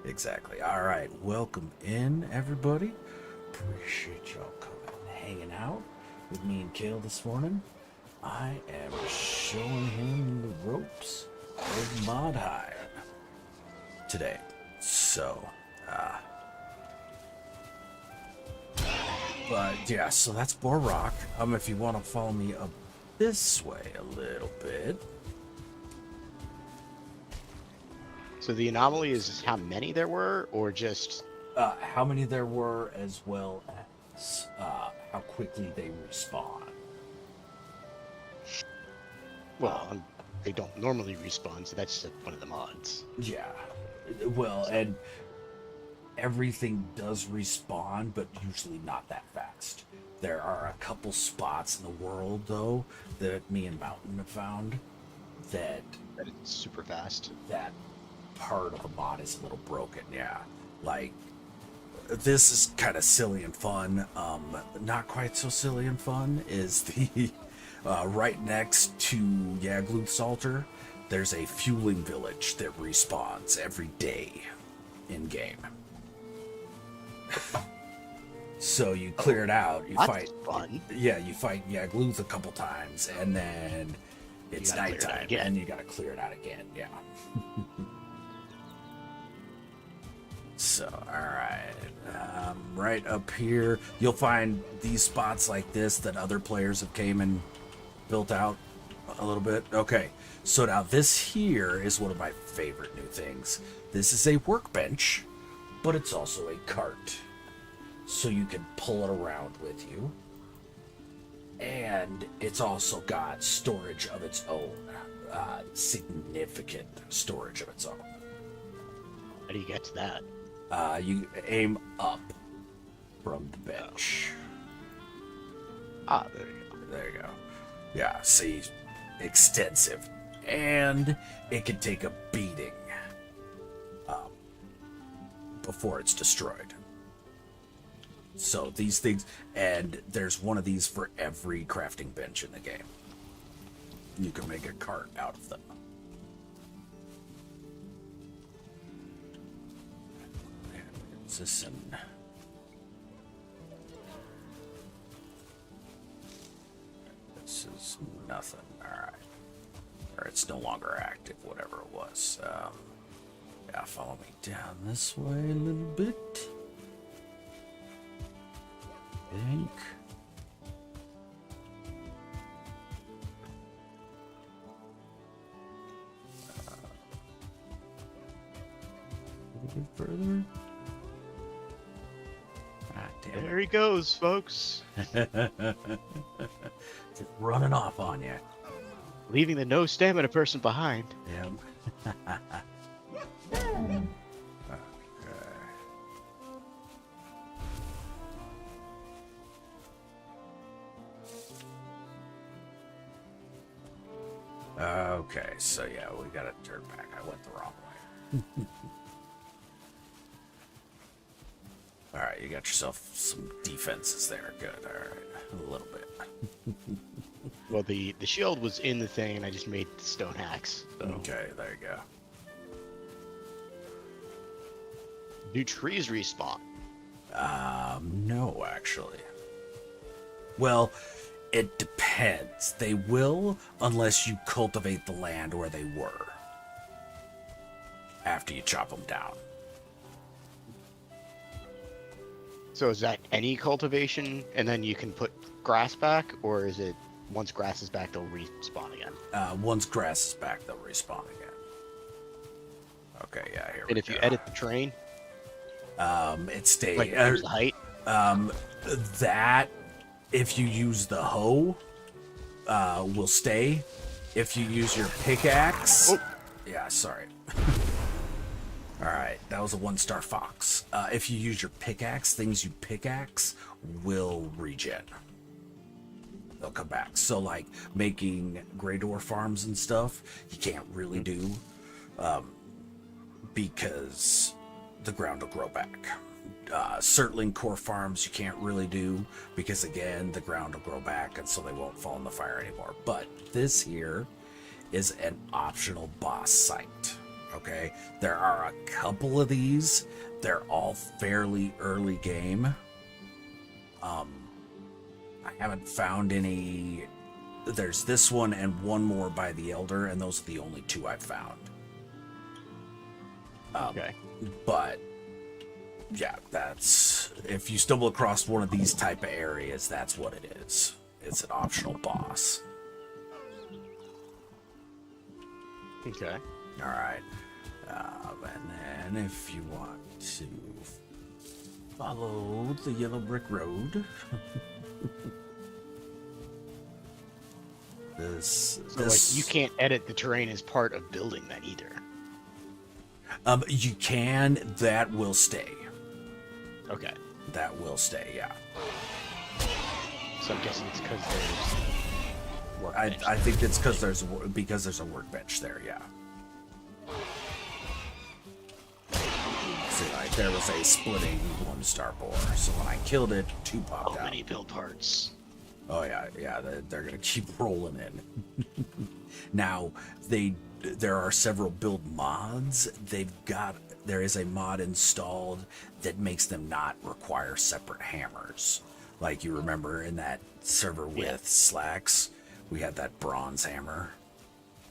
Exactly. All right. Welcome in, everybody. Appreciate y'all coming and hanging out with me and Kail this morning. I am showing him the ropes of Modheim today. So, but yeah, so that's Rock. If you want to follow me up this way a little bit. So the anomaly is how many there were, or just How many there were, as well as how quickly they respawn. well, they don't normally respawn, so that's just one of the mods. Yeah. Well, and everything does respawn, but usually not that fast. There are a couple spots in the world, though, that me and Mountain have found that That it's super fast. that part of the mod is a little broken. Yeah, like this is kind of silly and fun. Not quite so silly and fun is the right next to Yagluth's altar. There's a fueling village that respawns every day in game. So you clear it out. You fight. Fun. Yeah, you fight Yagluth a couple times, and then it's nighttime, and you gotta clear it out again. Yeah. So, alright. Right up here, you'll find these spots like this that other players have came and built out a little bit. Okay, so now this here is one of my favorite new things. This is a workbench, but it's also a cart. So you can pull it around with you. And it's also got storage of its own. Significant storage of its own. How do you get to that? You aim up from the bench. Ah, there you go. There you go. Yeah, see, extensive. And it can take a beating before it's destroyed. So these things, and there's one of these for every crafting bench in the game. You can make a cart out of them. Is this in... This is nothing. Alright. Or it's no longer active, whatever it was. Yeah, follow me down this way a little bit. I think. A little bit further. Ah, damn There he goes, folks. it. Just running off on you. Leaving the no stamina person behind. Yep. Okay, so yeah, we gotta turn back. I went the wrong way. Alright, you got yourself some defenses there. Good, alright. A little bit. Well, the shield was in the thing, and I just made stone hacks. So. Okay, there you go. Do trees respawn? No, actually. Well, it depends. They will, unless you cultivate the land where they were. After you chop them down. So is that any cultivation, and then you can put grass back, or is it once grass is back, they'll respawn again? Once grass is back, they'll respawn again. Okay, yeah, here we go. And if you edit the terrain, it stays. like the height? That, if you use the hoe, will stay. If you use your pickaxe... Oh. Yeah, sorry. Alright, that was a 1-star fox. If you use your pickaxe, things you pickaxe will regen. They'll come back. So, like, making Grey Dwarf farms and stuff, you can't really do, because the ground will grow back. Certling core farms you can't really do, because, again, the ground will grow back, and so they won't fall in the fire anymore. But this here is an optional boss site. Okay, there are a couple of these. They're all fairly early game. I haven't found any. There's this one and one more by the Elder, and those are the only two I've found. Okay. But yeah, that's if you stumble across one of these type of areas, that's what it is. It's an optional boss. Okay. All right. And then if you want to follow the yellow brick road, So like you can't edit the terrain as part of building that either. You can. That will stay. Okay. That will stay. Yeah. So I'm guessing it's because there's. I think it's because there's a workbench there. Yeah. See, like there was a splitting 1-star boar, so when I killed it, 2 popped out. Many build parts. Oh yeah, they're gonna keep rolling in. Now there are several build mods. There is a mod installed that makes them not require separate hammers. Like you remember in that server with Slacks, we had that bronze hammer.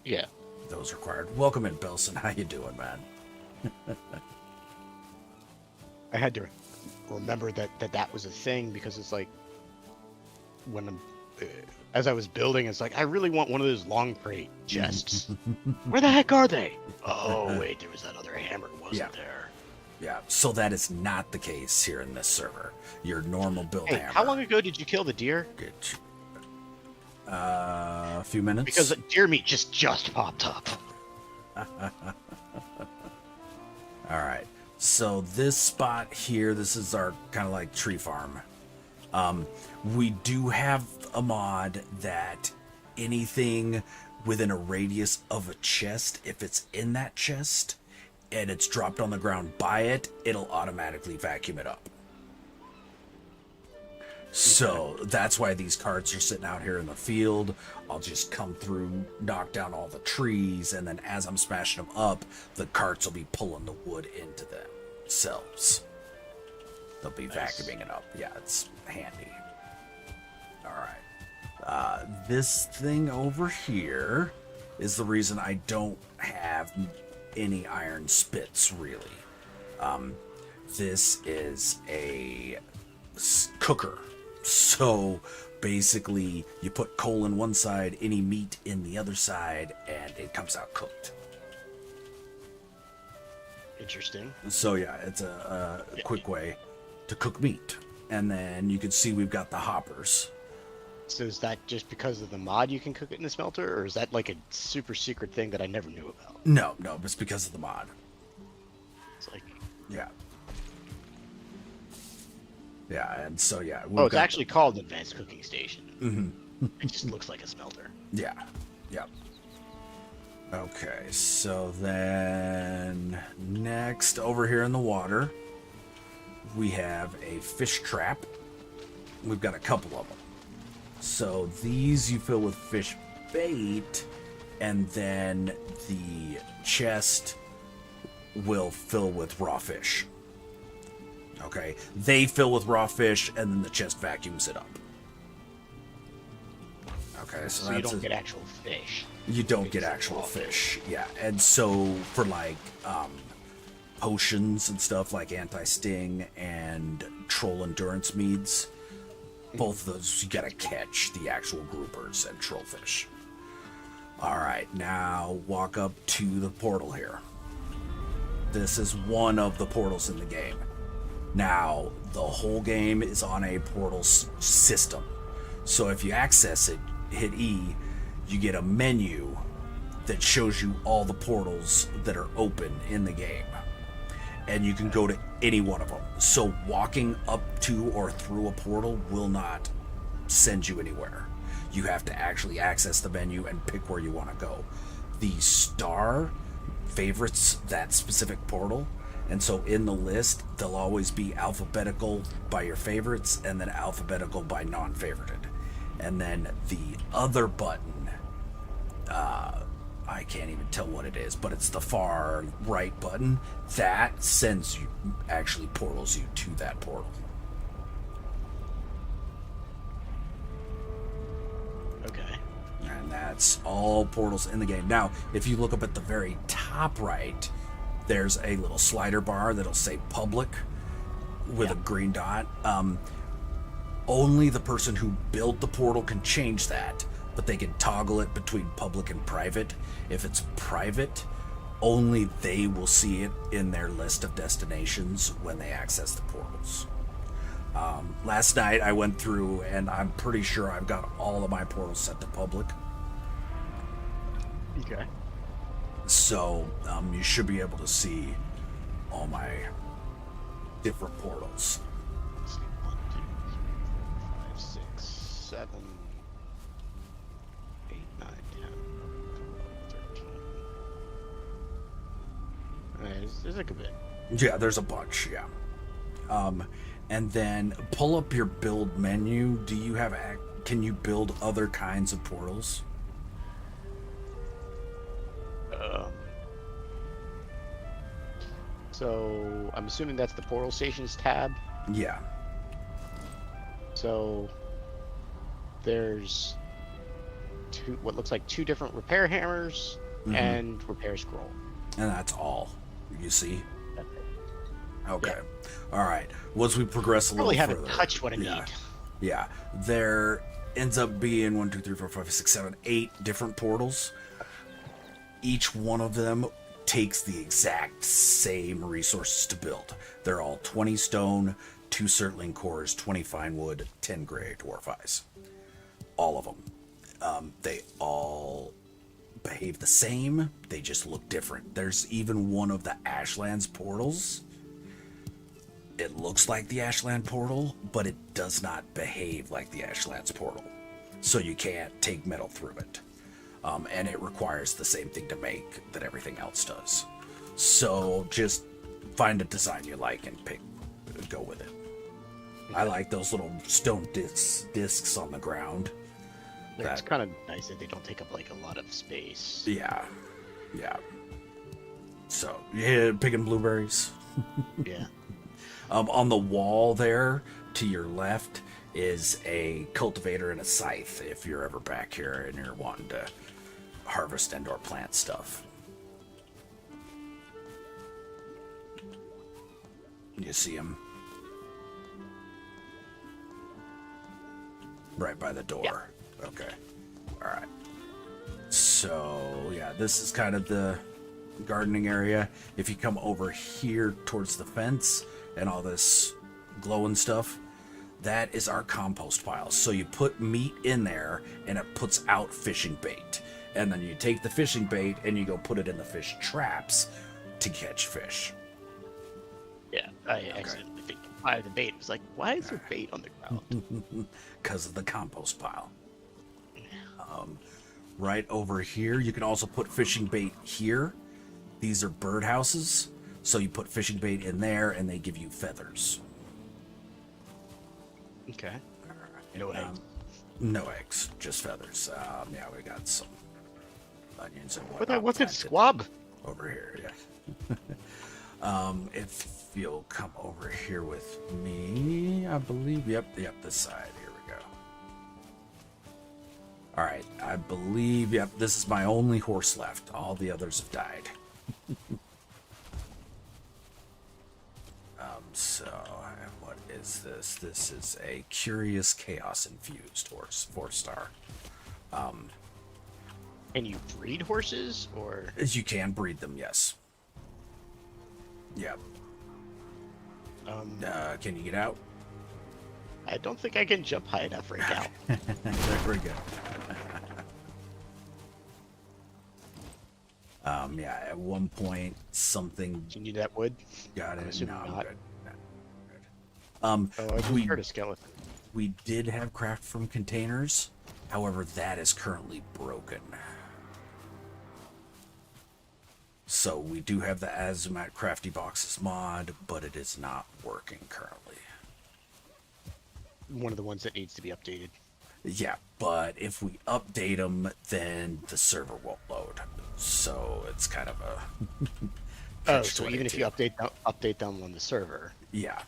Yeah. Those required. Welcome in, Belson. How you doing, man? I had to remember that was a thing because it's like when as I was building, it's like I really want one of those long crate chests. Where the heck are they? Oh wait, there was that other hammer, wasn't there? Yeah. So that is not the case here in this server. Your normal build Hey, hammer. how long ago did you kill the deer? A few minutes. Because deer meat just popped up. All right. So this spot here, this is our kind of like tree farm. We do have a mod that anything within a radius of a chest, if it's in that chest and it's dropped on the ground by it, it'll automatically vacuum it up. So that's why these carts are sitting out here in the field. I'll just come through, knock down all the trees, and then as I'm smashing them up, the carts will be pulling the wood into themselves. They'll be vacuuming it up. Yeah, it's handy. All right. This thing over here is the reason I don't have any iron spits, really. This is a cooker. So basically, you put coal in one side, any meat in the other side, and it comes out cooked. Interesting. So yeah, it's a quick way to cook meat. And then you can see we've got the hoppers. So is that just because of the mod you can cook it in the smelter, or is that like a super secret thing that I never knew about? No, it's because of the mod. It's like, yeah. Yeah, and so yeah. it's actually called Advanced Cooking Station. Mm-hmm. It just looks like a smelter. Yeah. Okay, so then next over here in the water, we have a fish trap. We've got a couple of them. So these you fill with fish bait, and then the chest will fill with raw fish. Okay, they fill with raw fish, and then the chest vacuums it up. Okay, so you don't get actual fish. You don't get actual fish, yeah. And so for like potions and stuff like anti-sting and troll endurance meads, both of those you gotta catch the actual groupers and trollfish. All right, now walk up to the portal here. This is one of the portals in the game. Now, the whole game is on a portal system. So if you access it, hit E, you get a menu that shows you all the portals that are open in the game. And you can go to any one of them. So walking up to or through a portal will not send you anywhere. You have to actually access the menu and pick where you want to go. The star favorites that specific portal. And so in the list, they'll always be alphabetical by your favorites and then alphabetical by non-favorited. And then the other button, I I can't even tell what it is, but it's the far right button. That sends you, actually portals you to that portal. Okay. And that's all portals in the game. Now, if you look up at the very top right, there's a little slider bar that'll say public with a green dot. Only the person who built the portal can change that, but they can toggle it between public and private. If it's private, only they will see it in their list of destinations when they access the portals. Last night I went through and I'm pretty sure I've got all of my portals set to public. Okay. So you should be able to see all my different portals. Let's see, 1, 2, 3, 4, 5, 6, 7, 8, 9, 10, 11, 13. There's like a bit. Yeah, there's a bunch, yeah. And then pull up your build menu. Do you have, can you build other kinds of portals? So I'm assuming that's the portal stations tab. Yeah. So there's what looks like two different repair hammers and repair scroll. And that's all you see? That's it. Okay. All right. Once we progress a Probably little haven't further. touched what I yeah. need. Yeah. There ends up being 1, 2, 3, 4, 5, 6, 7, 8 different portals. Each one of them takes the exact same resources to build. They're all 20 stone, 2 Surtling cores, 20 fine wood, 10 gray dwarf eyes. All of them. They all behave the same. They just look different. There's even one of the Ashlands portals. It looks like the Ashland portal, but it does not behave like the Ashlands portal. So you can't take metal through it. And it requires the same thing to make that everything else does. So just find a design you like and go with it. I like those little stone discs on the ground. It's kind of nice that they don't take up like a lot of space. Yeah. So, yeah, picking blueberries. Yeah. On the wall there, to your left, is a cultivator and a scythe, if you're ever back here and you're wanting to harvest and or plant stuff. You see him? Right by the door. Yeah. Okay. Alright. So, yeah, this is kind of the gardening area. If you come over here towards the fence and all this glowing stuff, that is our compost pile. So you put meat in there and it puts out fishing bait. And then you take the fishing bait and you go put it in the fish traps to catch fish. Yeah, I accidentally think by the bait. It was like, why is there bait on the ground? Because of the compost pile. Right over here, you can also put fishing bait here. These are bird houses. So you put fishing bait in there and they give you feathers. Okay. No eggs. No eggs, just feathers. Yeah, we got some onions and whatnot. What's it, squab? Over here, yeah. If you'll come over here with me, I believe. Yep, this side. Here we go. All right, I believe. Yep, this is my only horse left. All the others have died. So, what is this? This is a Curious Chaos Infused horse, 4-star. Can you breed horses, or? You can breed them, yes. Yep. Can you get out? I don't think I can jump high enough right now. Very good. Yeah, at one point, something... Do you need that wood? Got it. I'm assuming no, not. Good. Oh, I just heard a skeleton. We did have craft from containers. However, that is currently broken. So we do have the Azumat Crafty Boxes mod, but it is not working currently. One of the ones that needs to be updated. Yeah, but if we update them, then the server won't load. So it's kind of a Oh, catch so even if 22. you update them on the server, Yeah,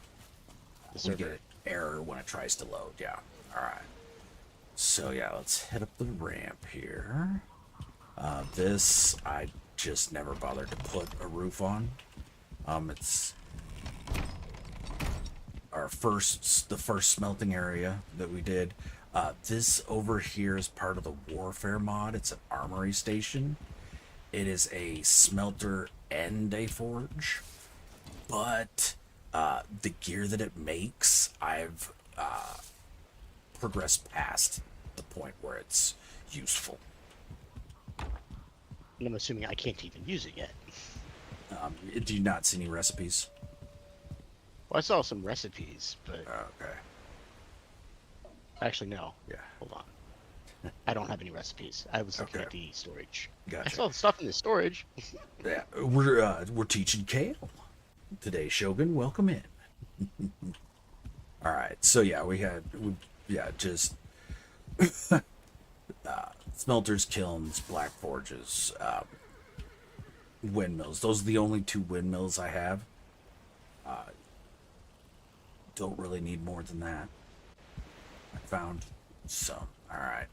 the we get server. an error when it tries to load. Yeah. All right. So yeah, let's hit up the ramp here. This I just never bothered to put a roof on. It's the first smelting area that we did. This over here is part of the warfare mod. It's an armory station. It is a smelter and a forge, but the gear that it makes, I've progressed past the point where it's useful. And I'm assuming I can't even use it yet. Do you not see any recipes? Well, I saw some recipes, but Okay. actually no. Yeah. Hold on. I don't have any recipes. I was looking Okay. at the storage. Gotcha. I saw the stuff in the storage. Yeah, we're teaching Kail today, Shogun. Welcome in. All right, so yeah, just smelters, kilns, black forges, windmills. Those are the only two windmills I have. Don't really need more than that, I found. So, all right.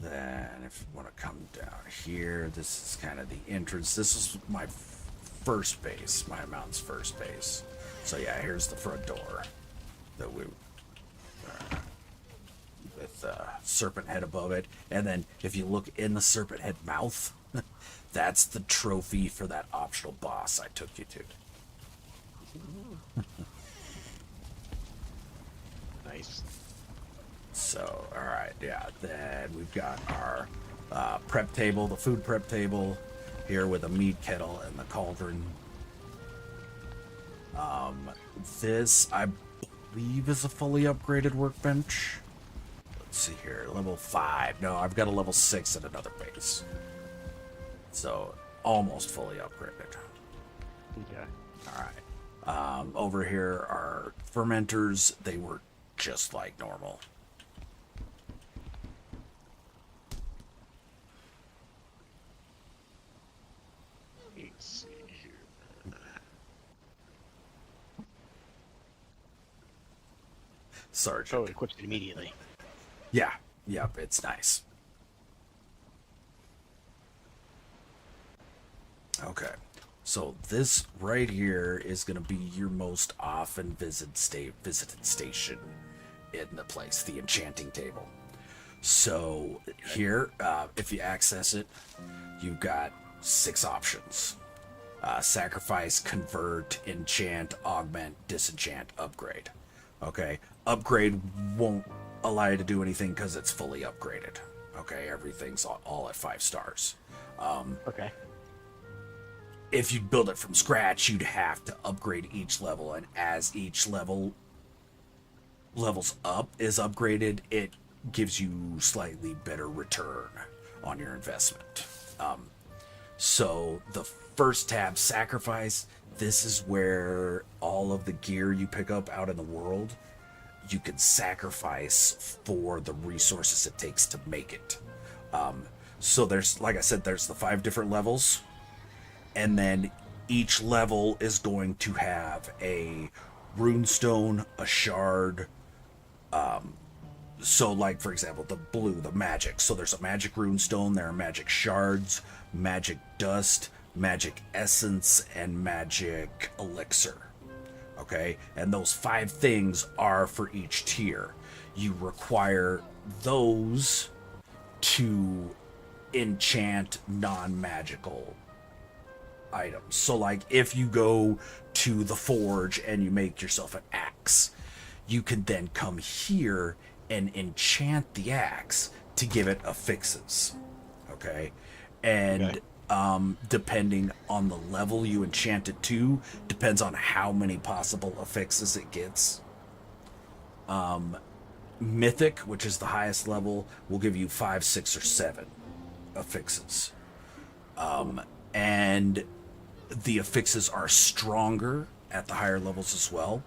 Then if you want to come down here, this is kind of the entrance. This is my first base, my mountain's first base. So yeah, here's the front door that we with serpent head above it. And then if you look in the serpent head mouth, that's the trophy for that optional boss I took you to. Nice. So, all right, yeah. Then we've got our prep table, the food prep table here with a meat kettle and the cauldron. This, I believe, is a fully upgraded workbench. Let's see here, level 5. No, I've got a level 6 at another base. So, almost fully upgraded. Okay. All right. Over here are fermenters. They work just like normal. Let's see here. Sergeant. Oh, it equips it immediately. Yeah. Yep. It's nice. Okay. So this right here is going to be your most often visited station in the place, the enchanting table. So here, if you access it, you've got 6 options. Sacrifice, convert, enchant, augment, disenchant, upgrade. Okay, upgrade won't allow you to do anything because it's fully upgraded. Okay, everything's all at 5 stars. Okay. If you build it from scratch, you'd have to upgrade each level, and as each levels up is upgraded, it gives you slightly better return on your investment. So the first tab, sacrifice, this is where all of the gear you pick up out in the world, you can sacrifice for the resources it takes to make it. So there's, like I said, there's the 5 different levels, and then each level is going to have a runestone, a shard. So like, for example, the blue, the magic. So there's a magic runestone, there are magic shards, magic dust, magic essence, and magic elixir. Okay, and those 5 things are for each tier. You require those to enchant non-magical items. So like if you go to the forge and you make yourself an axe, you can then come here and enchant the axe to give it affixes. Okay, and depending on the level you enchant it to, depends on how many possible affixes it gets. Mythic, which is the highest level, will give you 5, 6, or 7 affixes. And the affixes are stronger at the higher levels as well.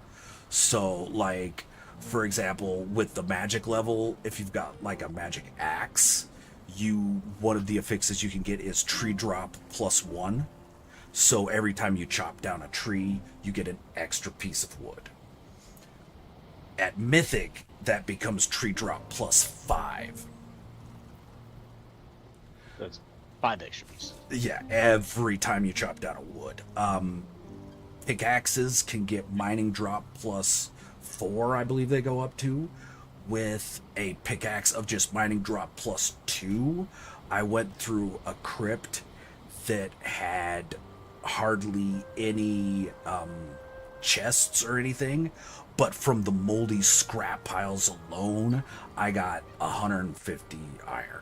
So, like, for example, with the magic level, if you've got like a magic axe, one of the affixes you can get is tree drop +1. So every time you chop down a tree, you get an extra piece of wood. At Mythic, that becomes tree drop +5. That's 5 extra pieces. Yeah, every time you chop down a wood. Pickaxes can get mining drop +4, I believe they go up to. With a pickaxe of just mining drop +2, I went through a crypt that had hardly any chests or anything, but from the moldy scrap piles alone, I got 150 iron.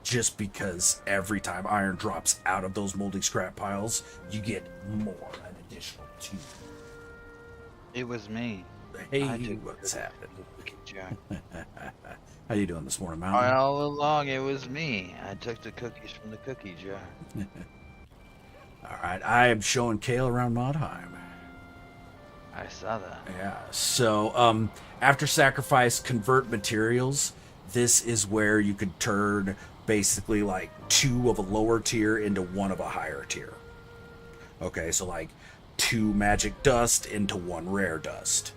Just because every time iron drops out of those moldy scrap piles, you get more, an additional 2. It was me. Hey, I took what's happening? the cookie jar. How you doing this morning, Mountain? All along, it was me. I took the cookies from the cookie jar. All right, I am showing Kail around Modheim. I saw that. Yeah. So, after sacrifice, convert materials. This is where you could turn basically like 2 of a lower tier into 1 of a higher tier. Okay, so like 2 magic dust into 1 rare dust.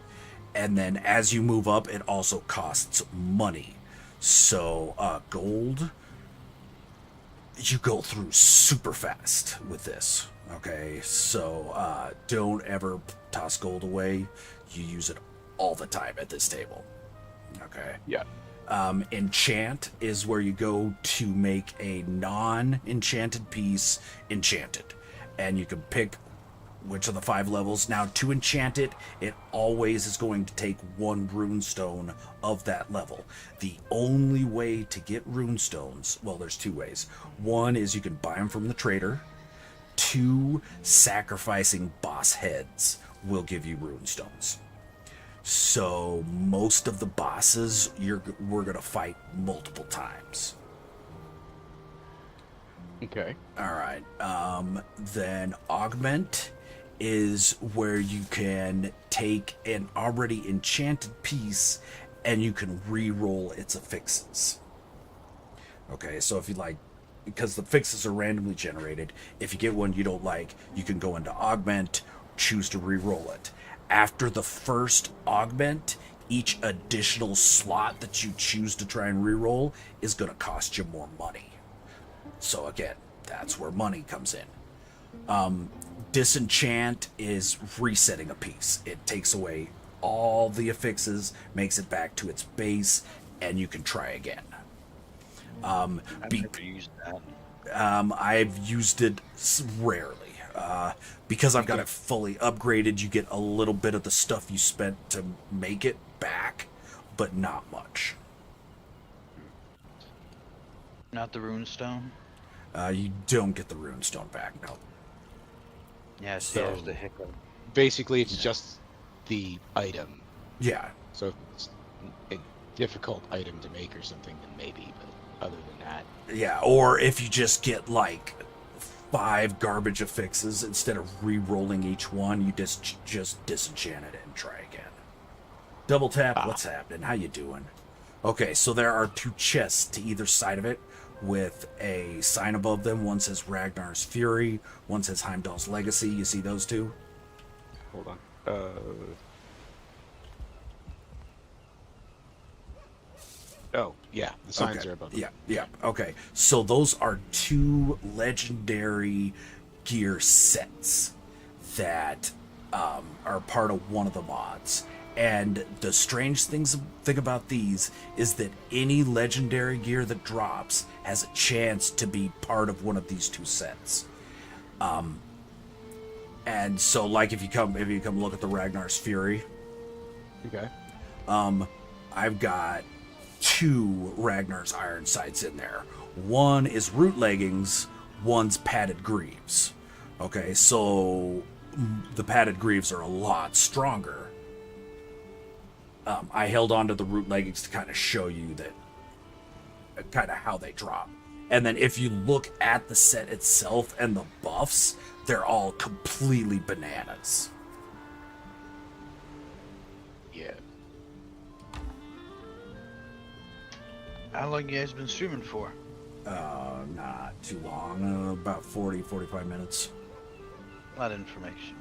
And then as you move up, it also costs money. So, gold, you go through super fast with this. Okay, so don't ever toss gold away. You use it all the time at this table. Okay. Yeah. Enchant is where you go to make a non-enchanted piece enchanted. And you can pick which of the 5 levels. Now, to enchant it, it always is going to take 1 runestone of that level. The only way to get runestones, well, there's 2 ways. One is you can buy them from the trader. 2, sacrificing boss heads will give you runestones. So most of the bosses we're gonna fight multiple times. Okay. All right. Then augment is where you can take an already enchanted piece and you can re-roll its affixes. Okay, so if you like, because the fixes are randomly generated, if you get one you don't like, you can go into augment, choose to re-roll it. After the first augment, each additional slot that you choose to try and re-roll is going to cost you more money. So again, that's where money comes in. Disenchant is resetting a piece. It takes away all the affixes, makes it back to its base, and you can try again. I've never used that. I've used it rarely. Because I've got it fully upgraded, you get a little bit of the stuff you spent to make it back, but not much. Not the runestone? You don't get the runestone back, no. Yeah, see, So- there's the hiccup. Basically, it's just the item. Yeah, So if it's a difficult item to make or something, then maybe. But other than that, yeah. Or if you just get like 5 garbage affixes, instead of re-rolling each one, you just disenchant it and try again. Double tap. What's happening? How you doing? Okay, so there are 2 chests to either side of it with a sign above them. One says Ragnar's Fury, one says Heimdall's Legacy. You see those 2? hold on. Oh, yeah, the signs Okay. are above. Yeah. Okay, so those are 2 legendary gear sets that are part of one of the mods. And the strange thing about these is that any legendary gear that drops has a chance to be part of one of these 2 sets. And so, like, if you come look at the Ragnar's Fury, Okay. I've got 2 Ragnar's Iron Sights in there. One is root leggings, one's padded greaves. Okay, so the padded greaves are a lot stronger. I held on to the root leggings to kind of show you that, kind of how they drop. And then if you look at the set itself and the buffs, they're all completely bananas. Yeah. How long you guys been streaming for? Not too long. About 40, 45 minutes. A lot of information.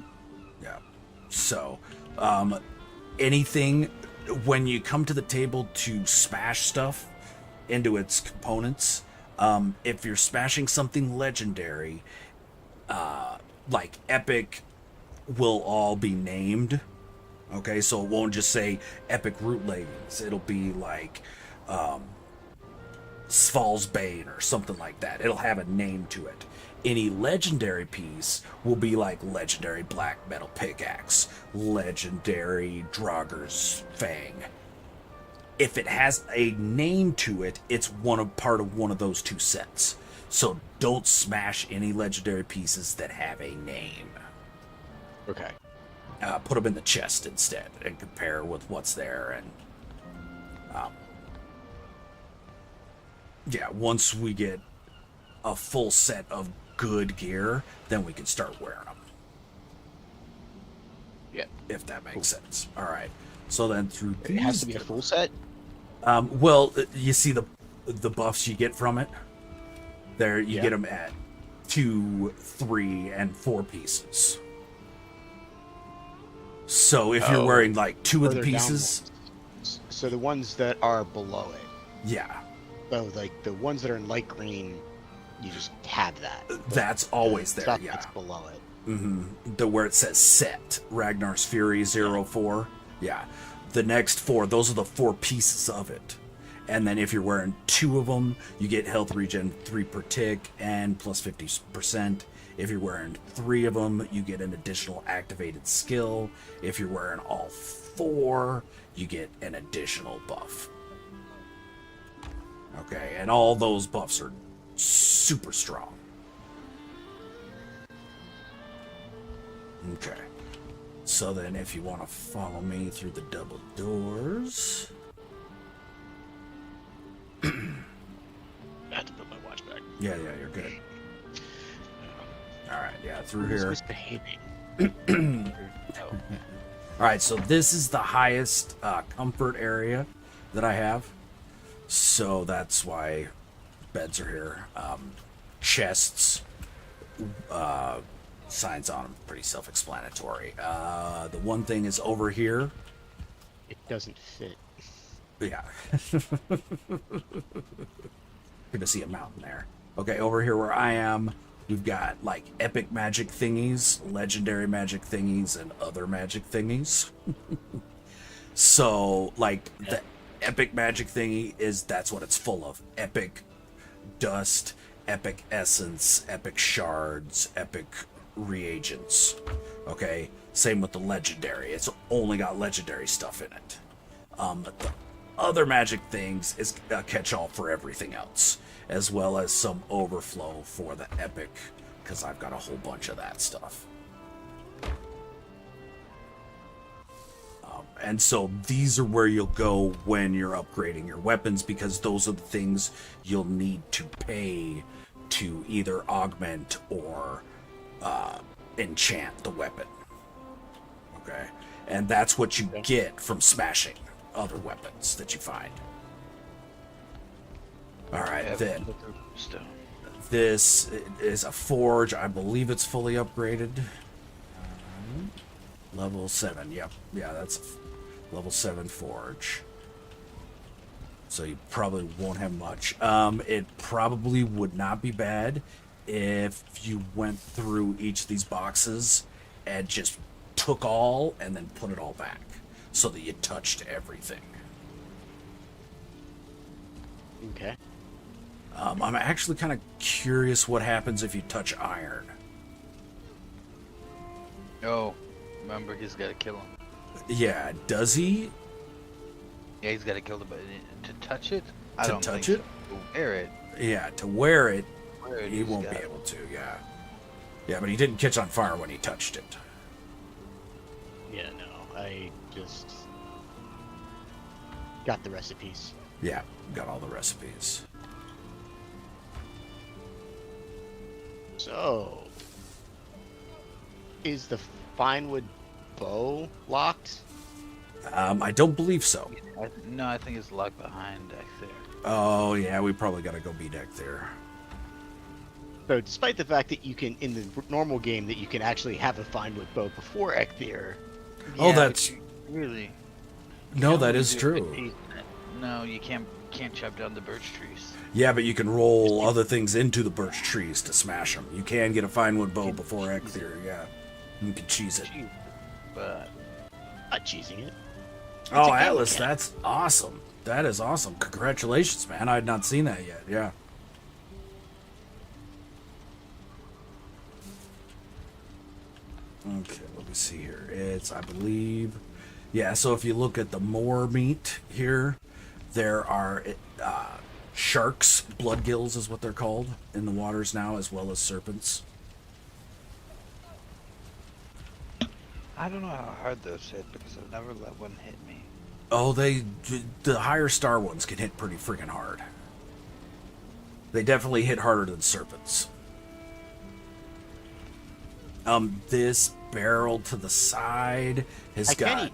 Yeah. So, anything when you come to the table to smash stuff into its components, if you're smashing something legendary, like epic will all be named. Okay, so it won't just say epic root leggings. It'll be like Sval's Bane or something like that. It'll have a name to it. Any legendary piece will be like legendary black metal pickaxe, legendary Draugr's Fang. If it has a name to it, it's part of one of those two sets. So don't smash any legendary pieces that have a name. Okay. Put them in the chest instead and compare with what's there. And yeah, once we get a full set of good gear, then we can start wearing them. Yeah. If that makes sense. All right. So then through It has to be a full set. Well, you see the buffs you get from it. There, you get them at 2, 3, and 4 pieces. So if you're wearing like 2 of the Further down pieces, ones. So the ones that are below it. yeah, So like the ones that are in light green, you just have that. that's always there. Stuff Yeah, that's below it. where it says set Ragnar's Fury 04. Yeah, the next 4, those are the 4 pieces of it. And then if you're wearing 2 of them, you get health regen 3 per tick and plus 50%. If you're wearing 3 of them, you get an additional activated skill. If you're wearing all 4, you get an additional buff. Okay, and all those buffs are super strong. Okay. So then if you want to follow me through the double doors. I had to put my watch back. Yeah, you're good. All right, yeah, through Who's here. misbehaving? All right, so this is the highest comfort area that I have. So that's why beds are here. Chests, signs on them, pretty self-explanatory. The one thing is over here. It doesn't fit. Yeah. Gonna see a mountain there. Okay, over here where I am, we've got like epic magic thingies, legendary magic thingies, and other magic thingies. So, like, the epic magic thingy that's what it's full of. Epic dust, epic essence, epic shards, epic reagents. Okay? Same with the legendary. It's only got legendary stuff in it. The other magic things is a catch-all for everything else, as well as some overflow for the epic, because I've got a whole bunch of that stuff. And so these are where you'll go when you're upgrading your weapons, because those are the things you'll need to pay to either augment or enchant the weapon. Okay? And that's what you get from smashing other weapons that you find. Alright, then. This is a forge. I believe it's fully upgraded. Level 7, yep. Yeah, that's a level 7 forge. So you probably won't have much. It probably would not be bad if you went through each of these boxes and just took all and then put it all back, so that you touched everything. Okay. I'm actually kind of curious what happens if you touch iron. Oh, remember he's got to kill him. Yeah, does he? Yeah, he's got to kill the button to touch it. I To don't touch think it? So. To wear it. Yeah, to wear it, Wear it, he he's won't got be it. able to, yeah. Yeah, but he didn't catch on fire when he touched it. Yeah, no, I just got the recipes. Yeah, got all the recipes. So, is the finewood bow locked? I don't believe so. No, I think it's locked behind back there. Oh, yeah, we probably got to go B-deck there. So despite the fact that you can, in the normal game, that you can actually have a find with bow before Ekthir, Oh, Yeah, but that's... you really. You No, can that only is do it true. with teeth. No, you can't chop down the birch trees. Yeah, but you can roll other things into the birch trees to smash them. You can get a fine wood bow can before cheese it. Ekthir, yeah. You can cheese it. Jeez. But not cheesing it. It's a Oh, game Atlas, mechanic. that's awesome. That is awesome. Congratulations, man. I had not seen that yet, yeah. Okay, let me see here. It's, I believe... Yeah, so if you look at the moor meat here, there are sharks, blood gills is what they're called, in the waters now, as well as serpents. I don't know how hard those hit because I've never let one hit me. Oh, the higher star ones can hit pretty freaking hard. They definitely hit harder than serpents. This barrel to the side has I got... can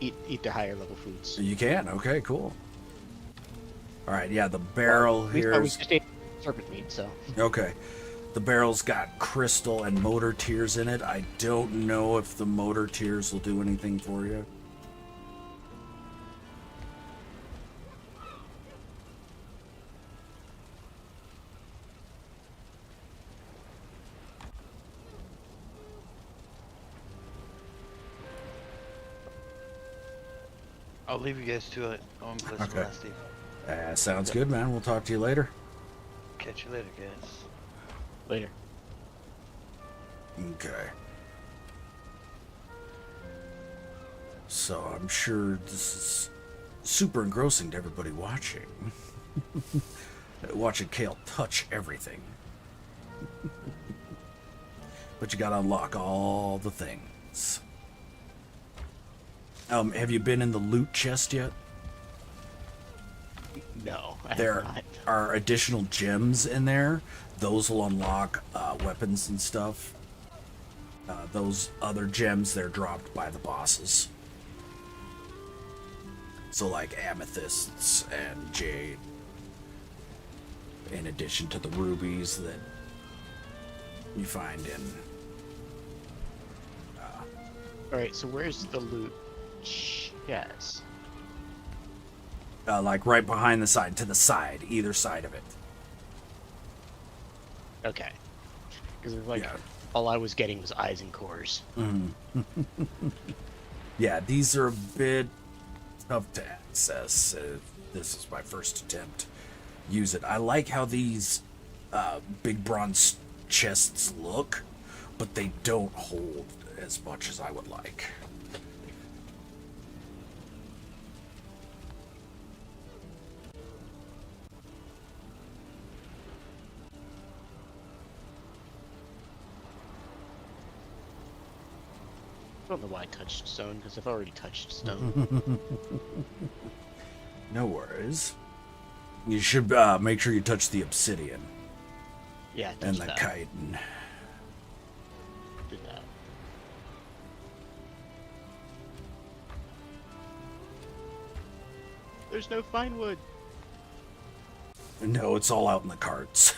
eat the higher level foods. You can? Okay, cool. Alright, yeah, the barrel At least here I is... was just ate serpent meat, so. Okay. The barrel's got crystal and motor tears in it. I don't know if the motor tears will do anything for you. I'll leave you guys to it. I want to play some Okay. last Eve. Sounds good, man. We'll talk to you later. Catch you later, guys. Later. Okay. So I'm sure this is super engrossing to everybody watching. Watching Kail touch everything. But you gotta unlock all the things. Have you been in the loot chest yet? No, I There have not. are additional gems in there. Those will unlock weapons and stuff. Those other gems, they're dropped by the bosses. So like amethysts and jade. In addition to the rubies that you find in... Alright, so where's the loot chest? like right behind the side, to the side, either side of it. Okay. Because like, Yeah. all I was getting was eyes and cores. Yeah, these are a bit tough to access. This is my first attempt. Use it. I like how these big bronze chests look, but they don't hold as much as I would like. I don't know why I touched stone, because I've already touched stone. No worries. You should make sure you touch the obsidian Yeah, I and touched the that. chitin. Did that. There's no fine wood. No, it's all out in the carts.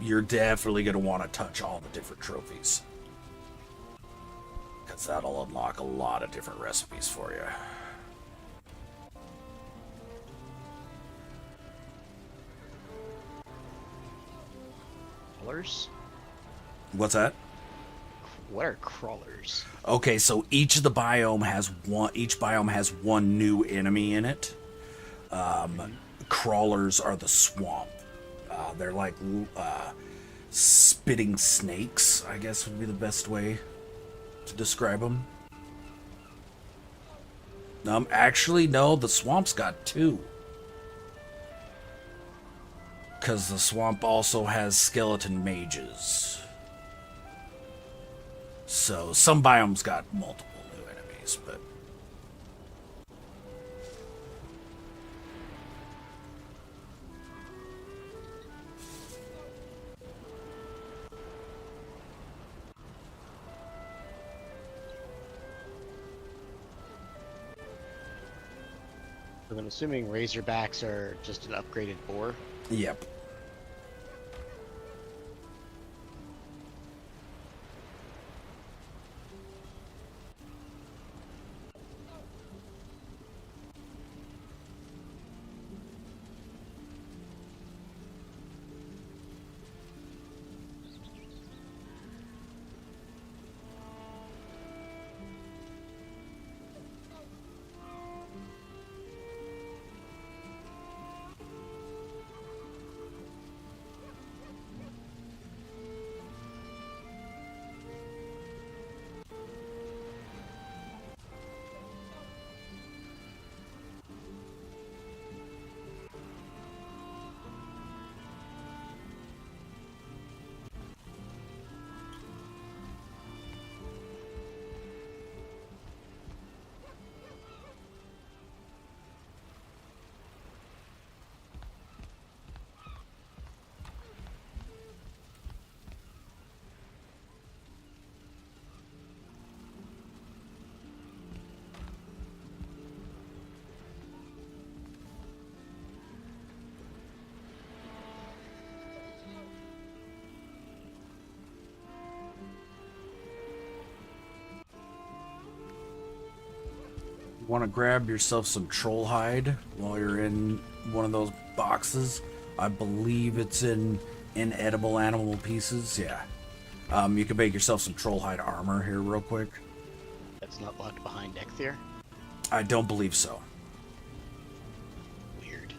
You're definitely going to want to touch all the different trophies. Because that'll unlock a lot of different recipes for you. Crawlers? What's that? What are crawlers? Okay, so each biome has one new enemy in it. Crawlers are the swamp. They're like spitting snakes, I guess would be the best way to describe them. Actually, no, the swamp's got two. Because the swamp also has skeleton mages. So some biomes got multiple new enemies, but... And I'm assuming Razorbacks are just an upgraded boar. Yep. Want to grab yourself some troll hide while you're in one of those boxes. I believe it's in inedible animal pieces. Yeah. You can make yourself some troll hide armor here real quick. That's not locked behind Exir. I don't believe so. Weird.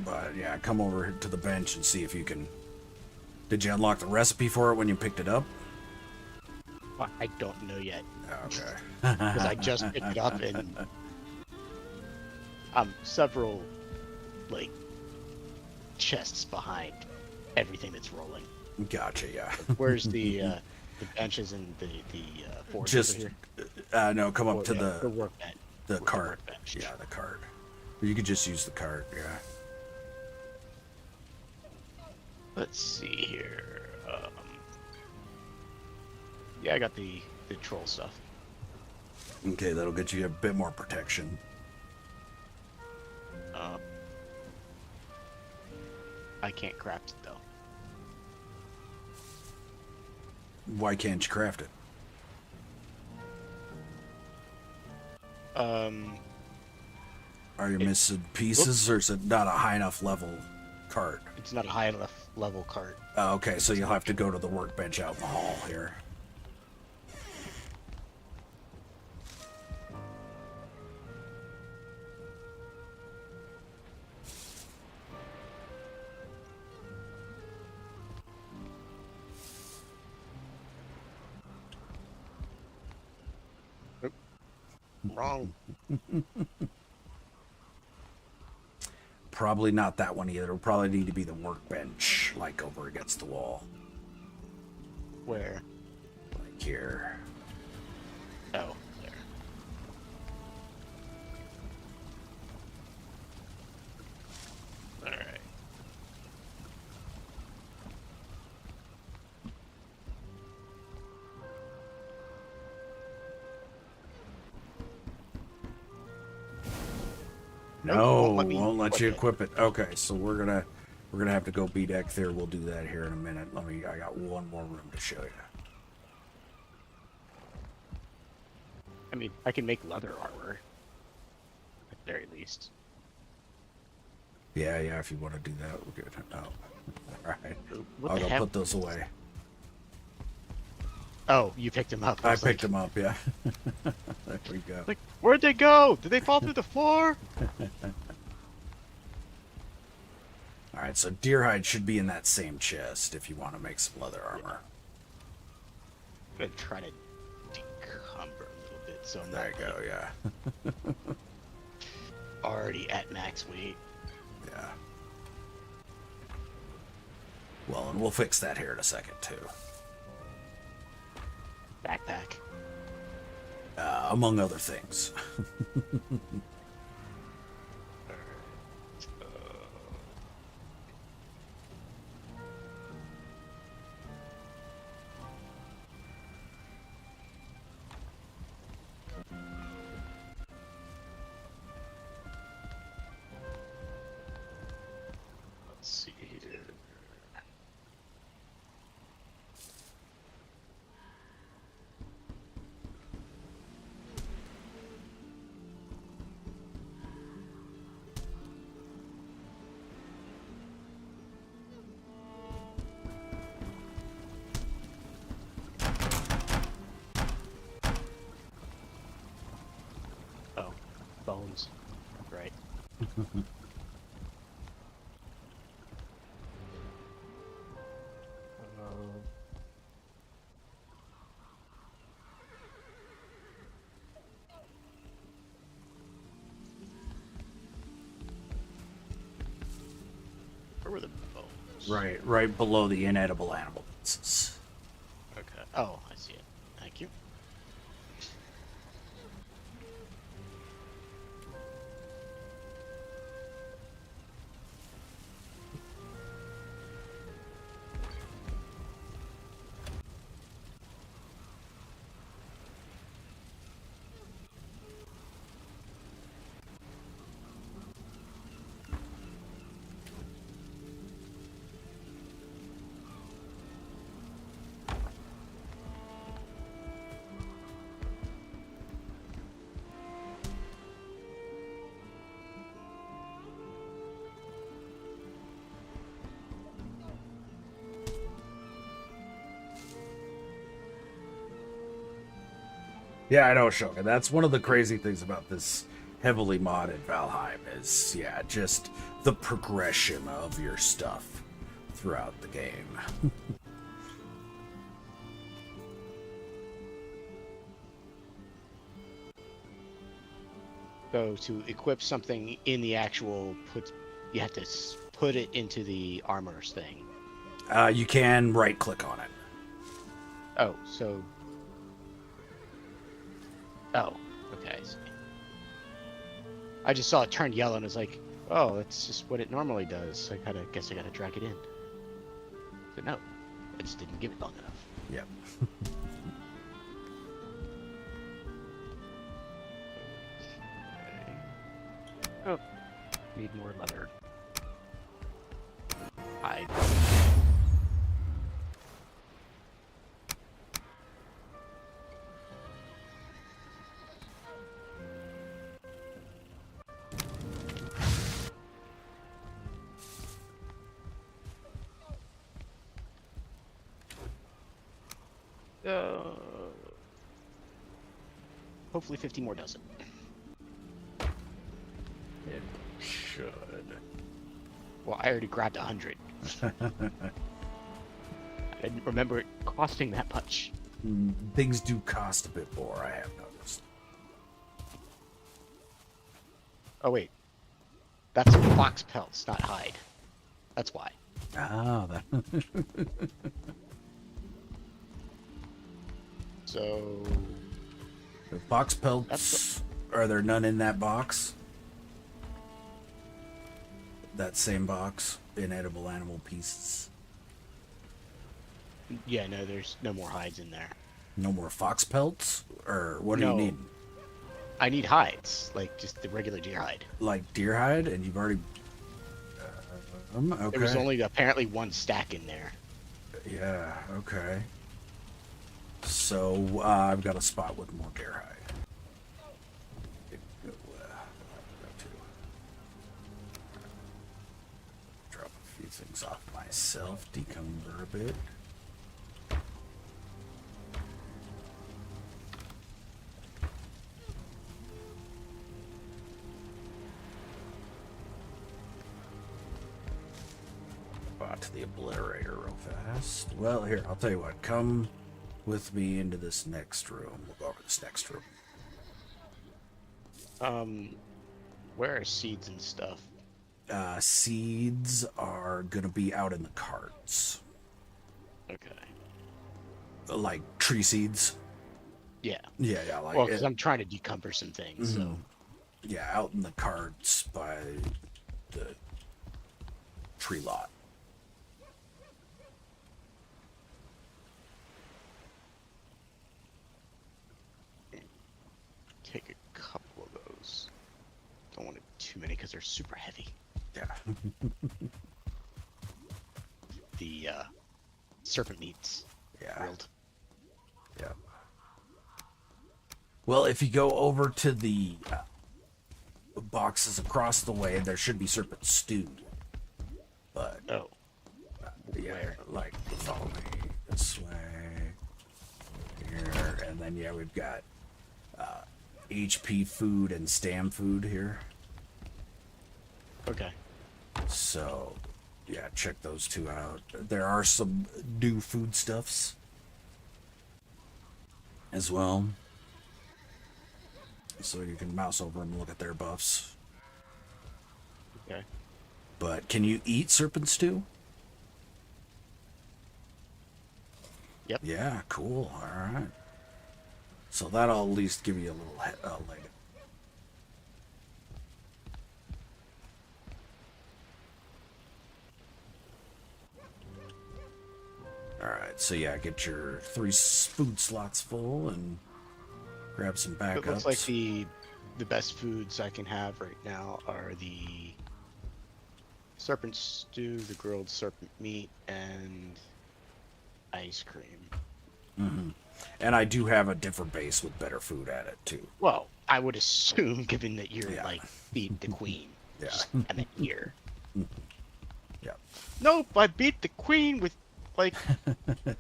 But yeah, come over to the bench and see if you can. Did you unlock the recipe for it when you picked it up? I don't know yet. Okay. Because I just picked it up and several like chests behind everything that's rolling. Gotcha. Yeah. Where's the benches and the forges Just here? no. Come up Or to the workbench. the cart. workbench. Yeah, the cart. You could just use the cart. Yeah. Let's see here. Yeah, I got the troll stuff. Okay, that'll get you a bit more protection. I can't craft it though. Why can't you craft it? Are you missing pieces, or is it not a high enough level cart? It's not a high enough level cart. Oh, okay, so you'll have to go to the workbench out in the hall here. Wrong. Probably not that one either. It'll probably need to be the workbench, like over against the wall. Where? Like here. Oh, there. All right. No, Won't let me won't let you equip equip it. Okay, so we're gonna have to go beat Ek there. We'll do that here in a minute. I got one more room to show you. I mean, I can make leather armor. At the very least. Yeah, if you want to do that, we're good. Oh, all right. What I'll the go heck? put those away. Oh, you picked him up. I was picked like, them up. Yeah. There we go. Like, where'd they go? Did they fall through the floor? All right, so deer hide should be in that same chest if you want to make some leather armor. I'm gonna try to decumber a little bit, so I'm There not you go. Yeah. already at max weight. Yeah. Well, and we'll fix that here in a second too. Backpack. Among other things. bones. Right. Where were the bones? Right below the inedible animal pieces. Okay. Oh, I see it. Thank you. Yeah, I know, Shogun. That's one of the crazy things about this heavily modded Valheim is, yeah, just the progression of your stuff throughout the game. So to equip something in the actual you have to put it into the armor's thing. You can right-click on it. Oh, so. Oh, okay. I see. I just saw it turn yellow and was like, oh, that's just what it normally does. I guess I gotta drag it in. But no, I just didn't give it long enough. Yep. Oh, need more leather. Hide. Hopefully 50 more does it. It should. Well, I already grabbed 100. I didn't remember it costing that much. Things do cost a bit more, I have noticed. Oh, wait. That's fox pelts, not hide. That's why. Ah, that... So... The box pelts, are there none in that box? That same box, inedible animal pieces. Yeah, no, there's no more hides in there. No more fox pelts? Or what do No. you need? I need hides, like just the regular deer hide. Like deer hide? And you've already... okay. There was only apparently one stack in there. Yeah, okay. So, I've got a spot with more deer hide. Drop a few things off myself, decumber a bit. To the obliterator real fast. Well, here, I'll tell you what. Come with me into this next room. We'll go over this next room. Where are seeds and stuff? Seeds are gonna be out in the carts. Okay. Like tree seeds. Yeah. Yeah, yeah. Like, Well, because I'm trying to decumber some things, so... Yeah, out in the carts by the tree lot. Take a couple of those. Don't want too many because they're super heavy. Yeah. The serpent meats. Yeah. Grilled. Yeah. Well, if you go over to the boxes across the way, there should be serpent stew. But Oh. yeah, like follow me this way here, and then yeah, we've got HP food and stam food here. Okay. So, yeah, check those two out. There are some new foodstuffs as well. So you can mouse over and look at their buffs. Okay. But can you eat serpent stew? Yep. Yeah, cool. All right. So that'll at least give you a little leg. All right. So yeah, get your 3 food slots full and grab some backups. It looks like the best foods I can have right now are the serpent stew, the grilled serpent meat, and ice cream. Mm-hmm. And I do have a different base with better food at it too. Well, I would assume, given that you're Yeah. like beat the queen. Yeah. Just come in here. Yeah. Nope, I beat the queen with like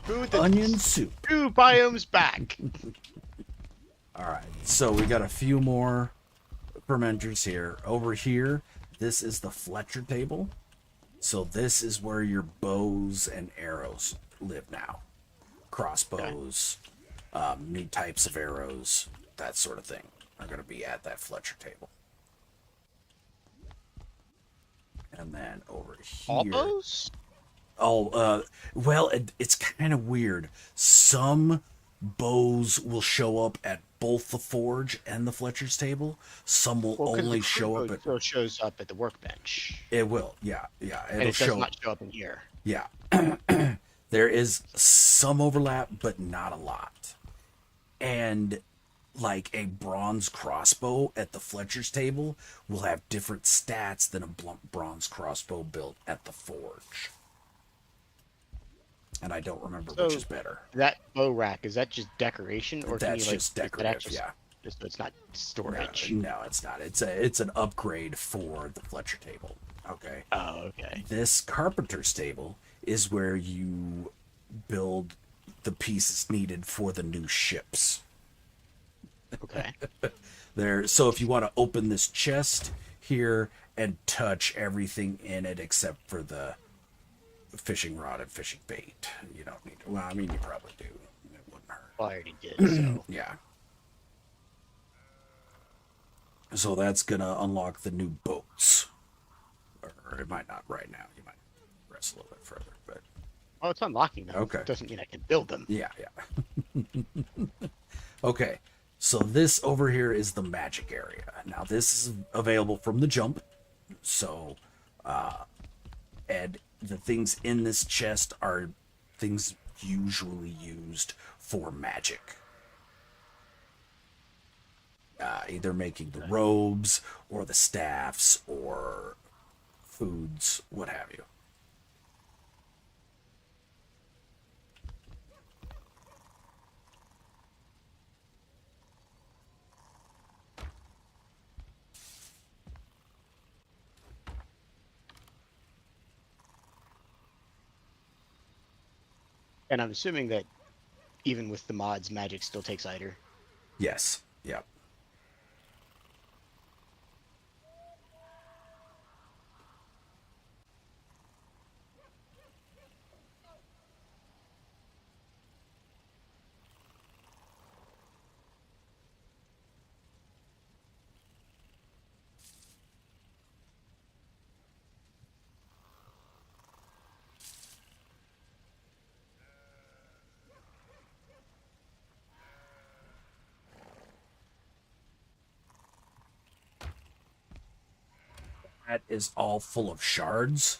food that's Onion soup. 2 biomes back. All right. So we got a few more fermenters here. Over here, this is the Fletcher table. So this is where your bows and arrows live now. Crossbows, new types of arrows, that sort of thing are going to be at that Fletcher table. And then over here... All those? Oh, well, it's kind of weird. Some bows will show up at both the forge and the Fletcher's table. Some will only show up at... Still shows up at the workbench. It will, yeah. And it does not show up in here. Yeah. There is some overlap, but not a lot. And like a bronze crossbow at the Fletcher's table will have different stats than a bronze crossbow built at the forge. And I don't remember which is better. That bow rack, is that just decoration, or That's can you, just decorative, yeah. Just so it's not storage. No, it's not. It's an upgrade for the Fletcher table. Okay. Oh, okay. This carpenter's table is where you build the pieces needed for the new ships. Okay. So if you want to open this chest here and touch everything in it except for the fishing rod and fishing bait, you don't need to. Well, I mean, you probably do. It wouldn't hurt. Well, I already did, so. Yeah. So that's gonna unlock the new boats. Or it might not right now. You might rest a little bit further, but Oh, it's unlocking them. Okay. It doesn't mean I can build them. yeah. Okay, so this over here is the magic area. Now this is available from the jump. So, and the things in this chest are things usually used for magic. Either making the robes or the staffs or foods, what have you. And I'm assuming that even with the mods, magic still takes Eider. Yes. Yep. That is all full of shards.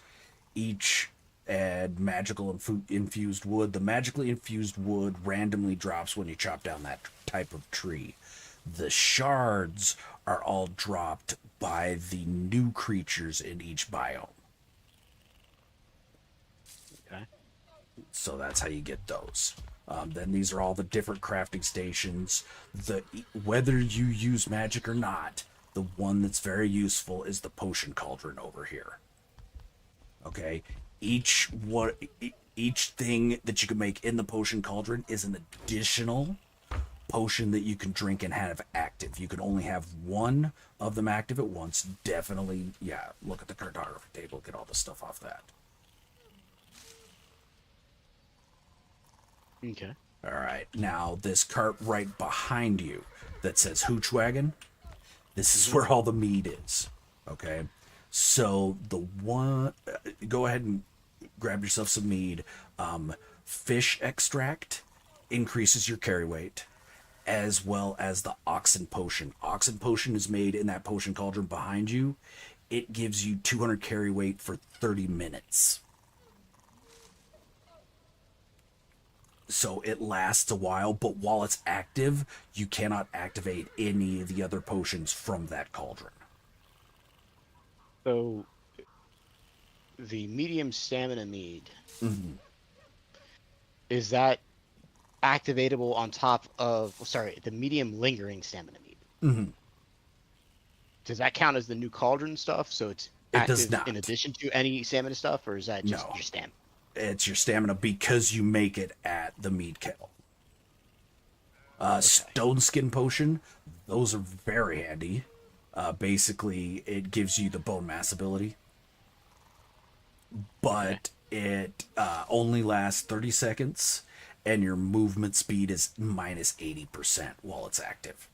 Each add magical infused wood. The magically infused wood randomly drops when you chop down that type of tree. The shards are all dropped by the new creatures in each biome. Okay. So that's how you get those. Then these are all the different crafting stations. Whether you use magic or not, the one that's very useful is the potion cauldron over here. Okay, each thing that you can make in the potion cauldron is an additional potion that you can drink and have active. You can only have one of them active at once. Definitely, yeah, look at the cartography table, get all the stuff off that. Okay. All right, now this cart right behind you that says Hooch Wagon, this is where all the mead is. Okay, so the one, go ahead and grab yourself some mead. Fish extract increases your carry weight, as well as the oxen potion. Oxen potion is made in that potion cauldron behind you. It gives you 200 carry weight for 30 minutes. So it lasts a while, but while it's active, you cannot activate any of the other potions from that cauldron. So the medium stamina mead, is that activatable on top of, sorry, the medium lingering stamina mead? Does that count as the new cauldron stuff? So it's It does active not. in addition to any stamina stuff, or is that just No. your stamina? It's your stamina because you make it at the mead kettle. Stone skin potion, those are very handy. Basically, it gives you the bone mass ability, but it only lasts 30 seconds, and your movement speed is minus 80% while it's active.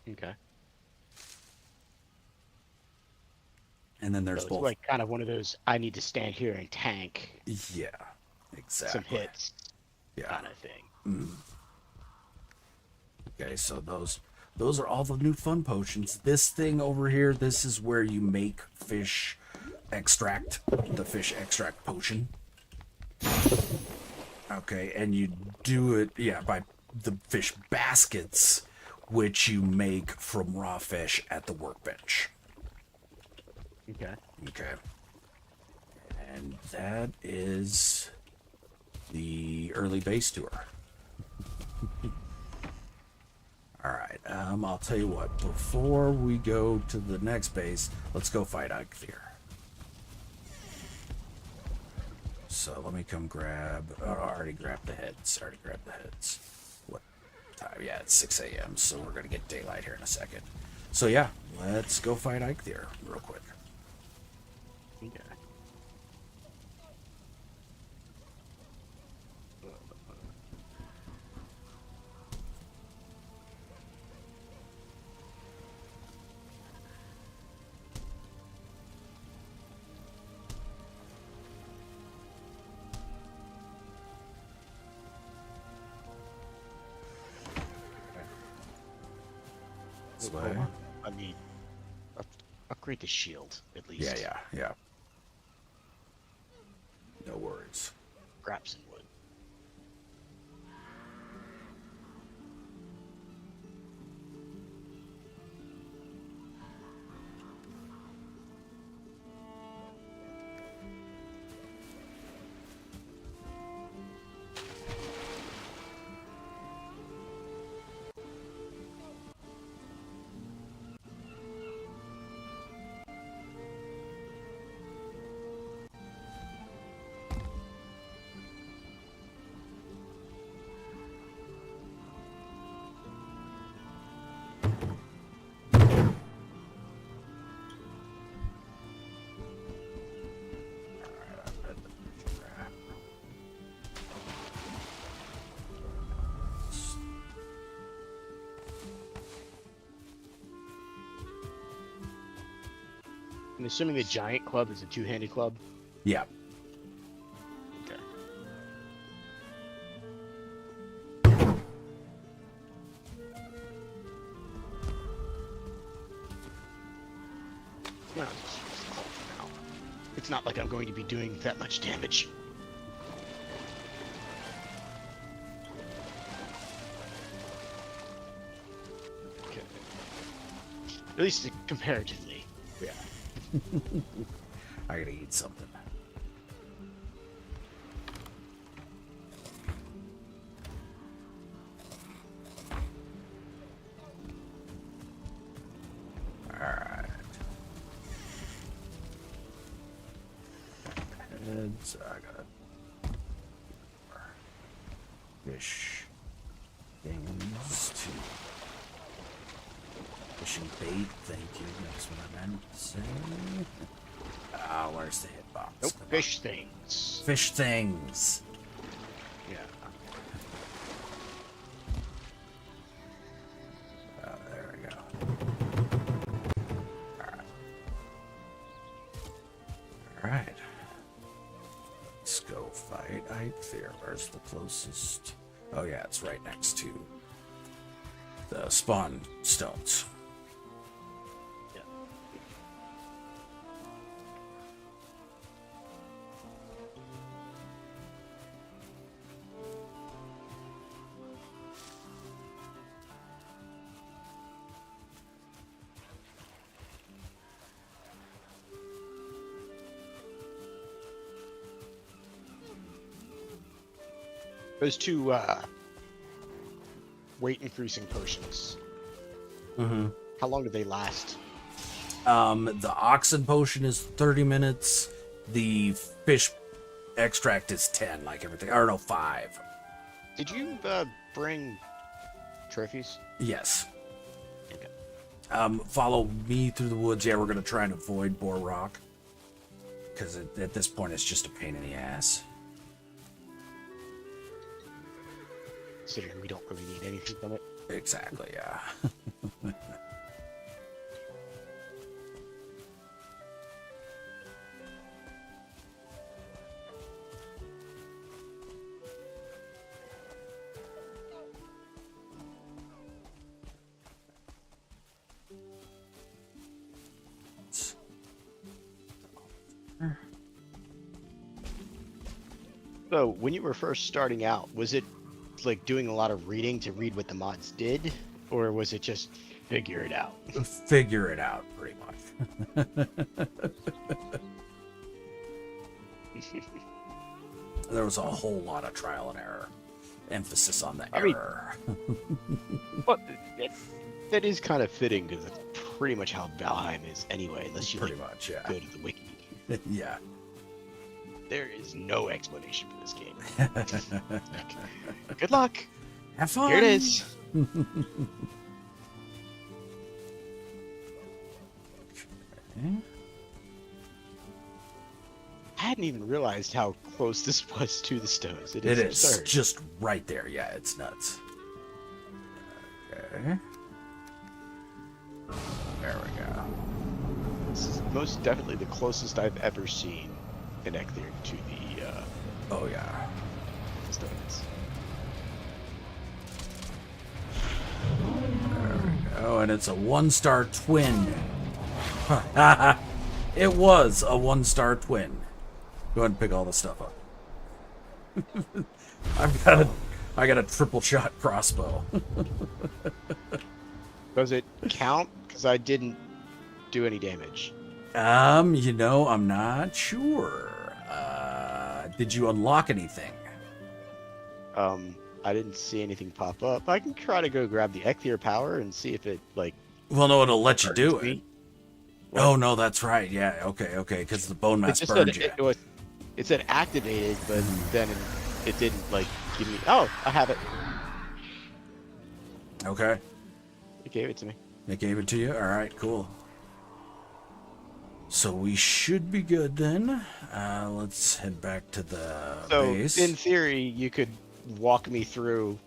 Okay. And then there's So it's both. like kind of one of those, I need to stand here and tank Yeah, exactly. some hits Yeah. kind of thing. Okay, so those are all the new fun potions. This thing over here, this is where you make fish extract, the fish extract potion. Okay, and you do it, yeah, by the fish baskets, which you make from raw fish at the workbench. Okay. Okay. And that is the early base tour. All right. I'll tell you what. Before we go to the next base, let's go fight Eikthyr. So let me come grab. Oh, I already grabbed the heads. What time? Yeah, it's 6 a.m. So we're gonna get daylight here in a second. So yeah, let's go fight Eikthyr real quick. Okay. This Hold way. on. I mean, upgrade the shield at least. Yeah. No worries. Grab some wood. I'm assuming the giant club is a two-handed club. Yeah. Okay. Well, I'll just use the club for now. It's not like I'm going to be doing that much damage. Okay. At least comparatively. Yeah. I gotta eat something. Alright. Heads, I got fish. things to fishing bait. Thank you. That's what I meant to say. Where's the hitbox? Nope, Come on. fish things. Fish things. Yeah. Oh, there we go. All right. Let's go fight Eikthyr. Where's the closest? Oh yeah, it's right next to the spawn stones. Yeah. Those two weight increasing potions. Mm-hmm. How long do they last? The oxen potion is 30 minutes. The fish extract is 10, like everything. Or no, 5. Did you bring trophies? Yes. Okay. Follow me through the woods. Yeah, we're going to try and avoid Boar Rock. Because at this point, it's just a pain in the ass. Considering we don't really need anything from it. Exactly, yeah. So, when you were first starting out, was it like doing a lot of reading to read what the mods did? Or was it just figure it out? Figure it out, pretty much. There was a whole lot of trial and error. Emphasis on the error. But that is kind of fitting because that's pretty much how Valheim is anyway, unless you Pretty like, much, yeah. go to the wiki. Yeah. There is no explanation for this game. Good luck. Have fun. Here it is. Okay. I hadn't even realized how close this was to the stones. It It is is absurd. just right there. Yeah, it's nuts. Okay. There we go. This is most definitely the closest I've ever seen an Eikthyr to the Oh yeah. stones. Oh, and it's a 1-star twin. It was a 1-star twin. Go ahead and pick all the stuff up. I got a triple shot crossbow. Does it count? Because I didn't do any damage. You know, I'm not sure. Did you unlock anything? I didn't see anything pop up. I can try to go grab the Eikthyr power and see if it like. Well, no, it'll let you do burns it. me. Oh no, that's right. Yeah, okay, because the bone It mass just burned said you. it said activated, but then it didn't like give me. Oh, I have it. Okay, It gave it to me. they gave it to you. All right, cool. So we should be good then. Let's head back to the So base. in theory, you could walk me through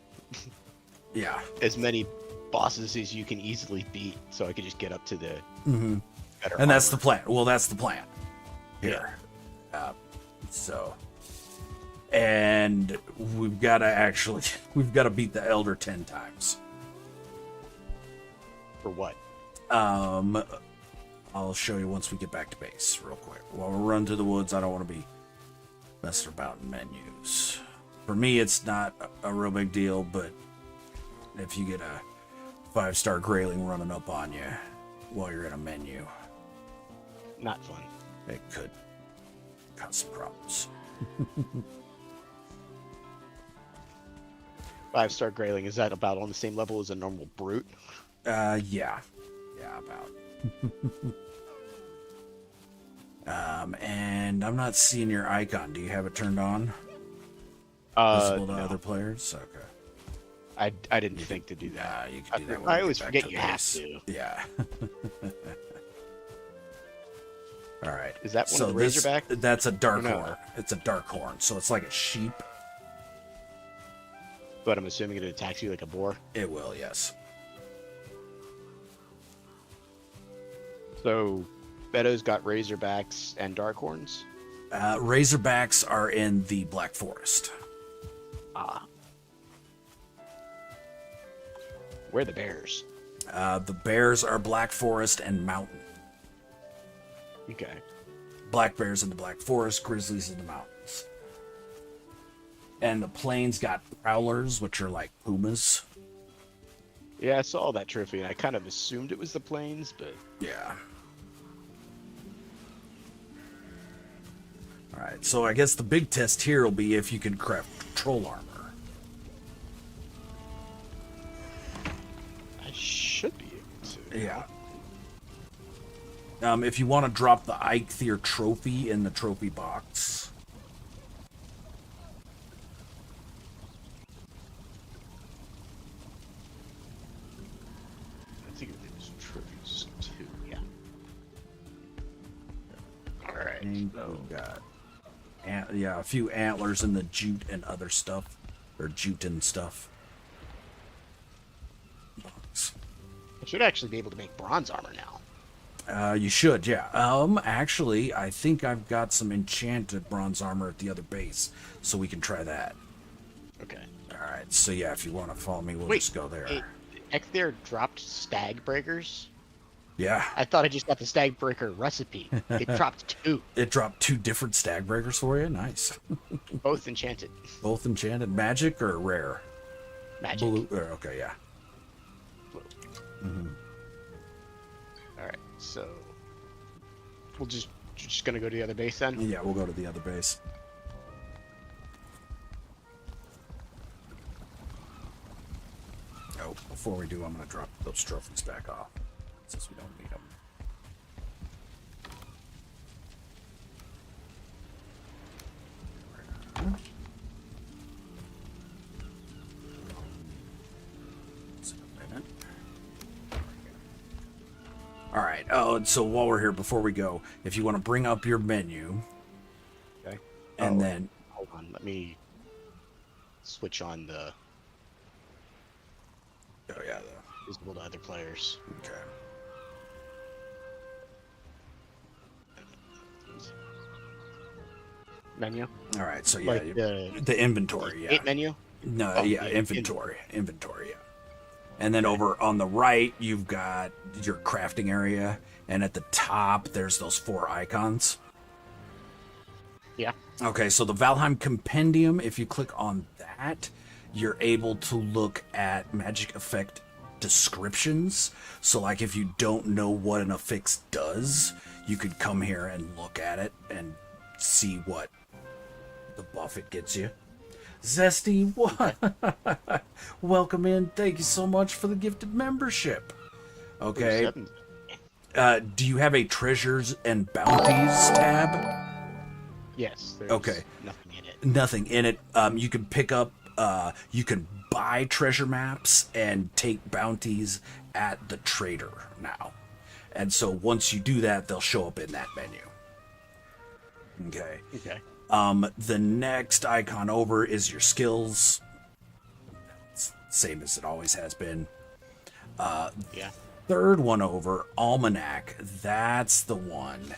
Yeah. as many bosses as you can easily beat, so I could just get up to the Mm-hmm. better. And that's the armor. plan. Well, that's the plan here. So, and we've got to beat the Elder 10 times. For what? I'll show you once we get back to base real quick. While we're running through the woods, I don't want to be messing about in menus. For me, it's not a real big deal, but if you get a 5-star grayling running up on you while you're in a menu, Not fun. it could cause some problems. 5-star grayling, is that about on the same level as a normal brute? Yeah, about. And I'm not seeing your icon. Do you have it turned on? Visible to No. other players? Okay. I didn't think to do that. You can do that when I we always get back forget to you the have base. to. Yeah. All right. Is that one so of the Razorback? That's a dark No. horn. It's a dark horn, so it's like a sheep. But I'm assuming it attacks you like a boar. It will, yes. So, Beto's got Razorbacks and Darkhorns. Razorbacks are in the Black Forest. Ah. Where are the bears? The bears are Black Forest and Mountain. Okay. Black bears in the Black Forest, grizzlies in the mountains. And the plains got prowlers, which are like pumas. Yeah, I saw that trophy, and I kind of assumed it was the plains, but... Yeah. Alright, so I guess the big test here will be if you can craft troll armor. I should be able to. Yeah. If you want to drop the Eikthyr trophy in the trophy box. I think it was trophies too, yeah. Alright, And so... we got a few antlers in the jute and other stuff. Or jute and stuff. Box. I should actually be able to make bronze armor now. You should, yeah. Actually, I think I've got some enchanted bronze armor at the other base, so we can try that. Okay. Alright, so yeah, if you want to follow me, we'll Wait, just go there. Eikthyr dropped stag breakers? Yeah. I thought I just got the stag breaker recipe. It dropped 2, It dropped 2 different stag breakers for you. Nice. both enchanted. Both enchanted. Magic or rare? Magic. Blue. Okay, yeah. Blue. Mm-hmm. Alright, so... We'll just gonna go to the other base then? Yeah, we'll go to the other base. Oh, before we do, I'm going to drop those trophies back off, since we don't need them. All right. Oh, and so while we're here, before we go, if you want to bring up your menu, Okay. and then Hold on, let me switch on the oh yeah, visible to other players. okay. Menu? All right. So yeah, Like the inventory. Yeah. 8 menu? No, Oh, yeah, yeah, inventory, yeah. And then over on the right, you've got your crafting area, and at the top, there's those 4 icons. Yeah. Okay, so the Valheim Compendium, if you click on that, you're able to look at magic effect descriptions. So, like, if you don't know what an affix does, you could come here and look at it and see what the buff it gets you. Zesty, what? Welcome in. Thank you so much for the gifted membership. Okay. 7. Do you have a treasures and bounties tab? Yes. There's Okay. nothing in it. Nothing in it. You can pick up, you can buy treasure maps and take bounties at the trader now. And so once you do that, they'll show up in that menu. Okay. Okay. The next icon over is your skills. It's same as it always has been. Yeah. Third one over, Almanac. That's the one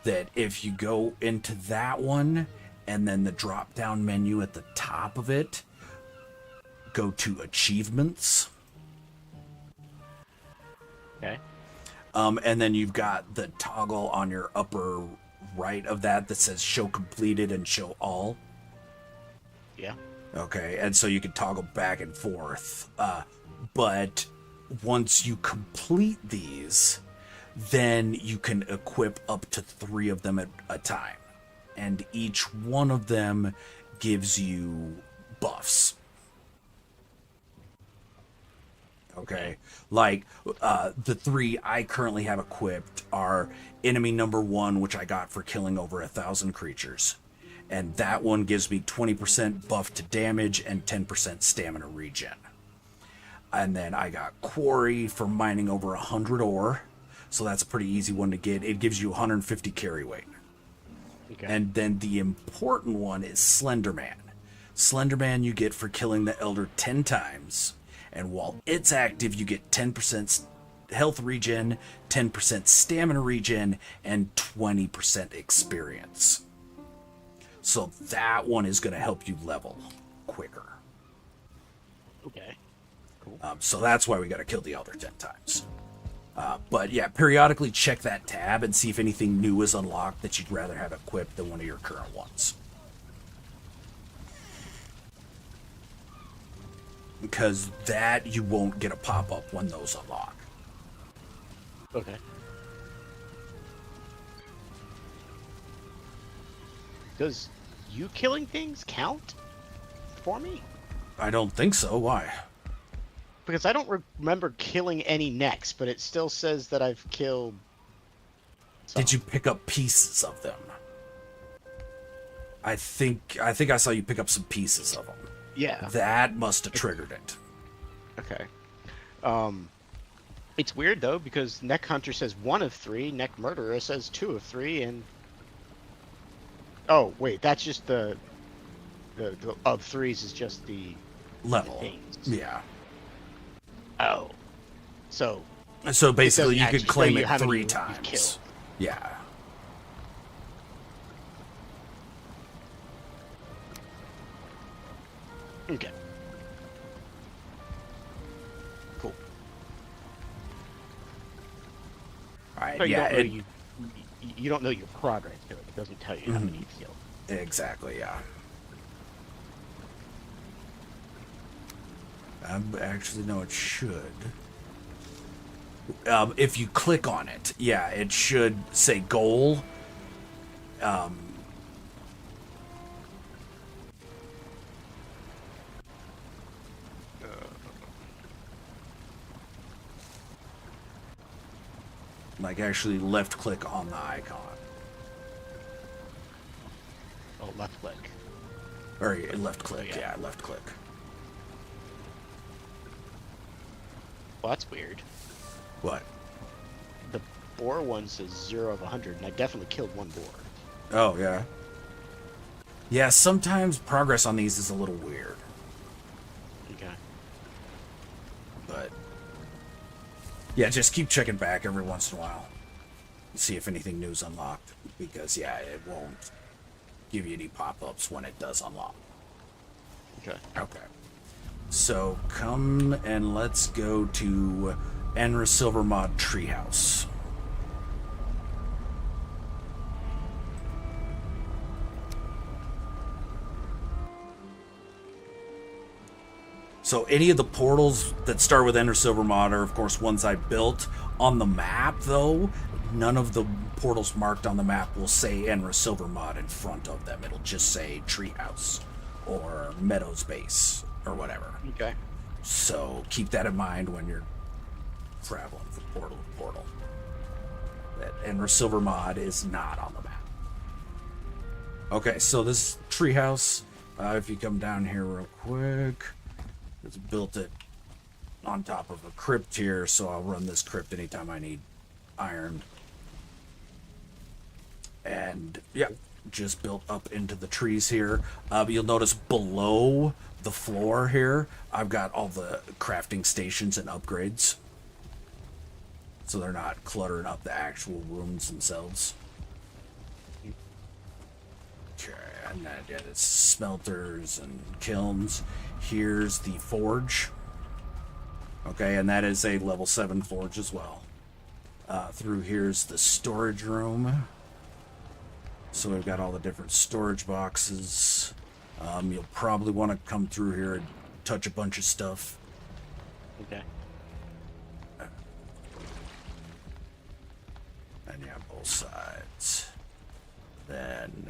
that if you go into that one and then the drop down menu at the top of it, go to achievements. Okay. And then you've got the toggle on your upper right of that says show completed and show all. Yeah. Okay, and so you can toggle back and forth. But once you complete these, then you can equip up to 3 of them at a time. And each one of them gives you buffs. Okay, like the 3 I currently have equipped are enemy number 1, which I got for killing over 1,000 creatures. And that one gives me 20% buff to damage and 10% stamina regen. And then I got quarry for mining over 100 ore. So that's a pretty easy one to get. It gives you 150 carry weight. Okay. And then the important one is Slenderman. Slenderman you get for killing the Elder 10 times. And while it's active, you get 10% health regen, 10% stamina regen, and 20% experience. So that one is going to help you level quicker. Okay. Cool. So that's why we got to kill the Elder 10 times. But yeah, periodically check that tab and see if anything new is unlocked that you'd rather have equipped than one of your current ones. Because that you won't get a pop-up when those unlock. Okay. Does you killing things count for me? I don't think so. Why? Because I don't remember killing any necks, but it still says that I've killed some. Did you pick up pieces of them? I think I saw you pick up some pieces of them. Yeah. That must have triggered it. Okay. It's weird though because Neck Hunter says 1 of 3, Neck Murderer says 2 of 3, and oh wait, that's just the of 3s is just the Level. things. Yeah. Oh. So basically you could actually claim tell you it how many 3 you've times. killed. Yeah. Okay. Cool. All right. So Yeah. you don't know your progress to it. It doesn't tell you how many you've killed. Exactly. Yeah. Actually, no, it should. If you click on it, yeah, it should say goal. Like actually left click on the icon. Oh, left click. Or left click, Oh, yeah. yeah, left click. Well, that's weird. What? The boar one says 0 of 100, and I definitely killed 1 boar. Oh, yeah. Yeah, sometimes progress on these is a little weird. Okay. But yeah, just keep checking back every once in a while. See if anything new's unlocked. Because yeah, it won't give you any pop-ups when it does unlock. Okay. Okay. So come and let's go to Enra Silvermod Treehouse. So any of the portals that start with Ender Silvermod are, of course, ones I built. On the map, though, none of the portals marked on the map will say Ender Silvermod in front of them. It'll just say Treehouse or Meadows Base or whatever. Okay. So keep that in mind when you're traveling from portal to portal. That Ender Silvermod is not on the map. Okay, so this treehouse, if you come down here real quick, it's built it on top of a crypt here, so I'll run this crypt anytime I need iron. And yeah, just built up into the trees here. You'll notice below the floor here, I've got all the crafting stations and upgrades, so they're not cluttering up the actual rooms themselves. Okay, and then yeah, it's smelters and kilns. Here's the forge. Okay, and that is a level 7 forge as well. Through here's the storage room. So we've got all the different storage boxes. You'll probably want to come through here and touch a bunch of stuff. Okay. And yeah, both sides. Then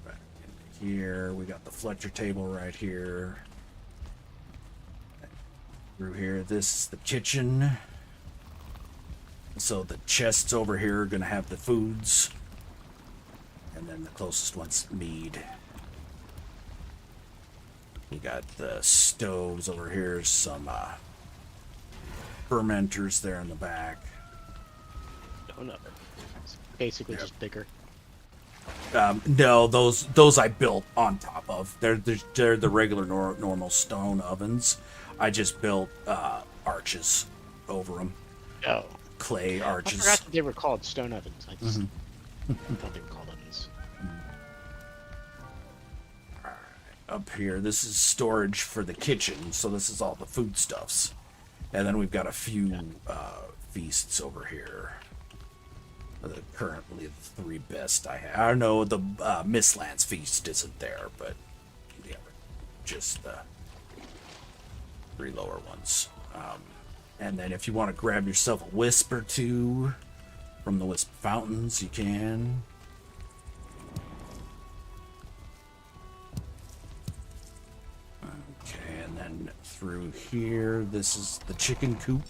back into here. We got the Fletcher table right here. Through here, this is the kitchen. So the chests over here are going to have the foods. And then the closest one's mead. You got the stoves over here, some fermenters there in the back. Stone oven. It's basically Yep. just bigger. No, those I built on top of. They're the regular normal stone ovens. I just built arches over them, Oh. clay I arches. forgot that they were called stone ovens. I just thought they were called ovens. Up here, this is storage for the kitchen, so this is all the foodstuffs. And then we've got a few feasts over here. Currently the 3 best I have. I know the Mistlands feast isn't there, but yeah, just the 3 lower ones. And then if you want to grab yourself a wisp or 2 from the wisp fountains, you can. Okay, and then through here, this is the chicken coop.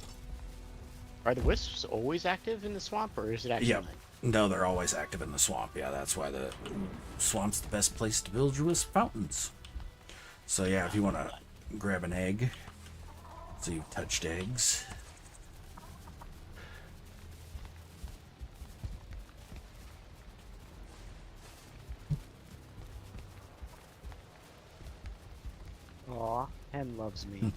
Are the wisps always active in the swamp, or is it actually? Yep. No, they're always active in the swamp. Yeah, that's why the swamp's the best place to build your wisp fountains. So yeah, if you want to grab an egg, so you've touched eggs. Aw, Hen loves me.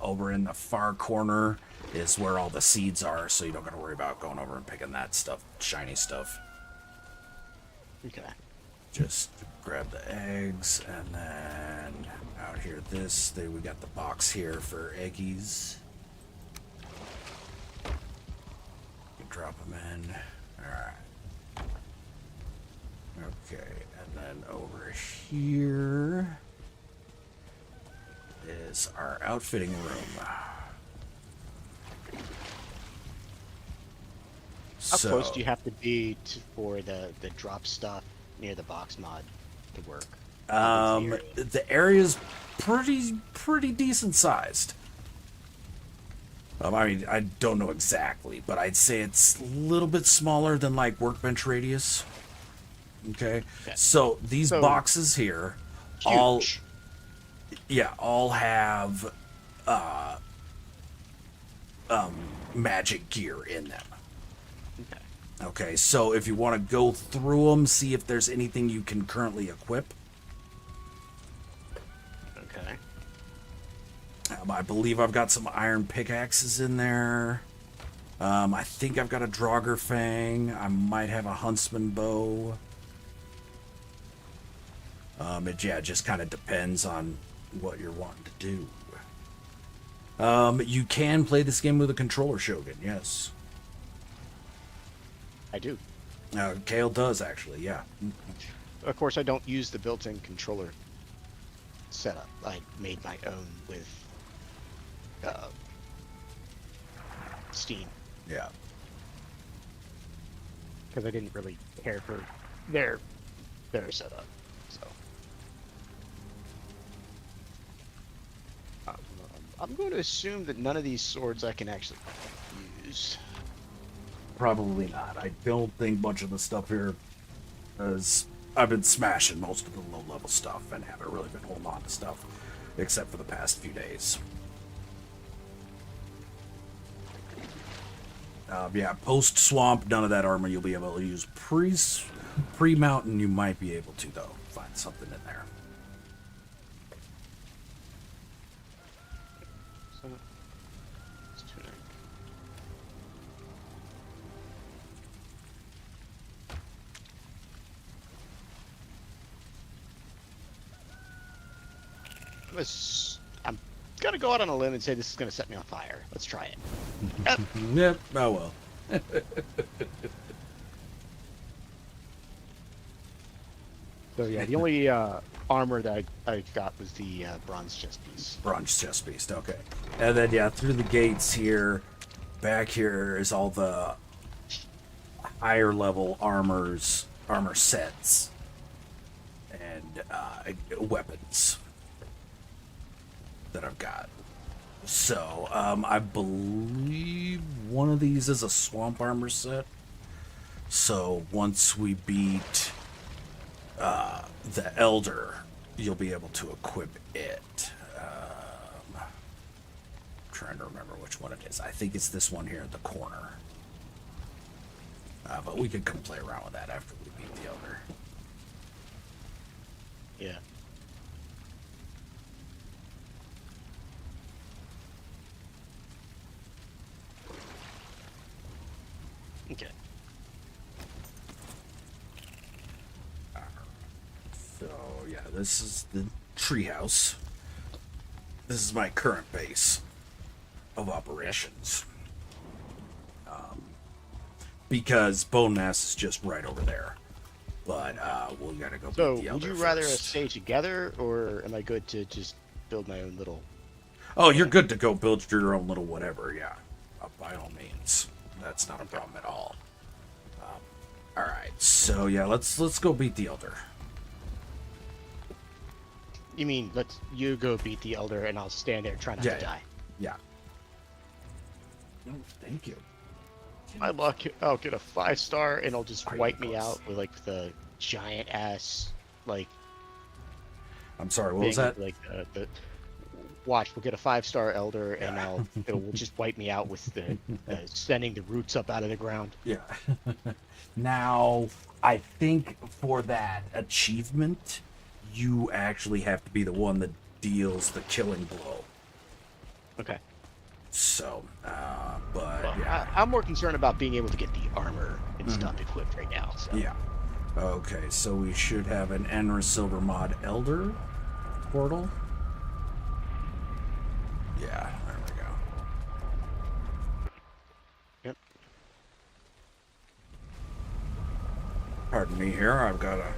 Over in the far corner is where all the seeds are, so you don't got to worry about going over and picking that stuff, shiny stuff. Okay. Just grab the eggs, and then out here, we got the box here for eggies. You drop them in. All right. Okay, and then over here is our outfitting room. How close do you have to be for the drop stuff near the box mod to work? The area's pretty decent sized. I mean, I don't know exactly, but I'd say it's a little bit smaller than like workbench radius. Okay. So these boxes here Huge. all have magic gear in them. Okay, so if you want to go through them, see if there's anything you can currently equip. Okay. I believe I've got some iron pickaxes in there. I think I've got a Draugr Fang. I might have a Huntsman Bow. It just kind of depends on what you're wanting to do. You can play this game with a controller, Shogun, yes. I do. Kail does, actually, yeah. Of course, I don't use the built-in controller setup. I made my own with Steam Yeah. because I didn't really care for their setup. So I'm going to assume that none of these swords I can actually use. Probably not. I don't think much of the stuff here is... I've been smashing most of the low-level stuff and haven't really been holding on to stuff, except for the past few days. Yeah, post-swamp, none of that armor you'll be able to use. Pre-mountain, you might be able to, though. Find something in there. So, it's tuning. I'm gonna go out on a limb and say this is gonna set me on fire. Let's try it. Yep. Yep, oh well. So yeah, the only armor that I got was the bronze chest piece. Bronze chest piece, okay. And then, yeah, through the gates here, back here is all the higher level armor sets, and weapons that I've got. So, I believe one of these is a swamp armor set. So once we beat the Elder, you'll be able to equip it. Trying to remember which one it is. I think it's this one here in the corner. But we could come play around with that after we beat the Elder. Yeah. Okay. So yeah, this is the treehouse. This is my current base of operations. Because Bone Mass is just right over there. But we gotta go So, beat the would Elder you rather us first. stay together, or am I good to just build my own little? Oh, you're good to go build your own little whatever, yeah. By all means. That's not a problem at all. Alright, so yeah, let's go beat the Elder. You mean you go beat the Elder, and I'll stand there trying not to die? Yeah. Oh, thank you. My luck, I'll get a 5-star, and it'll just wipe me Wrinkles. out with like the giant ass like. I'm sorry, what thing, was that? Like the watch, we'll get a 5-star Elder, and it will just wipe me out with the sending the roots up out of the ground. Yeah. Now, I think for that achievement, you actually have to be the one that deals the killing blow. Okay. So, but Well, yeah. I'm more concerned about being able to get the armor and stuff equipped right now. So. Yeah. Okay, so we should have an Enra Silver Mod Elder portal. Yeah, there we go. Yep. Pardon me here, I've got a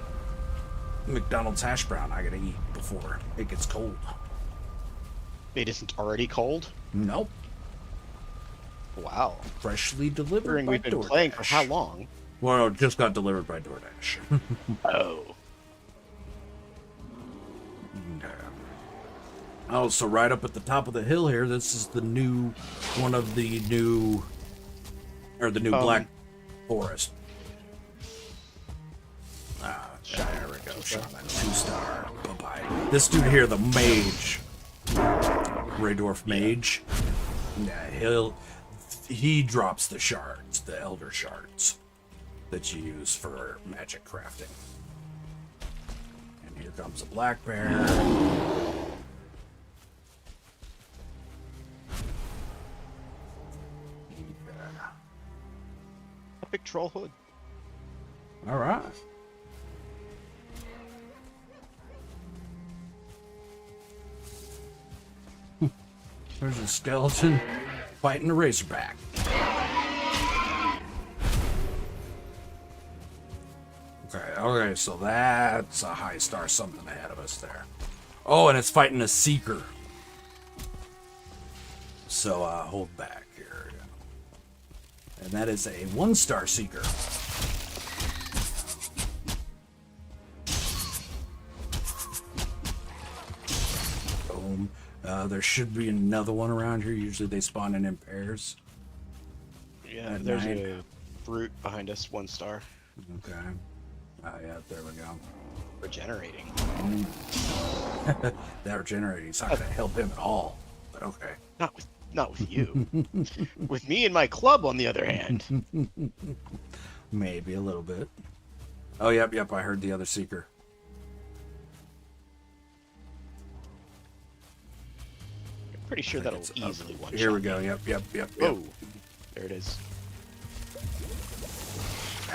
McDonald's hash brown I gotta eat before it gets cold. It isn't already cold? Nope. Wow. Freshly delivered Considering by we've been DoorDash. playing for how long? Well, no, it just got delivered by DoorDash. Oh. Oh, so right up at the top of the hill here, this is the new, one of the new, or the new Black Forest. There we go, Shaman, 2-star, bye-bye. This dude here, the mage, Raydorf mage, yeah, he drops the shards, the elder shards, that you use for magic crafting. And here comes a black bear. Epic troll hood. All right. There's a skeleton fighting a razorback. Okay, so that's a high star something ahead of us there. Oh, and it's fighting a seeker. So hold back here. And that is a 1-star seeker. Boom. There should be another one around here. Usually they spawn in pairs. Yeah, At there's night. a brute behind us, 1-star. Okay. Yeah, there we go. Regenerating. That regenerating's not going to help him at all. But okay. Not with you. With me and my club, on the other hand. Maybe a little bit. Oh, yep, I heard the other seeker. I'm pretty sure I that'll think it's easily one-shot. Here we go. Yep. Oh, there it is.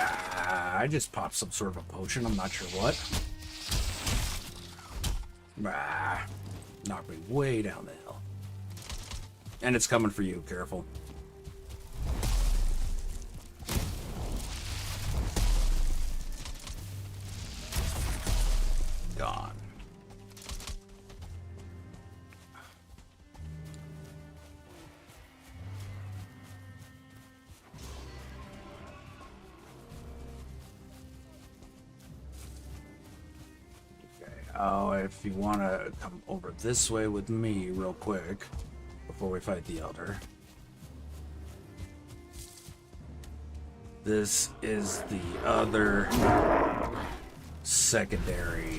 I just popped some sort of a potion. I'm not sure what. Knocked me way down the hill. And it's coming for you. Careful. Gone. Oh, if you want to come over this way with me real quick before we fight the Elder. This is the other secondary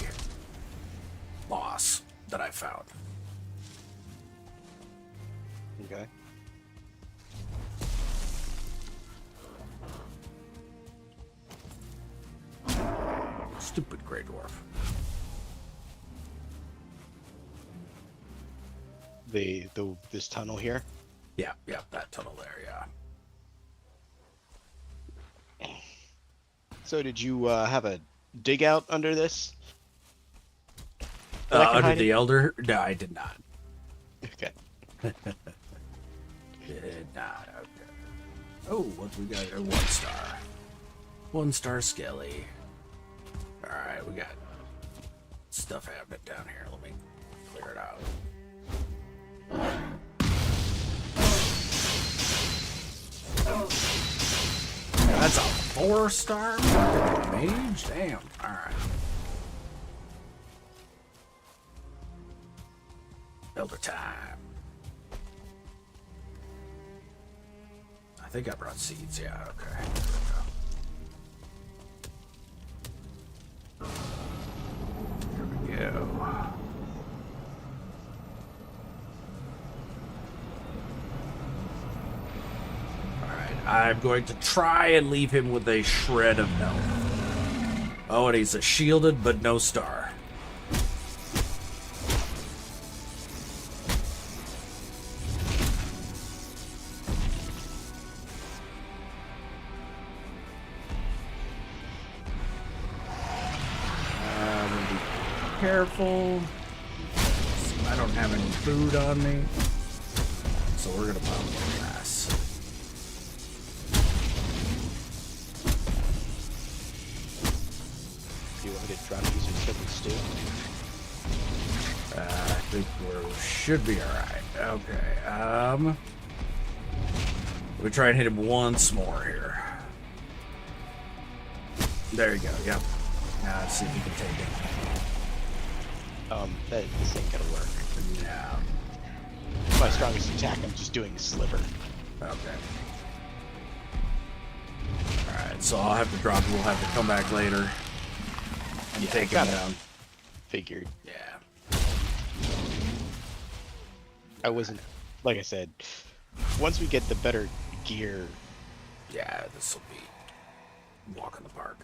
boss that I found. Okay. Stupid Grey Dwarf. This tunnel here. Yeah, that tunnel there, yeah. So did you have a dig out under this? That I can Under hide the in? Elder? No, I did not. Okay. Did not. Okay. Oh, what we got? A 1-star. 1-star Skelly. All right, we got stuff happening down here. Let me clear it out. That's a 4-star fucking mage? Damn. Alright. Elder time. I think I brought seeds, yeah, okay. There we go. I'm going to try and leave him with a shred of health. Oh, and he's a shielded, but no star. Be careful. I don't have any food on me. So we're gonna pop the grass. You want me to try to use some chicken stew? I think we should be alright. Okay, we try and hit him once more here. There you go, yep. Now let's see if we can take it. This ain't gonna work. No. My strongest attack, I'm just doing a sliver. Okay. Alright, so I'll have to drop it. We'll have to come back later and Yeah, take him got it. down. Figured. Yeah. I wasn't, like I said, once we get the better gear, Yeah, this will be a walk in the park.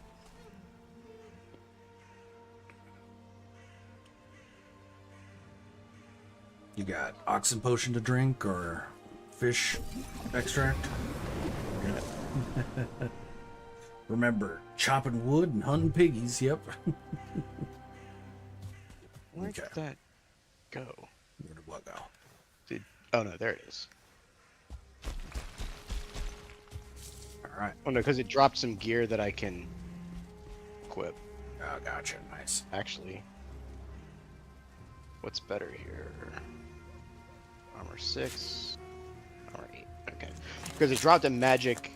You got oxen potion to drink or fish extract? Remember, chopping wood and hunting piggies, yep. where Okay. did that go? Where did what go? Oh no, there it is. Alright. Oh no, because it dropped some gear that I can equip. Oh, gotcha. Nice. Actually, what's better here? Armor 6, armor 8. Okay, because it dropped a magic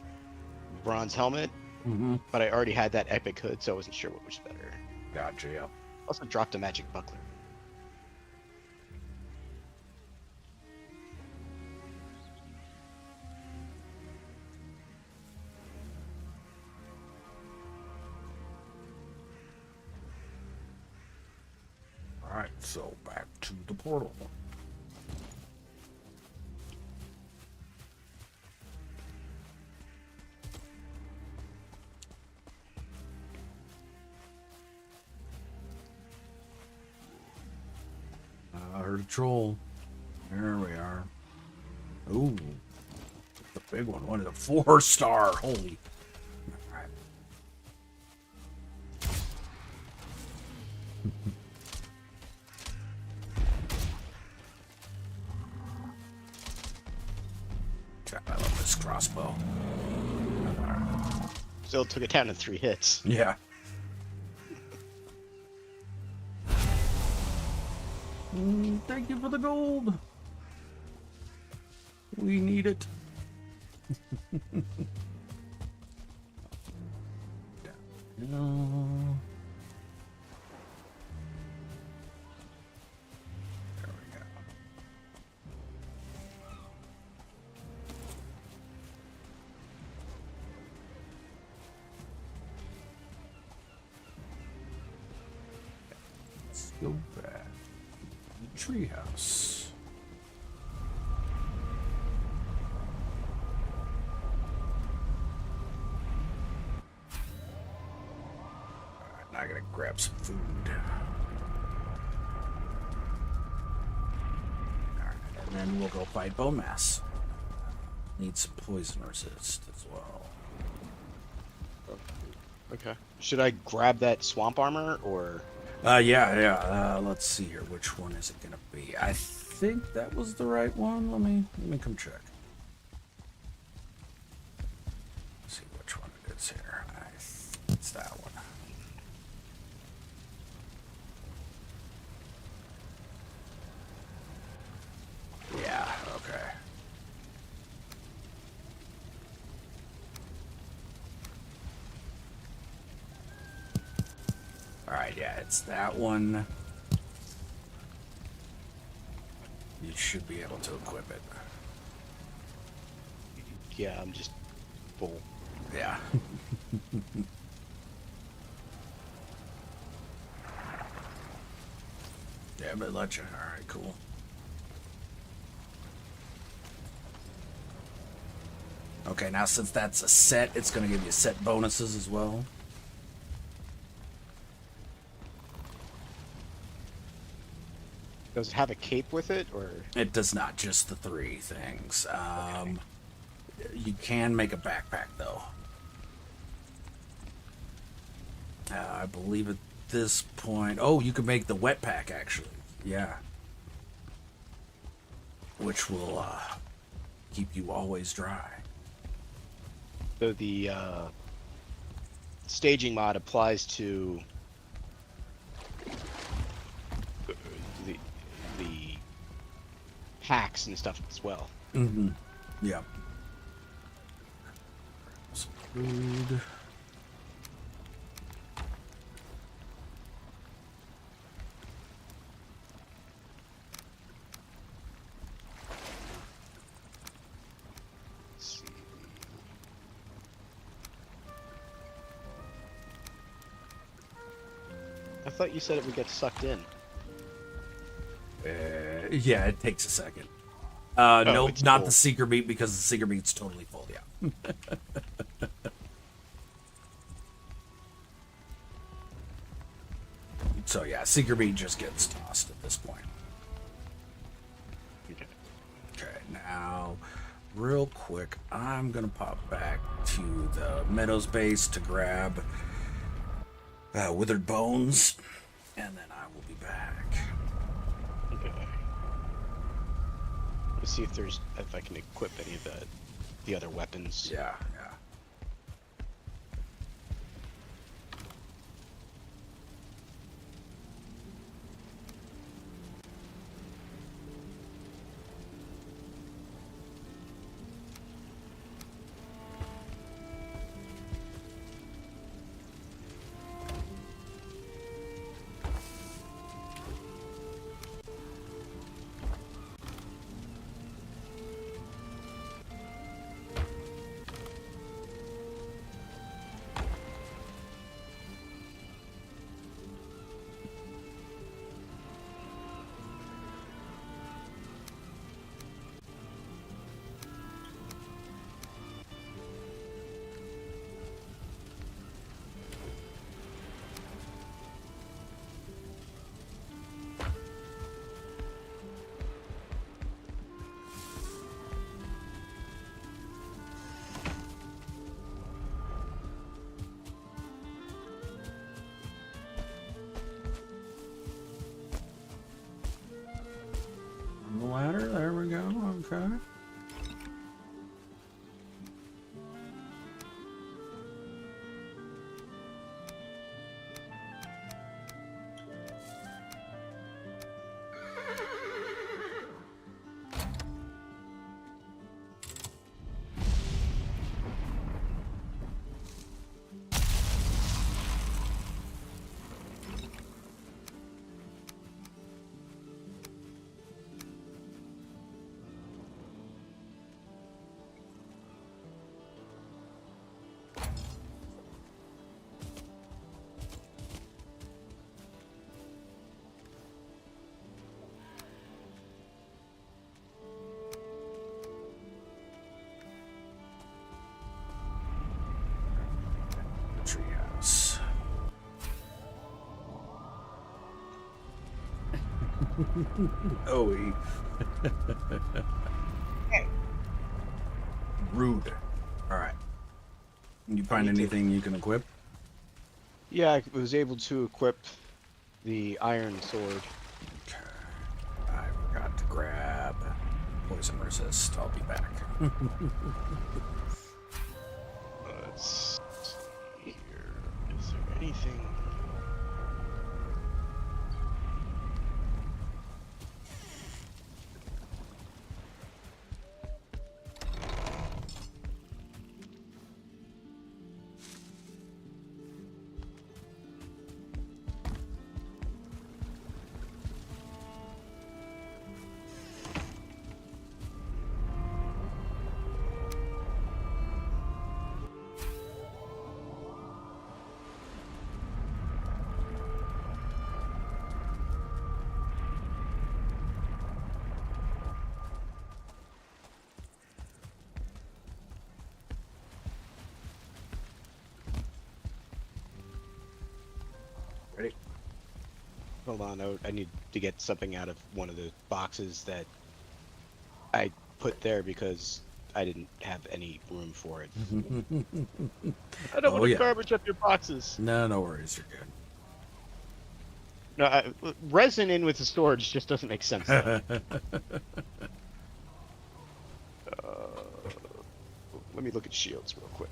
bronze helmet, Mm-hmm. but I already had that epic hood, so I wasn't sure what was better. Gotcha, yep. Also dropped a magic buckler. Alright, so back to the portal. I heard a troll. There we are. Ooh. The big one. What is a 4-star? Holy. Alright. God, I love this crossbow. Still took it down in 3 hits. Yeah. Thank you for the gold. We need it. No. There we go. go back. Treehouse. Alright, now I gotta grab some food. Alright, and then we'll go fight bone mass. Need some poison resist as well. Okay. Should I grab that swamp armor or? Yeah. Let's see here. Which one is it gonna be? I think that was the right one. Let me come check. See which one it is here. It's that one. Yeah. Okay. Alright, yeah, it's that one. You should be able to equip it. Yeah, I'm just full. Yeah. Yeah, but let you. Alright, cool. Okay, now since that's a set, it's going to give you set bonuses as well. Does it have a cape with it, or? It does not, just the three things. You can make a backpack, though. I believe at this point... Oh, you can make the wet pack, actually. Yeah. Which will keep you always dry. So the staging mod applies to the packs and stuff as well. Mm-hmm. Yeah. Some food. Let's see. I thought you said it would get sucked in. Yeah, it takes a second. Nope, it's not full. the seeker meat because the seeker meat's totally full. Yeah. So yeah, seeker meat just gets tossed at this point. Okay. Okay, now, real quick, I'm gonna pop back to the Meadows base to grab withered bones, and then I will be back. Okay. Let's see if I can equip any of the other weapons. Yeah. On the ladder, there we go. Okay. Oh, rude. All right. You find need to- anything you can equip? Yeah, I was able to equip the iron sword. Okay. I forgot to grab poison resist. I'll be back. Let's see here. Is there anything? Ready? Hold on, I need to get something out of one of the boxes that I put there because I didn't have any room for it. I don't Oh, want to yeah. garbage up your boxes. No, no worries. You're No, resin in with the storage just doesn't make sense. Though. good. Let me look at shields real quick.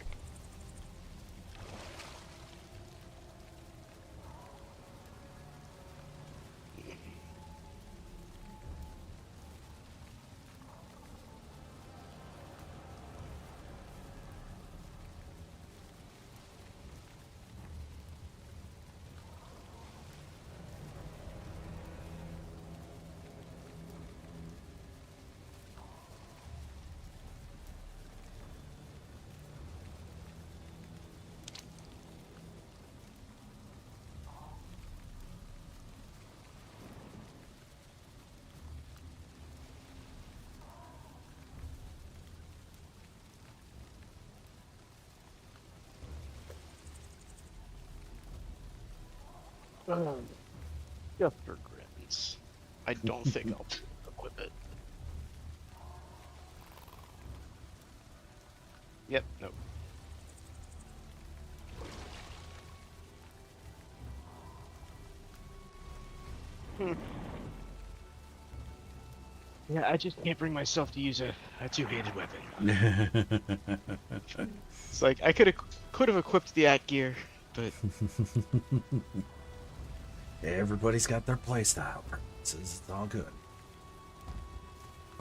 Just for grins. I don't think I'll equip it. Yep, nope. Yeah, I just can't bring myself to use a two-handed weapon. It's like I could have equipped the at gear, but Everybody's got their playstyle. It's all good.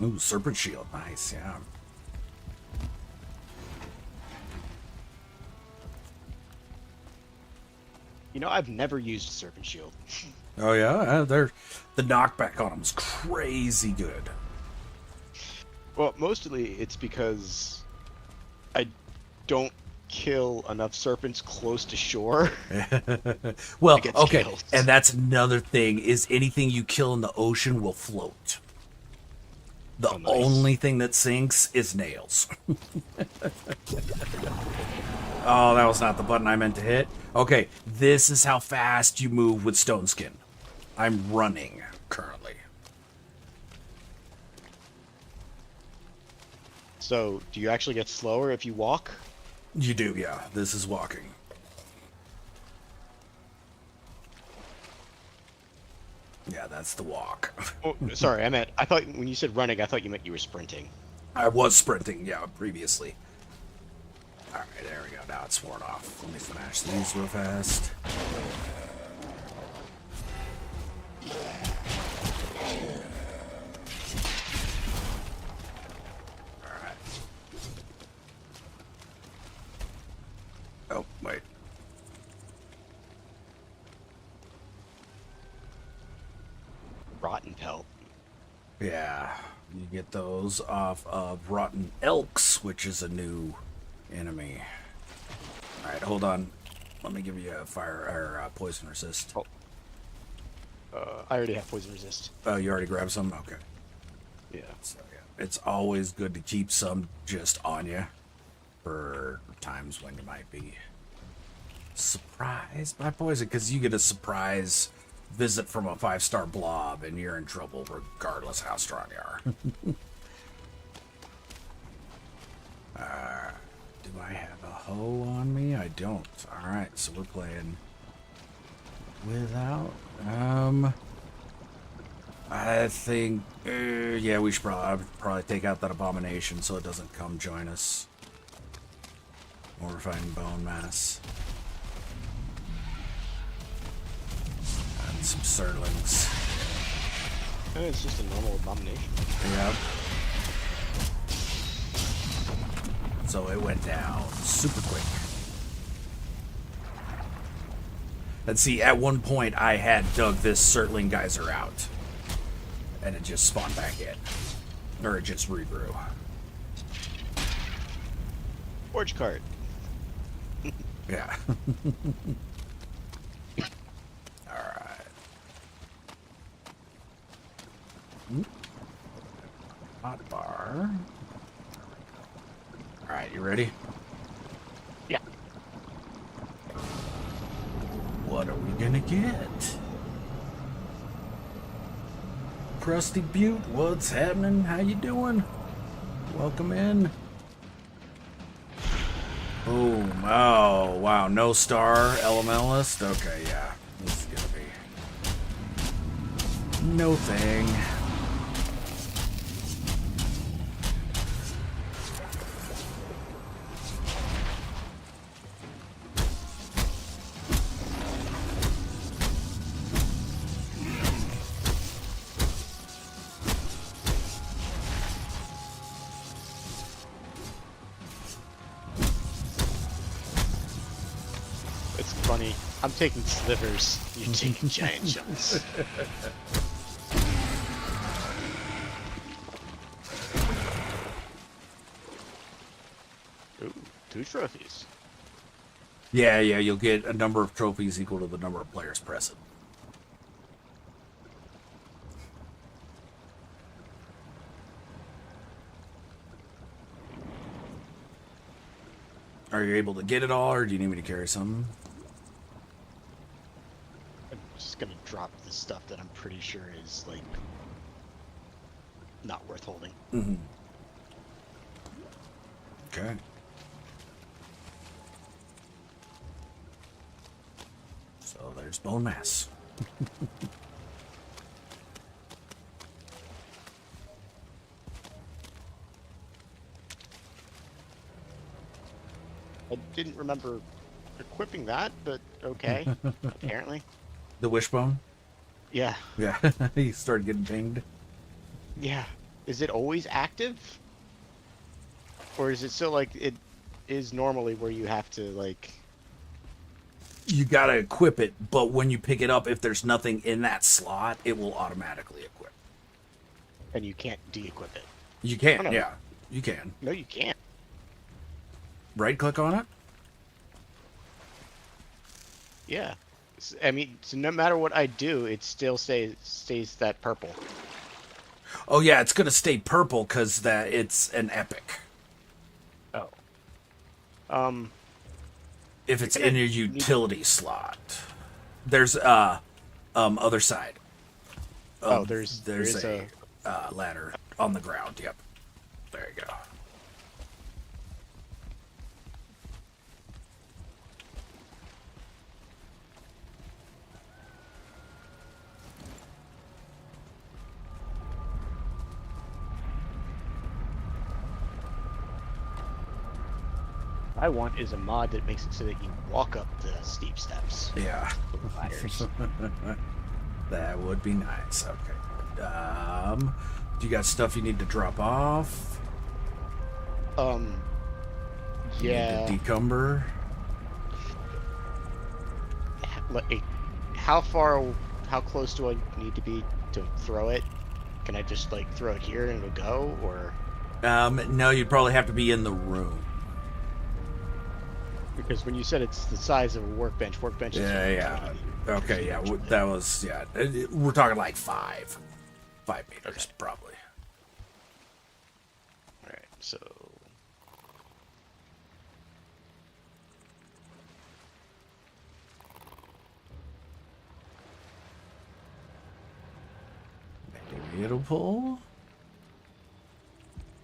Ooh, serpent shield. Nice, yeah. I've never used a serpent shield. Oh, yeah? The knockback on them is crazy good. Well, mostly it's because I don't kill enough serpents close to shore. Well, It gets okay, killed. and that's another thing, is anything you kill in the ocean will float. The Oh, nice. only thing that sinks is nails. Oh, that was not the button I meant to hit. Okay, this is how fast you move with stone skin. I'm running currently. So, do you actually get slower if you walk? You do, yeah. This is walking. Yeah, that's the walk. Oh, sorry, I thought when you said running, I thought you meant you were sprinting. I was sprinting, yeah, previously. Alright, there we go. Now it's worn off. Let me smash these real fast. Alright. Oh, wait. Rotten pelt. Yeah, you get those off of Rotten Elks, which is a new enemy. Alright, hold on. Let me give you a fire or poison resist. Oh. I already have poison resist. Oh, you already grabbed some? Okay. Yeah. So, yeah. It's always good to keep some just on you for times when you might be surprised by poison, because you get a surprise visit from a 5-star blob, and you're in trouble regardless how strong you are. Do I have a hoe on me? I don't. Alright, so we're playing without... I think... yeah, we should probably take out that abomination so it doesn't come join us. When we're fighting bone mass. And some surlings. It's just a normal abomination. Yep. So it went down super quick. And see, at one point I had dug this Surtling geyser out. And it just spawned back in. Or it just regrew. Forge cart. Yeah. Alright. Hot bar. Alright, you ready? Yeah. What are we gonna get? Krusty Butte, what's happening? How you doing? Welcome in. Boom. Oh, wow. No star elementalist? Okay, yeah. This is gonna be no thing. It's funny. I'm taking slivers. You're taking giant chunks. Ooh, 2 trophies. Yeah, you'll get a number of trophies equal to the number of players present. Are you able to get it all, or do you need me to carry some? I'm just gonna drop the stuff that I'm pretty sure is, like, not worth holding. Mm-hmm. Okay. So there's bone mass. I didn't remember equipping that, but okay. Apparently. The wishbone? Yeah. Yeah. He started getting pinged. Yeah. Is it always active? Or is it still like it is normally where you have to, like... You gotta equip it, but when you pick it up, if there's nothing in that slot, it will automatically equip. And you can't de-equip it? You can, Oh, no. yeah. You can. No, you can't. Right click on it? Yeah. I mean, so no matter what I do, it still stays that purple. Oh yeah, it's gonna stay purple because that it's an epic. Oh. If it's in your utility slot. There's other side. There's a ladder on the ground. Yep. There you go. I want is a mod that makes it so that you walk up the steep steps. Yeah. With the ladders. That would be nice. Okay. Do you got stuff you need to drop off? You Yeah. need to decumber? Like, how close do I need to be to throw it? Can I just, like, throw it here and it'll go, or? No, you'd probably have to be in the room. Because when you said it's the size of a workbench is... Yeah. Okay, yeah, that was, yeah. We're talking like 5 meters, Okay. probably. Alright, so... Beautiful.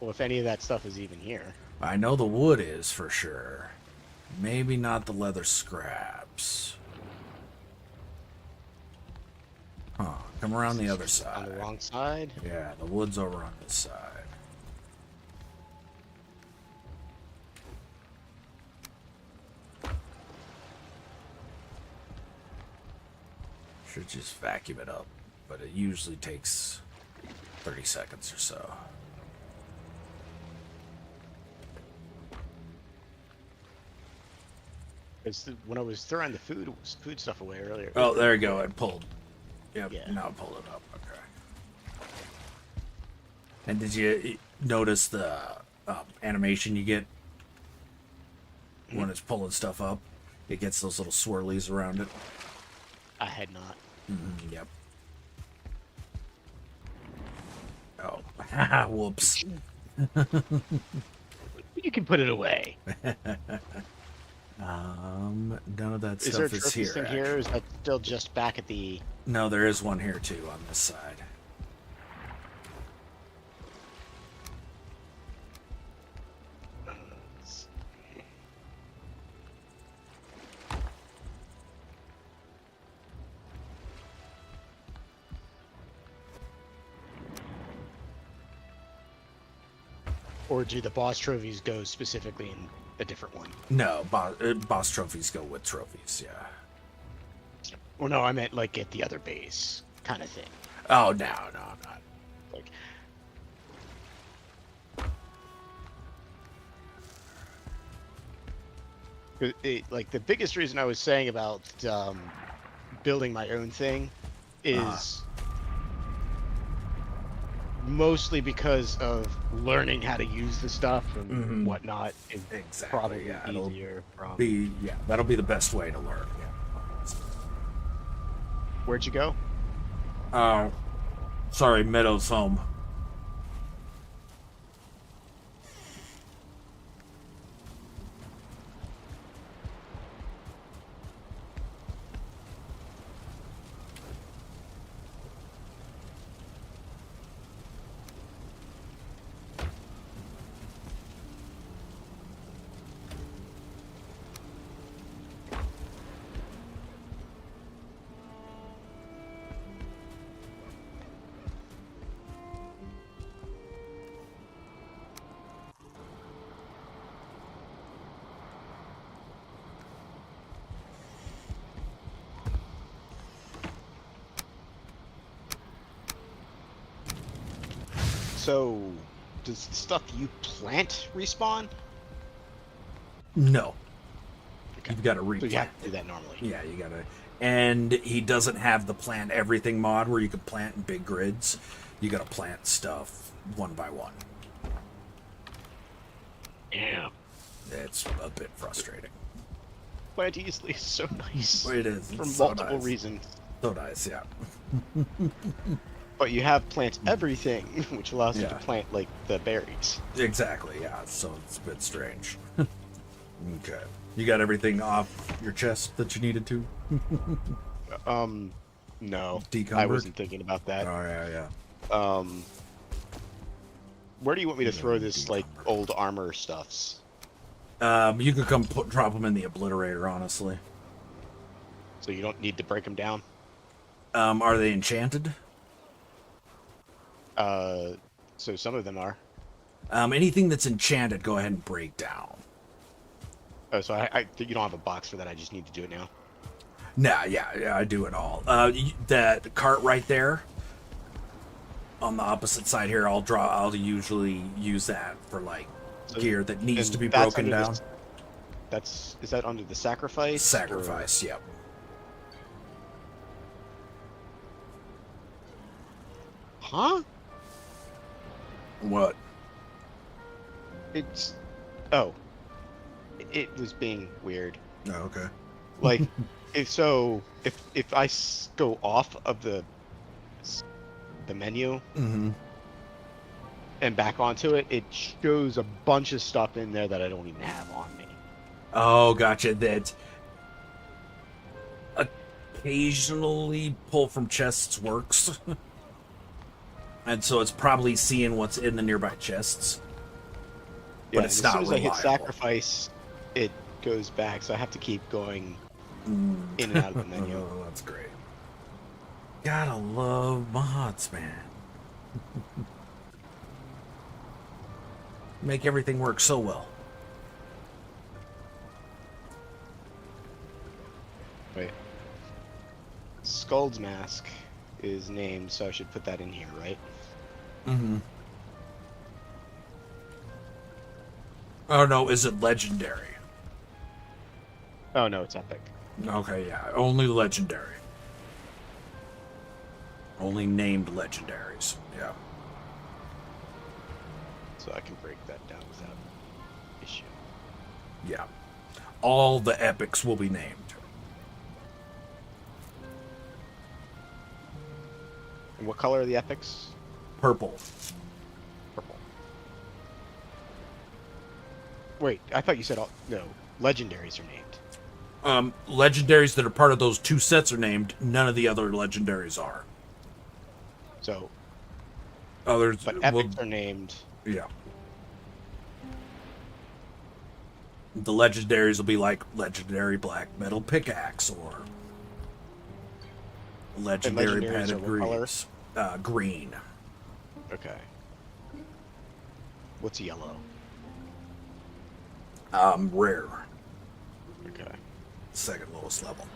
Well, if any of that stuff is even here. I know the wood is for sure. Maybe not the leather scraps. Huh. Come around the other side. On the wrong side? Yeah, the wood's over on this side. Should just vacuum it up, but it usually takes 30 seconds or so. When I was throwing the food stuff away earlier. Oh, there you go. It pulled. Yep. Yeah. Now it pulled it up. Okay. And did you notice the animation you get when it's pulling stuff up? It gets those little swirlies around it. I had not. Yep. Oh, whoops. You can put it away. None of that Is there a stuff is trophy here. thing here? Or is that still just back at the? No, there is one here too on this side. Or do the boss trophies go specifically in a different one? No, boss trophies go with trophies. Yeah. Well, no, I meant like at the other base kind of thing. Oh no, I'm not. Like, like the biggest reason I was saying about building my own thing is mostly because of learning how to use the stuff and whatnot. Is Exactly. probably Yeah, it'll easier. From... that'll be the best way to learn. Yeah. Where'd you go? Sorry, Meadows home. So, does the stuff you plant respawn? No. Okay. You've got to So replant. you have to do that normally. Yeah, you gotta. And he doesn't have the plant everything mod where you can plant in big grids. You gotta plant stuff one by one. Yeah. It's a bit frustrating. Plant easily is so nice. It is. For It's so multiple nice. reasons. So nice, yeah. But you have plant everything, which allows you to Yeah. plant like the berries. Exactly, yeah. So it's a bit strange. Okay. You got everything off your chest that you needed to? No. I Decumbered? wasn't thinking about that. Oh, yeah. Where do you want me to throw this like Decumbered. old armor stuffs? You could come drop them in the obliterator, honestly. So you don't need to break them down? Are they enchanted? So some of them are. Anything that's enchanted, go ahead and break down. Oh, so I you don't have a box for that. I just need to do it now. Nah, yeah, I do it all. That cart right there on the opposite side here, I'll usually use that for like So- gear that needs and to be that's broken under down. Is that under the sacrifice? Sacrifice, yep. Huh? What? It's it was being weird. Oh, okay. Like if I go off of the menu and back onto it, it shows a bunch of stuff in there that I don't even have on me. Oh, gotcha. That occasionally pull from chests works. And so it's probably seeing what's in the nearby chests. Yeah, But and it's as not soon as I hit reliable. sacrifice, it goes back, so I have to keep going in and out of the menu. Oh, that's great. Gotta love mods, man. Make everything work so well. Wait. Skuld's mask is named, so I should put that in here, right? Mm-hmm. Oh no, is it legendary? Oh no, it's epic. Okay, yeah, only legendary. Only named legendaries. Yeah. So I can break that down without issue. Yeah. All the epics will be named. And what color are the epics? Purple. Purple. Wait, I thought you said no. Legendaries are named. Legendaries that are part of those two sets are named. None of the other legendaries are. So, Others, but epics are named. yeah. The legendaries will be like legendary black metal pickaxe or legendary legendaries padded are what color? greaves. Green. Okay. What's yellow? Rare. Okay. Second lowest level.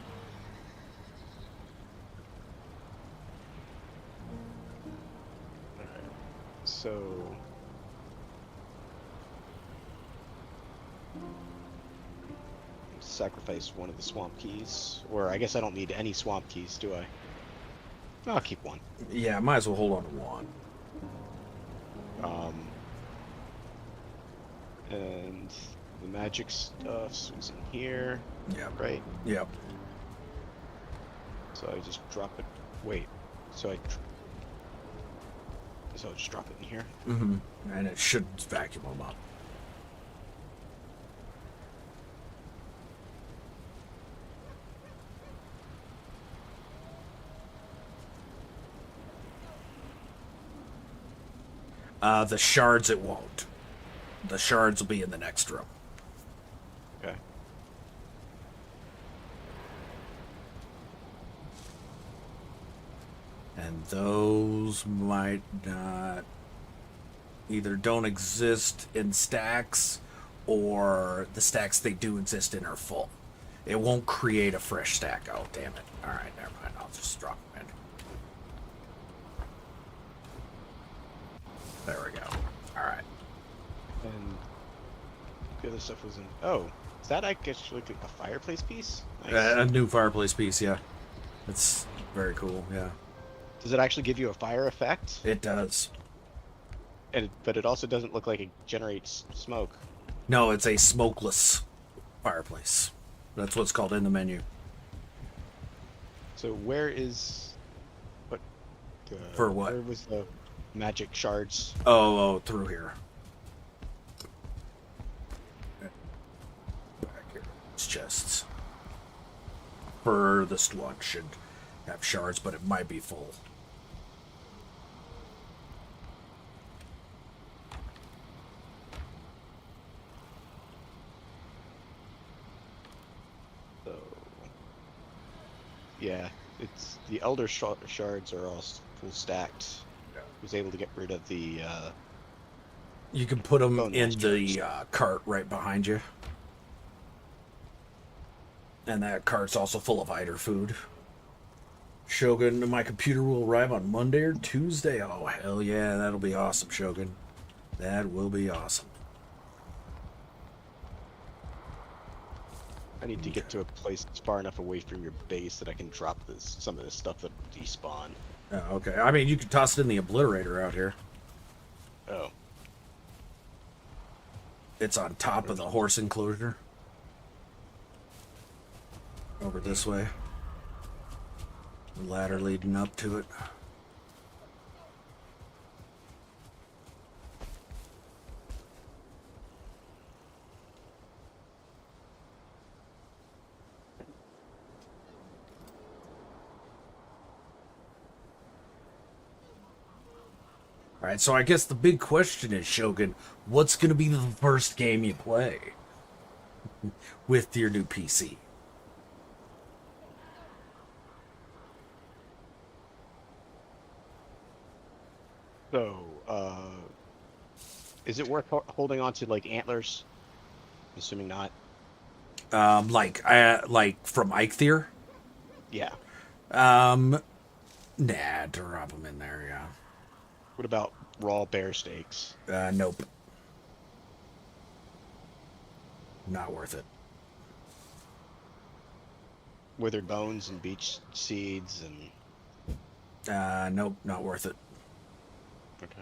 Alright. So. Sacrifice one of the swamp keys. Or I guess I don't need any swamp keys, do I? I'll keep one. Yeah, might as well hold on to one. And the magic stuff is in here, Yep. right? Yep. So I just drop it. Wait. So I just drop it in here. Mm-hmm. And it should vacuum them up. The shards it won't. The shards will be in the next room. Okay. And those might not either don't exist in stacks or the stacks they do exist in are full. It won't create a fresh stack. Oh, damn it. Alright, never mind. I'll just drop them in. There we go. Alright. And the other stuff was in. Oh, is that actually a fireplace piece? Nice. A new fireplace piece, yeah. It's very cool, yeah. Does it actually give you a fire effect? It does. But it also doesn't look like it generates smoke. No, it's a smokeless fireplace. That's what's called in the menu. So where is what? For what? Where was the magic shards? Oh, through here. Back here. It's chests. Furthest one should have shards, but it might be full. So yeah, it's the elder shards are all full stacked. Yeah. I was able to get rid of the. You can put them Bone in masters. the cart right behind you. And that cart's also full of Eider food. Shogun, my computer will arrive on Monday or Tuesday. Oh, hell yeah, that'll be awesome, Shogun. That will be awesome. I need to get to a place that's far enough away from your base that I can drop some of this stuff that despawn. Oh, okay. I mean, you could toss it in the obliterator out here. Oh. It's on top of the horse enclosure. Over this way. Ladder leading up to it. All right, so I guess the big question is, Shogun, what's going to be the first game you play with your new PC? So, is it worth holding on to like antlers? Assuming not. Like from Eikthyr? Yeah. Nah, drop them in there, yeah. What about raw bear steaks? Nope. Not worth it. Withered bones and beach seeds and. Nope, not worth it. Okay.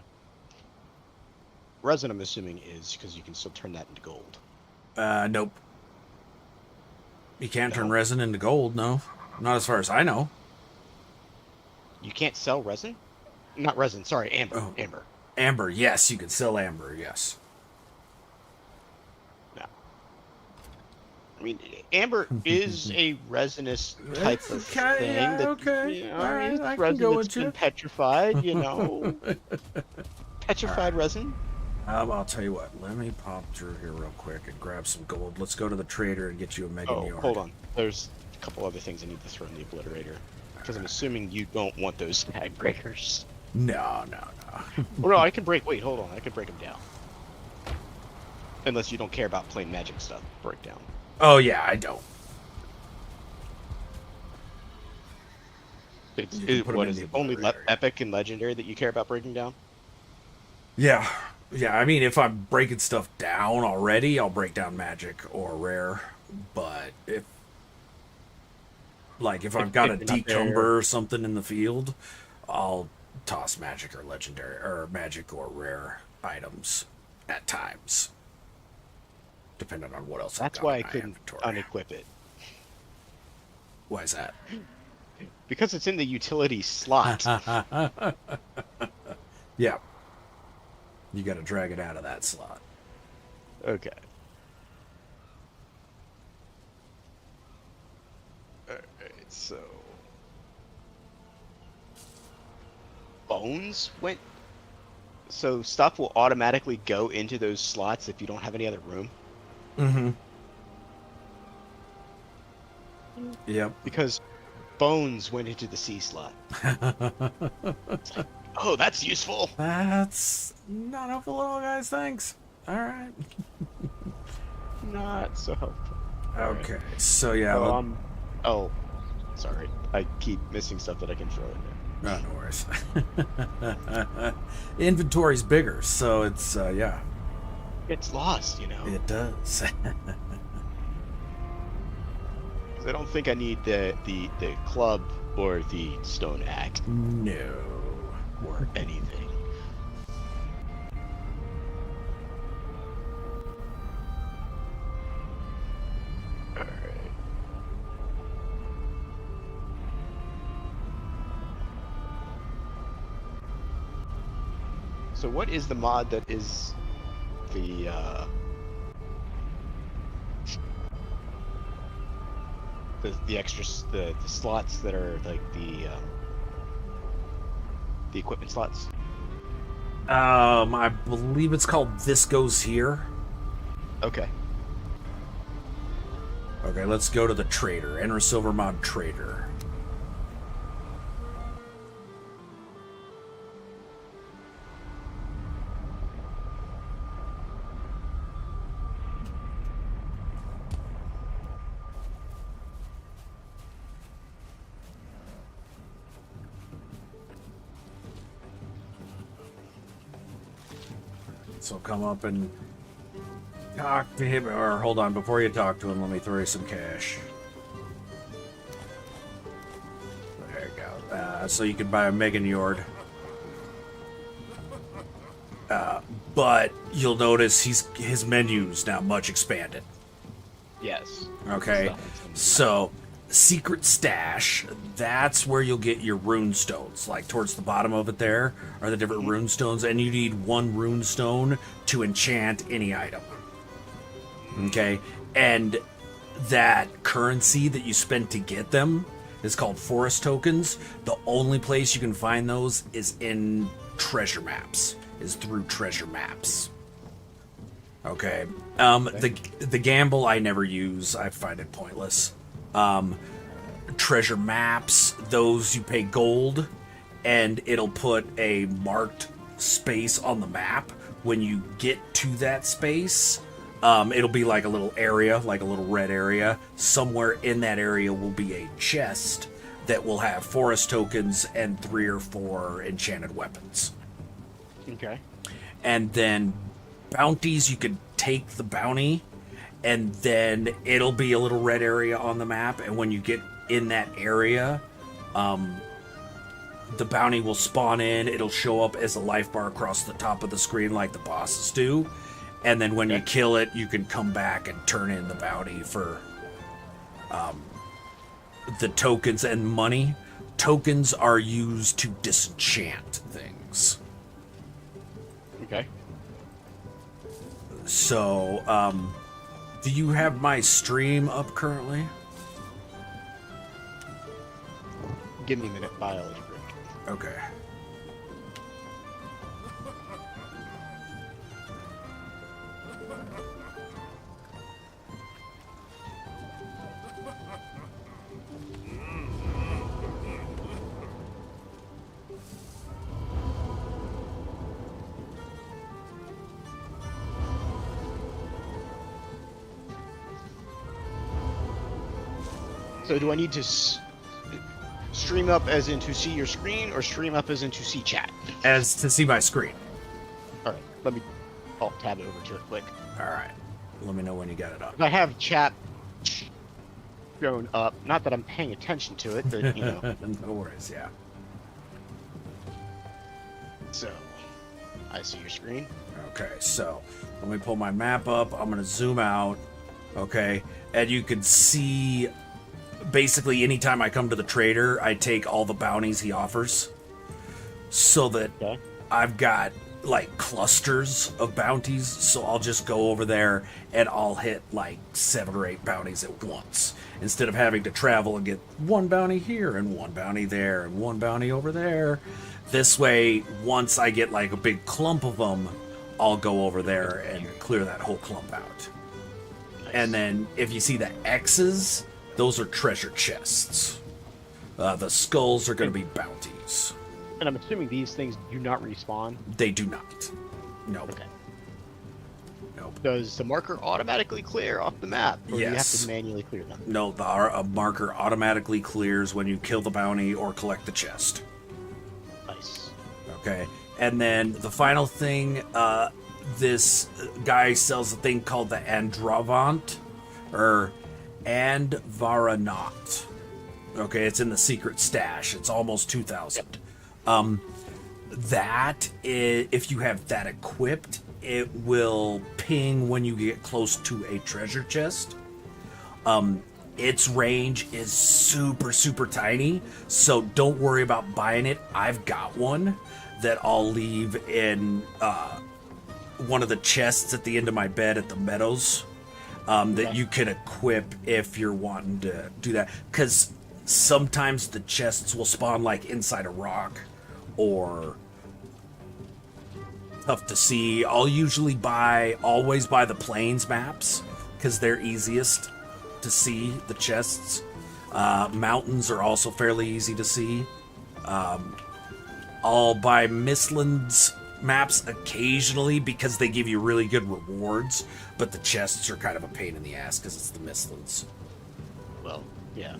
Resin, I'm assuming, is because you can still turn that into gold. Nope. You can't turn No? resin into gold, no. Not as far as I know. You can't sell resin? Not resin, sorry, amber. Oh. Amber. Amber, yes, you can sell amber, yes. No. I mean, amber is a resinous type It's of okay, thing. yeah, that, okay. You know, All right, it's I can resin go that's with been you. petrified, you know. Petrified resin. I'll tell you what. Let me pop through here real quick and grab some gold. Let's go to the trader and get you a mega Oh, yard. hold on. There's a couple other things I need to throw in the obliterator. Because I'm assuming you don't want those tag breakers. No. Or no, I can break. Wait, hold on. I can break them down. Unless you don't care about plain magic stuff. Break down. Oh, yeah, I don't. It's, You can it, put 'em what in is the it? Only obliterator. epic and legendary that you care about breaking down? Yeah. Yeah, I mean, if I'm breaking stuff down already, I'll break down magic or rare. But if I've got a If you're not there- decumber or something in the field, I'll toss magic or legendary, or magic or rare items at times. Depending on what else That's I've got why I in my couldn't inventory. unequip it. Why is that? Because it's in the utility slot. Yeah. You got to drag it out of that slot. Okay. Alright, so... Bones went... So stuff will automatically go into those slots if you don't have any other room? Mm-hmm. Yep. Because bones went into the C slot. It's like, oh, that's useful! That's not helpful at all, guys. Thanks. All right. Not so helpful. Okay. So yeah. So, oh, sorry. I keep missing stuff that I can throw in there. No worries. Inventory's bigger, so it's yeah. It's lost, you know. It does. 'Cause I don't think I need the club or the stone axe No. or anything. Alright. So what is the mod that is the the slots that are like the equipment slots? I believe it's called This Goes Here. Okay. Okay, let's go to the trader. Enter Silver Mod Trader. So come up and talk to him, or hold on, before you talk to him, let me throw you some cash. There you go. So you can buy a Megan Yord. But you'll notice his menu's now much expanded. Yes. Okay, so secret stash, that's where you'll get your rune stones. Like towards the bottom of it there are the different rune stones, and you need one rune stone to enchant any item. Okay, and that currency that you spend to get them is called forest tokens. The only place you can find those is in treasure maps, is through treasure maps. Okay. The gamble I never use. I find it pointless. Treasure maps, those you pay gold, and it'll put a marked space on the map. When you get to that space, it'll be like a little area, like a little red area. Somewhere in that area will be a chest that will have forest tokens and 3 or 4 enchanted weapons. Okay. And then bounties, you could take the bounty, and then it'll be a little red area on the map. And when you get in that area, the bounty will spawn in. It'll show up as a life bar across the top of the screen like the bosses do. And then when you kill it, you can come back and turn in the bounty for the tokens and money. Tokens are used to disenchant things. Okay. So, do you have my stream up currently? Give me a minute, biology break. Okay. So do I need to stream up as in to see your screen, or stream up as in to see chat? As to see my screen. All right, let me tab it over to it quick. All right. Let me know when you got it up. If I have chat shown up, not that I'm paying attention to it, but you know. No worries, yeah. So, I see your screen. Okay, so let me pull my map up. I'm going to zoom out. Okay, and you can see basically anytime I come to the trader, I take all the bounties he offers. So that I've got like clusters of bounties, so I'll just go over there and I'll hit like 7 or 8 bounties at once, instead of having to travel and get 1 bounty here and 1 bounty there and 1 bounty over there. This way, once I get like a big clump of them, I'll go over there and clear that whole clump out. Nice. And then if you see the X's, those are treasure chests. The skulls are going to be bounties. And I'm assuming these things do not respawn? They do not. Nope. Okay. Nope. Does the marker automatically clear off the map? Or do you have Yes. to manually clear them? No, a marker automatically clears when you kill the bounty or collect the chest. Nice. Okay. And then the final thing, this guy sells a thing called the Andravant, or Andvaranot. Okay, it's in the secret stash. It's almost 2,000. That is, if you have that equipped, it will ping when you get close to a treasure chest. Its range is super, super tiny, so don't worry about buying it. I've got one that I'll leave in one of the chests at the end of my bed at the Meadows, that you can equip if you're wanting to do that. Because sometimes the chests will spawn like inside a rock or tough to see. I'll usually always buy the plains maps because they're easiest to see the chests. Mountains are also fairly easy to see. I'll buy Mistlands maps occasionally because they give you really good rewards, but the chests are kind of a pain in the ass because it's the Mistlands. Well, yeah.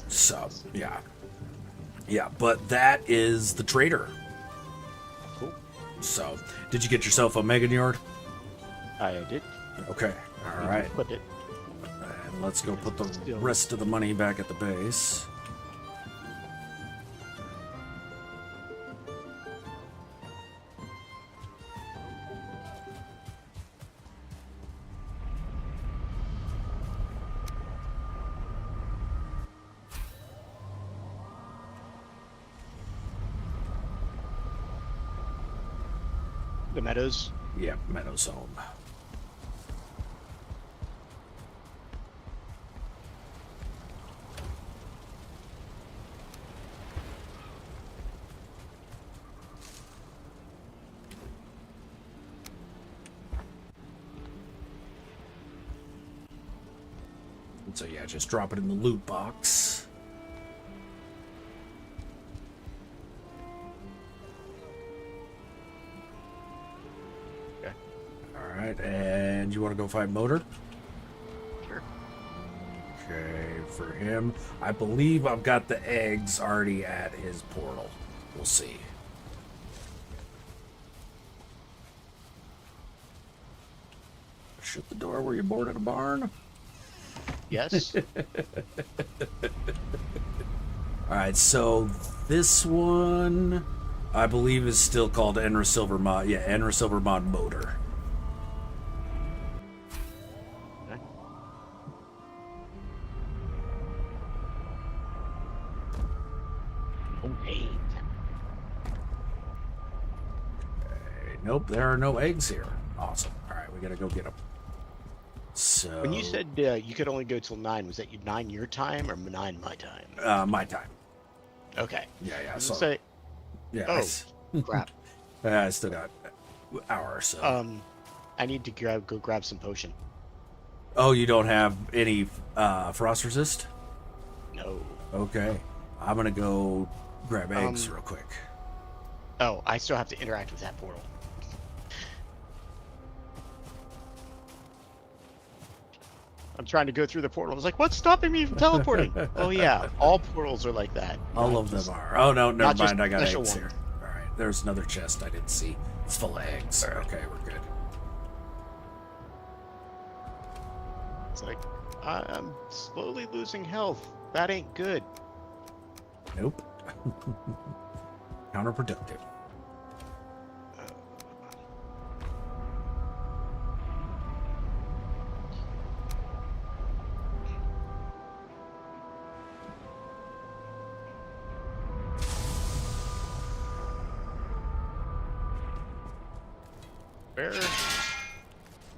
So, yeah. Yeah, but that is the trader. Cool. So, did you get yourself a Meganiord? I did. Okay, all right. Put it. And let's go put the rest of the money back at the base. The Meadows. Yeah, Meadows home. So yeah, just drop it in the loot box. Okay. All right, and you want to go find Motor? Sure. Okay, for him, I believe I've got the eggs already at his portal. We'll see. Shut the door. Were you bored in a barn? Yes. All right, so this one, I believe, is still called Enra Silvermont. Yeah, Enra Silvermont Motor. Okay. Okay. Nope, there are no eggs here. Awesome. All right, we gotta go get them. So When you said you could only go till 9, was that 9 your time or 9 my time? my time. Okay. Yeah, I was so gonna say, yeah, oh, crap. I still got an hour or so. I need to go grab some potion. Oh, you don't have any frost resist? No. Okay, I'm gonna go grab eggs real quick. Oh, I still have to interact with that portal. I'm trying to go through the portal. I was like, what's stopping me from teleporting? Oh yeah, all portals are like that. All of them are. Oh no, never not just mind. I got eggs special here. ones. All right, there's another chest I didn't see. It's full of eggs. All right. Okay, we're good. It's like, I'm slowly losing health. That ain't good. Nope. Counterproductive.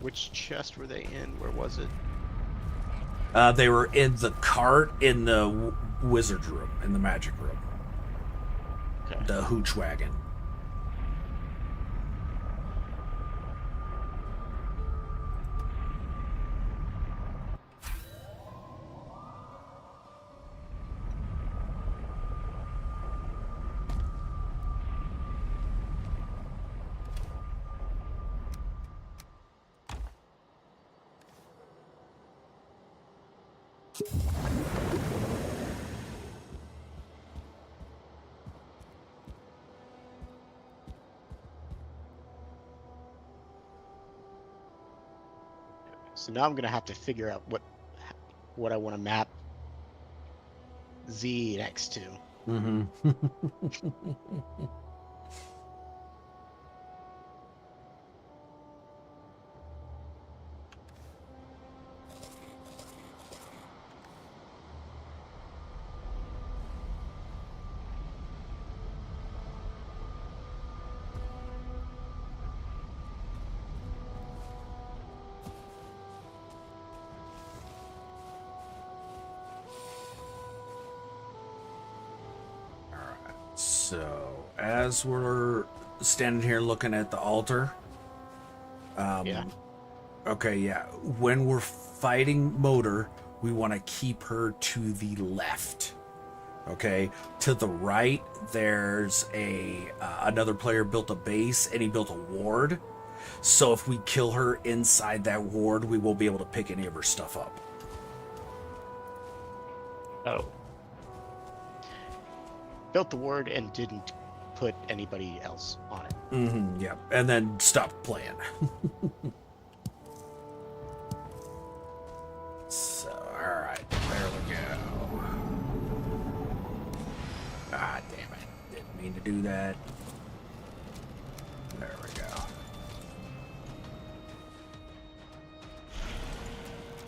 Which chest were they in? Where was it? They were in the cart in the wizard room, in the magic room. Okay. The hooch wagon. So now I'm gonna have to figure out what I want to map Z next to. Mm-hmm. So, as we're standing here looking at the altar, Yeah. okay, yeah, when we're fighting Motor, we want to keep her to the left. Okay, to the right, there's another player built a base and he built a ward. So if we kill her inside that ward, we won't be able to pick any of her stuff up. Oh. Built the ward and didn't put anybody else on it. Mm-hmm, yeah, and then stop playing. So, alright, there we go. Ah, damn it. Didn't mean to do that. There we go.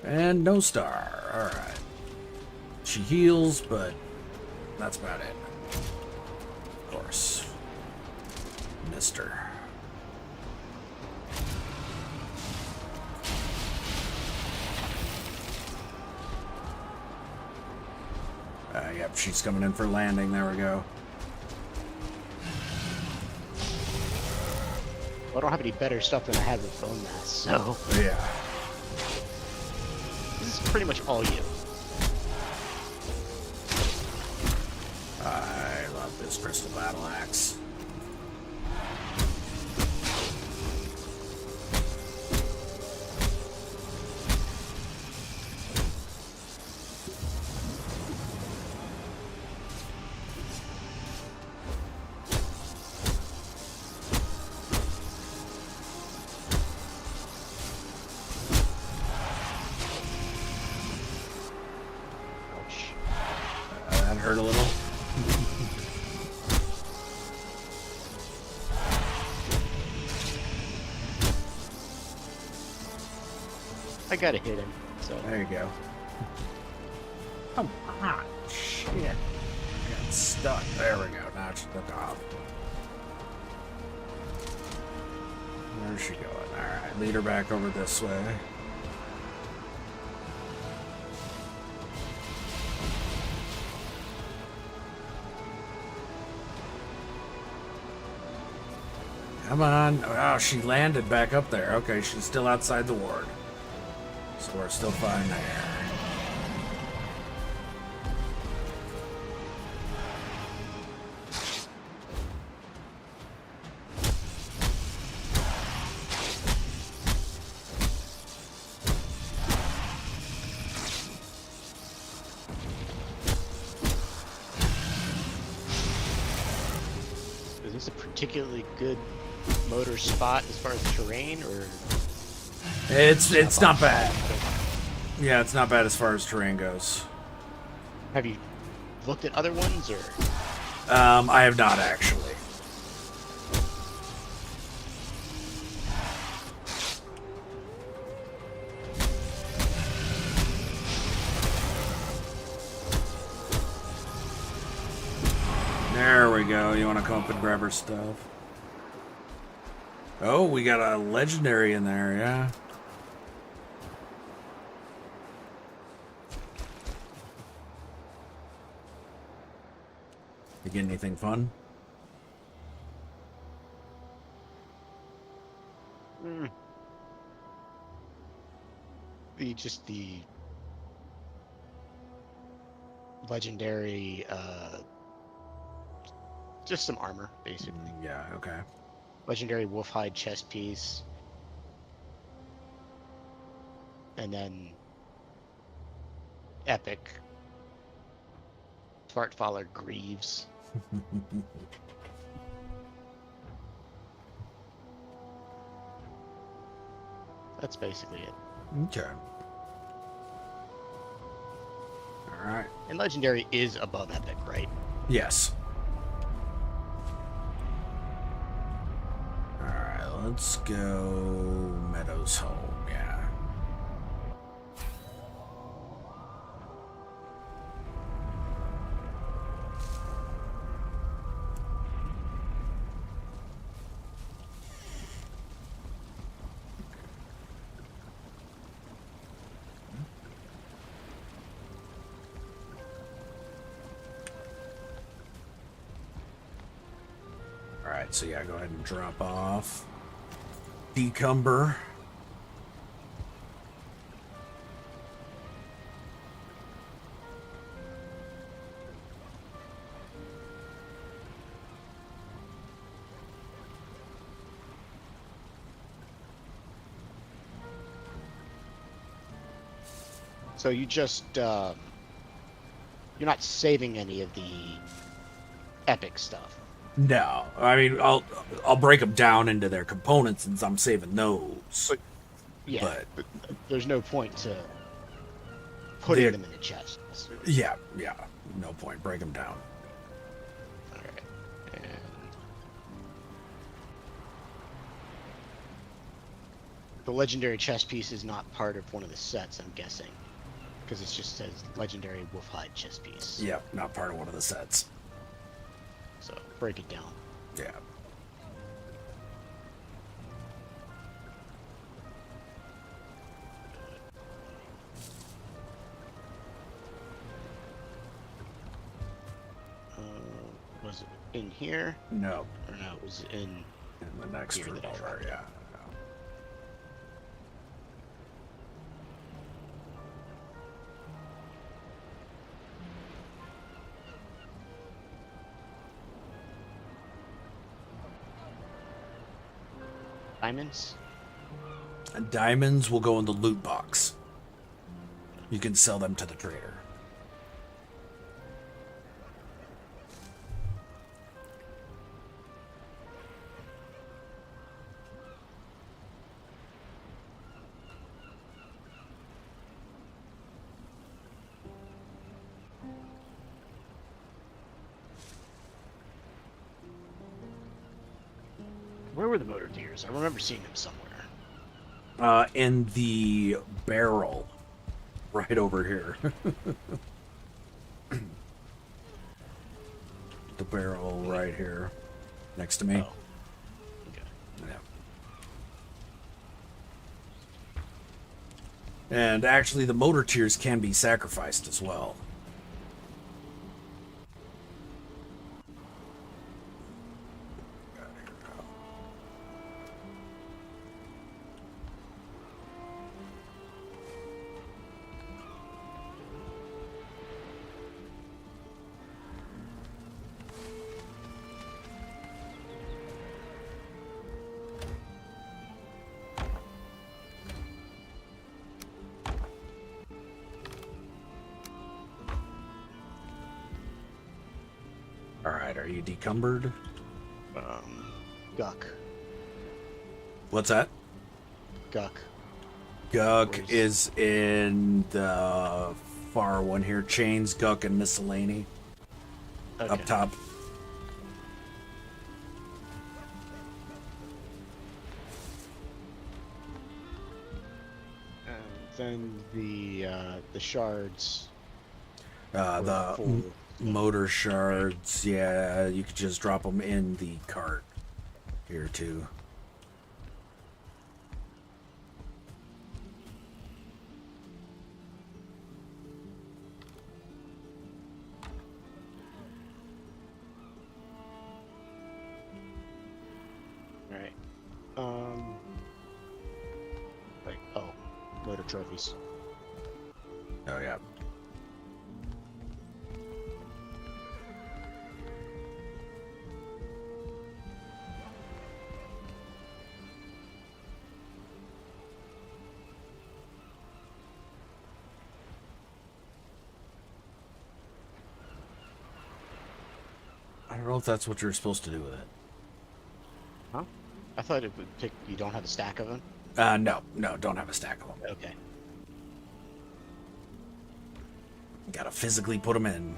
And no star. Alright. She heals, but that's about it. Of course. Missed her. Yep, she's coming in for landing. There we go. Well, I don't have any better stuff than I have with bone mass, so Yeah. this is pretty much all you. I love this crystal battle axe. Ouch. That hurt a little. I gotta hit him. So There you go. Come on. Shit. I got stuck. There we go. Now it took off. Where's she going? Alright, lead her back over this way. Come on. Oh, she landed back up there. Okay, she's still outside the ward. So we're still fine there. is this a particularly good motor spot as far as terrain, or It's not bad. Yeah, it's not bad as far as terrain goes. have you looked at other ones, or I have not actually. There we go. You want to come up and grab her stuff? Oh, we got a legendary in there, yeah. You get anything fun? the legendary, just some armor, basically. Yeah, okay. Legendary wolf hide chest piece, and then epic Svartfaller Greaves. That's basically it. Okay. All right. And legendary is above epic, right? Yes. All right, let's go Meadows home. Yeah. All right, so yeah, go ahead and drop off Decumber. So you just you're not saving any of the epic stuff. No, I mean I'll break them down into their components since I'm saving those. But yeah, But there's no point to putting They're- them in the chest. yeah, no point. Break them down. All right. And the legendary chest piece is not part of one of the sets, I'm guessing, because it just says legendary wolfhide chest piece. Yep, not part of one of the sets. So break it down. Yeah. Was it in here? No, Or no, it was in in the next Here, the next revolver, round. yeah. Diamonds? And diamonds will go in the loot box. You can sell them to the trader. Where were the motor deers? I remember seeing them somewhere. In the barrel, right over here. The barrel right here, next to me. Oh. Okay. Yeah. And actually, the motor tiers can be sacrificed as well. All right, are you decumbered? Guck. What's that? Guck. Guck is in the far one here. Chains, Guck, and miscellany. Okay. Up top. And then the shards. The full. motor shards, yeah, you could just drop them in the cart here too. Right. Like, oh, motor trophies. Oh yeah. I don't know if that's what you're supposed to do with it. Huh? I thought it would pick. You don't have a stack of them. No, don't have a stack of them. Okay. Gotta physically put them in.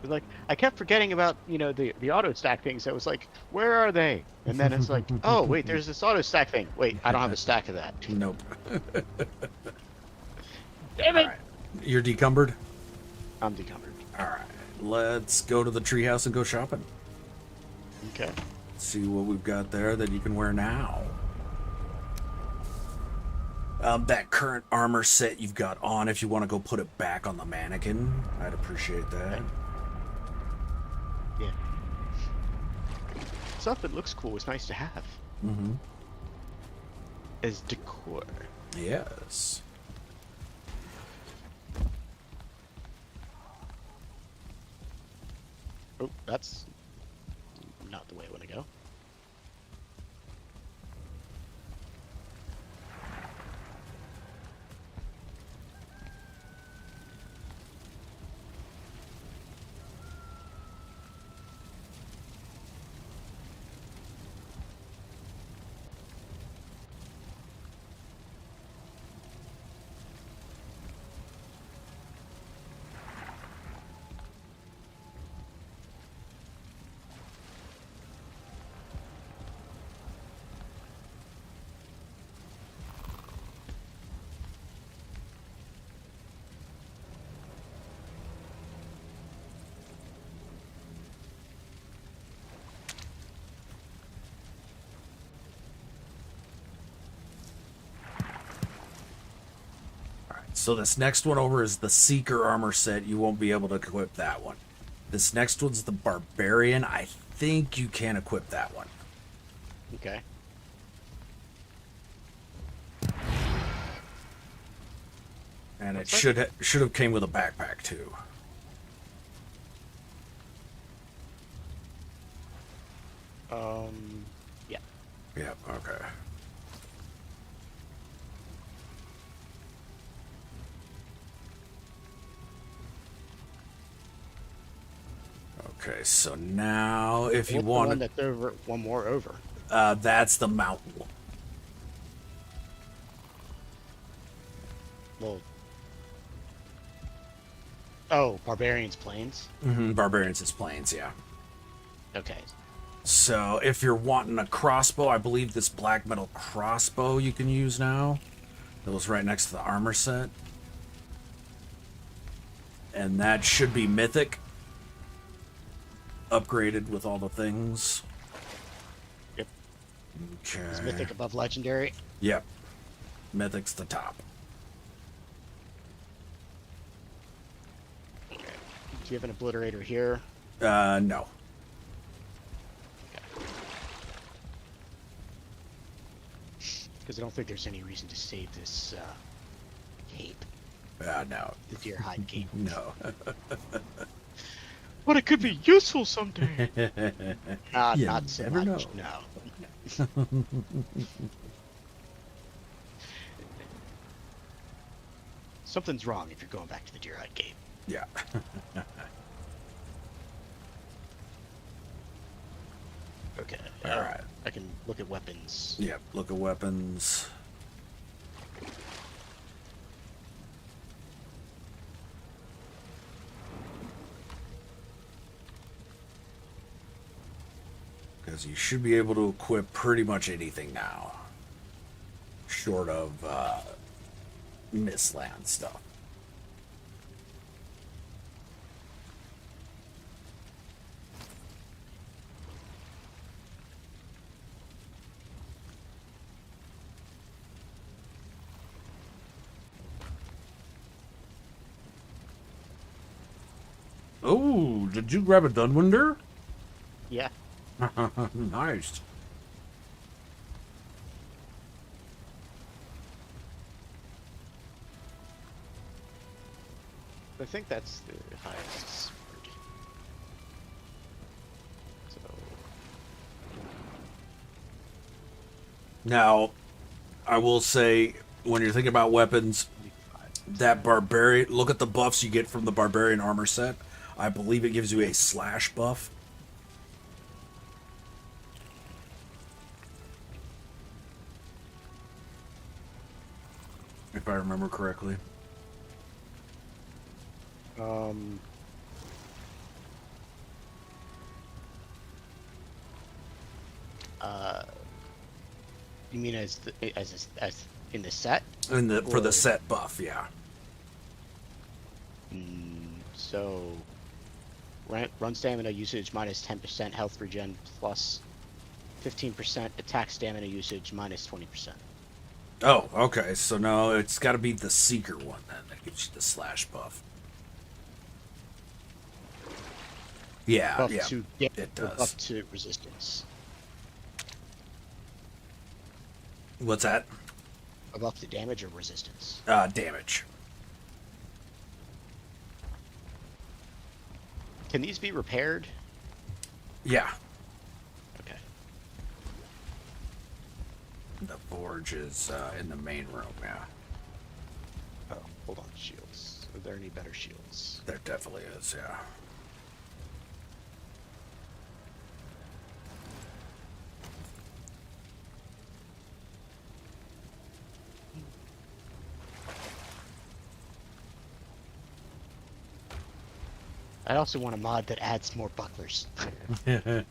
Like, I kept forgetting about, the auto stack things. I was like, where are they? And then it's like, oh, wait, there's this auto stack thing. Wait, I don't have a stack of that. Nope. Damn it! All right. You're decumbered? I'm decumbered. All right. Let's go to the treehouse and go shopping. Okay. See what we've got there that you can wear now. That current armor set you've got on, if you want to go put it back on the mannequin, I'd appreciate that. Yeah. Stuff that looks cool is nice to have. Mm-hmm. As decor. Yes. Oh, that's not the way I want to go. So this next one over is the Seeker armor set. You won't be able to equip that one. This next one's the Barbarian. I think you can equip that one. Okay. And it What's that? should have came with a backpack too. Yeah. Yep. Okay. Okay. So now, if you What's the one want, that's over, one more over? that's the mountain. Well, oh, Barbarian's Plains. Barbarians is plains. Yeah. Okay. So if you're wanting a crossbow, I believe this black metal crossbow you can use now. It was right next to the armor set. And that should be mythic. Upgraded with all the things. Yep. Okay. Is Mythic above Legendary? Yep. Mythic's the top. Okay. Do you have an Obliterator here? No. Because I don't think there's any reason to save this cape. No. The Deerhide cape. No. But it could be useful someday. You Not so never much. know. No. Something's wrong if you're going back to the Deerhide cape. Yeah. Okay. All right. I can look at weapons. Yep. Look at weapons. Because you should be able to equip pretty much anything now. Short of Mistland stuff. Oh, did you grab a Dunwinder? Yeah. Nice. I think that's the highest sword. So Now, I will say, when you're thinking about weapons, that barbarian, look at the buffs you get from the barbarian armor set. I believe it gives you a slash buff. If I remember correctly. Um, you mean as in the set? And for the Or- set buff, yeah. So run stamina usage minus 10%, health regen plus 15%, attack stamina usage minus 20%. Oh, okay. So no, it's got to be the Seeker one then that gives you the slash buff. Yeah, Buff yeah, to it does. buff to resistance. What's that? A buff to damage or resistance. Damage. Can these be repaired? Yeah. Okay. The forge is in the main room, yeah. Oh, hold on. Shields. Are there any better shields? There definitely is, yeah. I also want a mod that adds more bucklers. I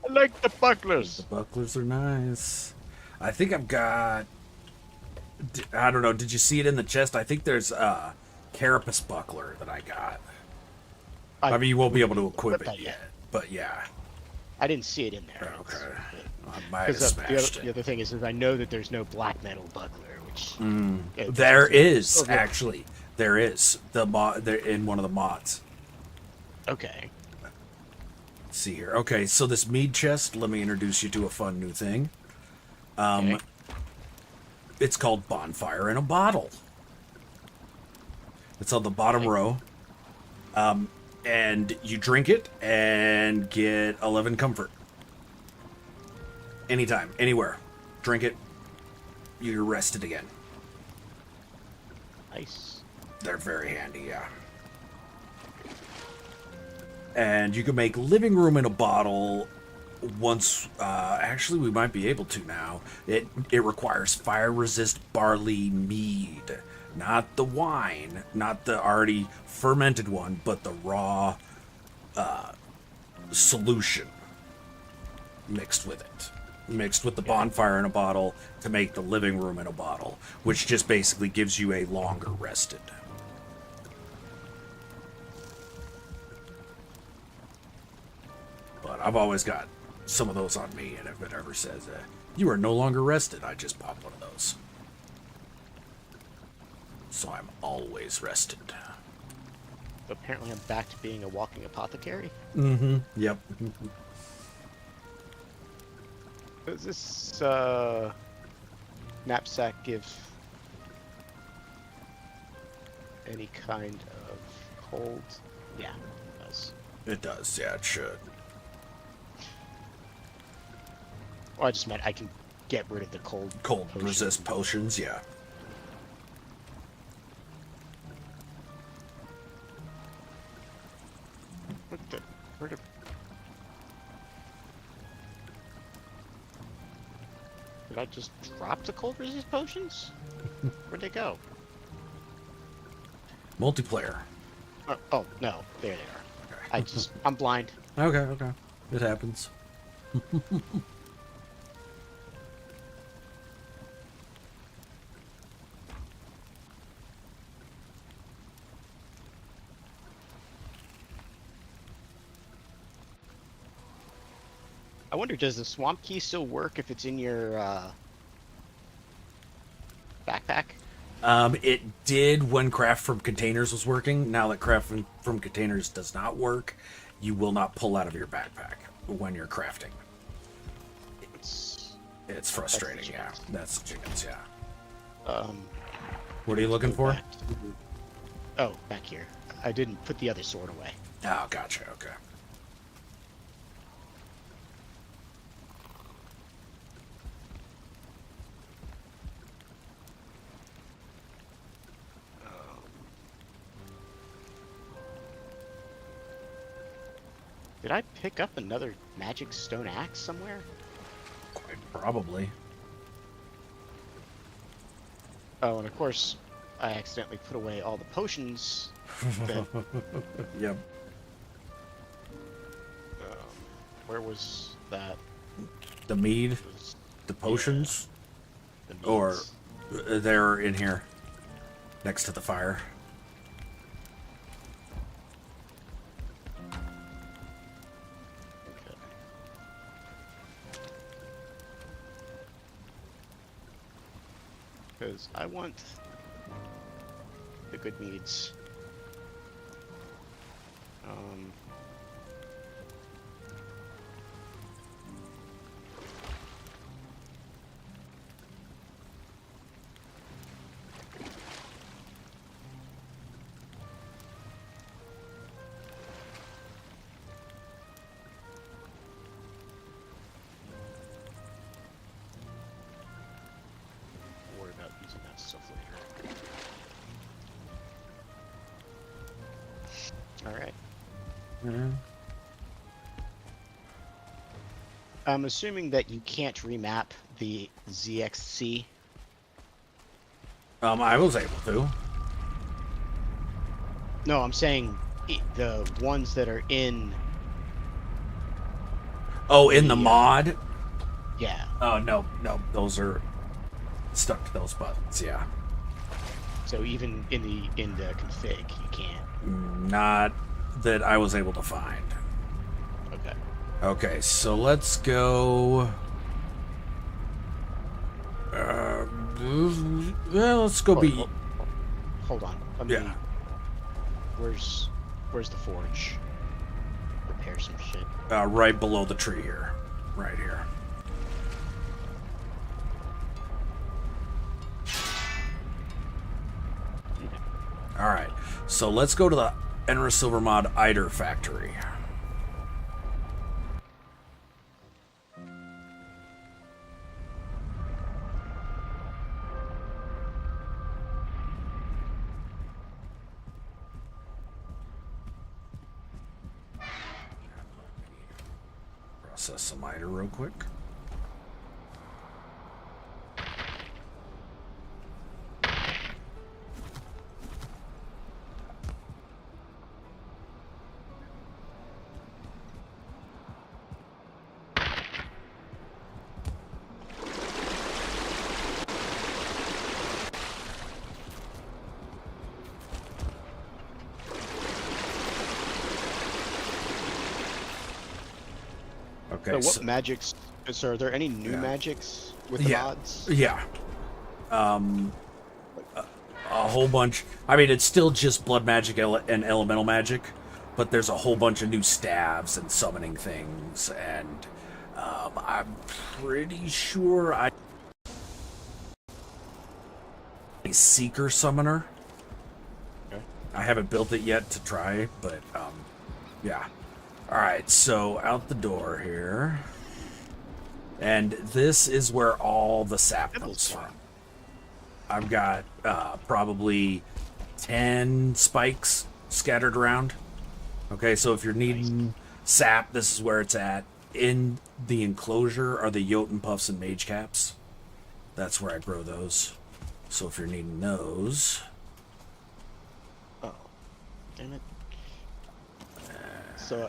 like the bucklers. The bucklers are nice. I think I've got... I don't know, did you see it in the chest? I think there's a carapace buckler that I got. I mean, you won't be able to equip it yet, but yeah. I didn't see it in there. Okay. I might have Because smashed the it. other thing is I know that there's no black metal buckler, which There is, Okay. actually. There is. They're in one of the mods. Okay. Let's see here. Okay, so this mead chest, let me introduce you to a fun new thing. Okay. It's called Bonfire in a Bottle. It's on the bottom row. And you drink it and get 11 comfort. Anytime, anywhere. Drink it, you're rested again. Nice. They're very handy, yeah. And you can make living room in a bottle once. Actually, we might be able to now. It requires fire resist barley mead, not the wine, not the already fermented one, but the raw solution mixed with it. Mixed with the bonfire in a bottle to make the living room in a bottle, which just basically gives you a longer rested. But I've always got some of those on me, and if it ever says, you are no longer rested, I just pop one of those. So I'm always rested. Apparently I'm back to being a walking apothecary. Mm-hmm. Yep. Does this knapsack give any kind of cold? Yeah, it does. It does, yeah, it should. Well, I just meant I can get rid of the cold potion. Resist potions, yeah. What the? Where did I just drop the cold resist potions? Where'd they go? Multiplayer. Oh no, there they are. I'm blind. Okay. It happens. I wonder, does the swamp key still work if it's in your backpack? It did when craft from containers was working. Now that craft from containers does not work, you will not pull out of your backpack when you're crafting. It's frustrating, yeah. That's the chickens, yeah. What are you looking for? Back here. I didn't put the other sword away. Oh, gotcha, okay. Did I pick up another magic stone axe somewhere? Quite probably. Oh, and of course, I accidentally put away all the potions. That, Yep. where was that? The mead, It was- the potions, the meats. or they're in here, next to the fire. Okay. Because I want the good meats. Worry about using that stuff later. Alright. Mm-hmm. I'm assuming that you can't remap the ZXC. I was able to. No, I'm saying the ones that are in. Oh, in the mod? Yeah. Oh, no, those are stuck to those buttons, yeah. So even in the config, you can't. Not that I was able to find. Okay. Okay, so let's go. Well, let's go be. Hold on. Let me. Yeah. Where's the forge? Repair some shit. Right below the tree here. Right here. All right. So let's go to the Enra Silvermod Eider factory. Process some Eider real quick. Okay. So what magics? So are there any new magics with the mods? Yeah. A whole bunch. I mean, it's still just blood magic and elemental magic, but there's a whole bunch of new stabs and summoning things, and I'm pretty sure a Seeker Summoner. Okay. I haven't built it yet to try, but yeah. All right, so out the door here. And this is where all the sap comes from. I've got probably 10 spikes scattered around. Okay, so if you're needing sap, this is where it's at. In the enclosure are the Jotun Puffs and Mage Caps. That's where I grow those. So if you're needing those... Oh, damn it. So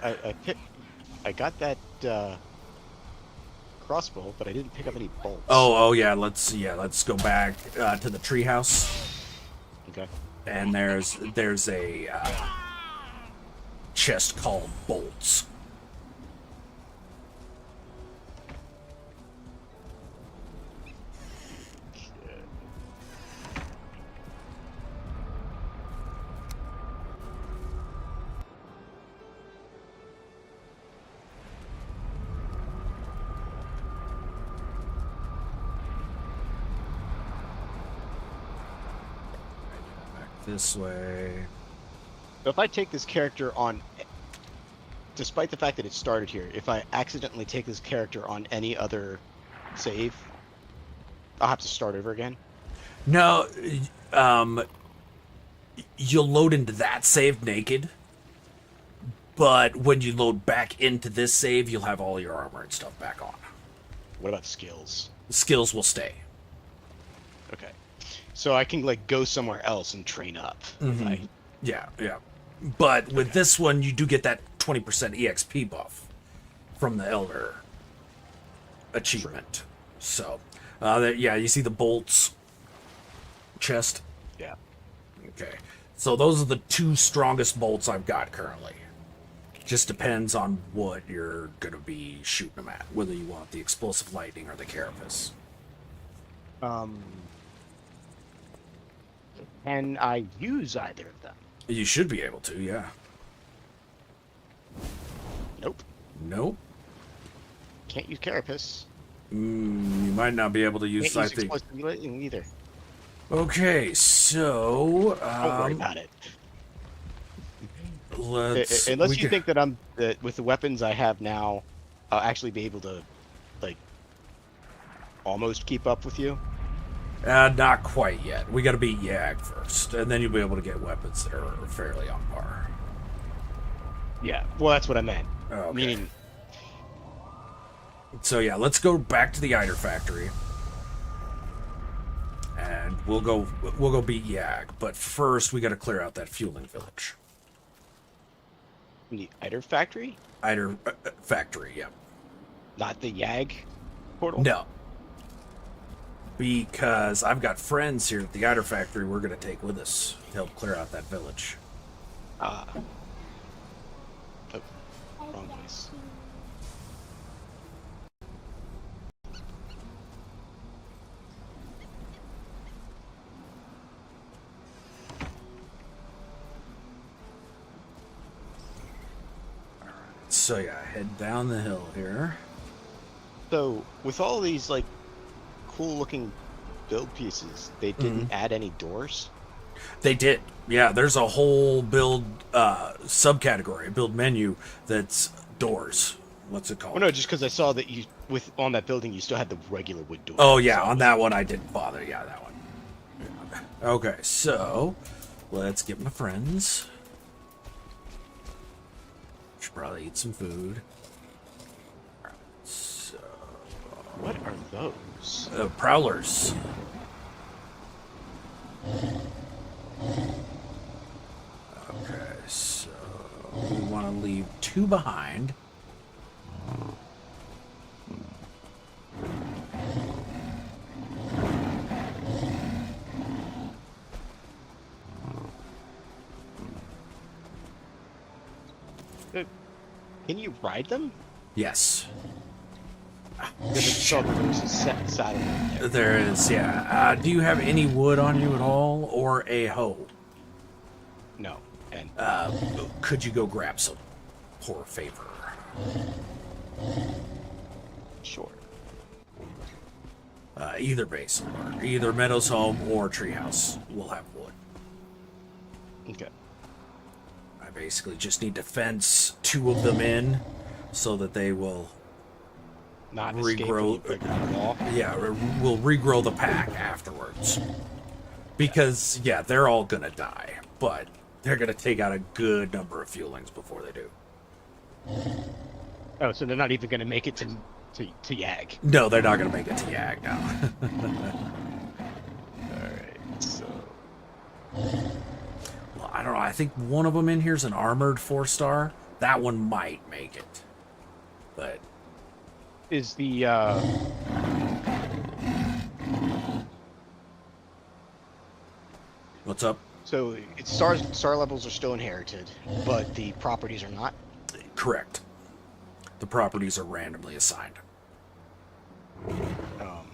I got that crossbow, but I didn't pick up any bolts. Oh yeah. Let's go back to the treehouse. Okay. And there's a chest called bolts. This way. So if I take this character on, despite the fact that it started here, if I accidentally take this character on any other save, I'll have to start over again? No, you'll load into that save naked, but when you load back into this save, you'll have all your armor and stuff back on. What about skills? The skills will stay. Okay. So I can, like, go somewhere else and train up. Mm-hmm. Yeah. But with this one, you do get that 20% EXP buff from the Elder achievement. So, you see the bolts chest? Yeah. Okay. So those are the two strongest bolts I've got currently. Just depends on what you're going to be shooting them at, whether you want the explosive lightning or the carapace. Can I use either of them? You should be able to, yeah. Nope. Can't use carapace. You might not be able to use, Can't I use think. explosive lightning either. Okay, so Don't worry about it. Let's. Unless you think that with the weapons I have now, I'll actually be able to, like, almost keep up with you. Not quite yet. We got to beat Yag first, and then you'll be able to get weapons that are fairly on par. Yeah, well, that's what I meant. Okay. Meaning, So yeah, let's go back to the Eider factory, and we'll go beat Yag. But first, we got to clear out that fueling village. the Eider factory, Eider factory, yeah. not the Yag portal. No, because I've got friends here at the Eider factory. We're gonna take with us to help clear out that village. Oh, wrong place. So yeah, head down the hill here. So, with all these, like, cool-looking build pieces, they didn't add any doors? They did. Yeah, there's a whole build subcategory, build menu that's doors. What's it called? Well, no, just because I saw that you on that building you still had the regular wood door. Oh yeah, so on that one I didn't bother. Yeah, that one. Okay, so let's get my friends. Should probably eat some food. So, what are those? prowlers. Okay, so we want to leave 2 behind. Can you ride them? Yes. There's a set saddle right there. There is, yeah. Do you have any wood on you at all, or a hoe? No, and Could you go grab some? For a favor. sure. Either base, or either Meadows Home or Treehouse will have wood. Okay. I basically just need to fence 2 of them in, so that they will Not escape when you break down the wall. Yeah, we'll regrow the pack afterwards. Because, yeah, they're all gonna die, but they're gonna take out a good number of fuelings before they do. Oh, so they're not even going to make it to Yag. No, they're not gonna make it to Yag now. Alright, so... Well, I don't know, I think one of them in here is an armored 4-star. That one might make it. But... Is the, What's up? So, it's star levels are still inherited, but the properties are not? Correct. The properties are randomly assigned. Um...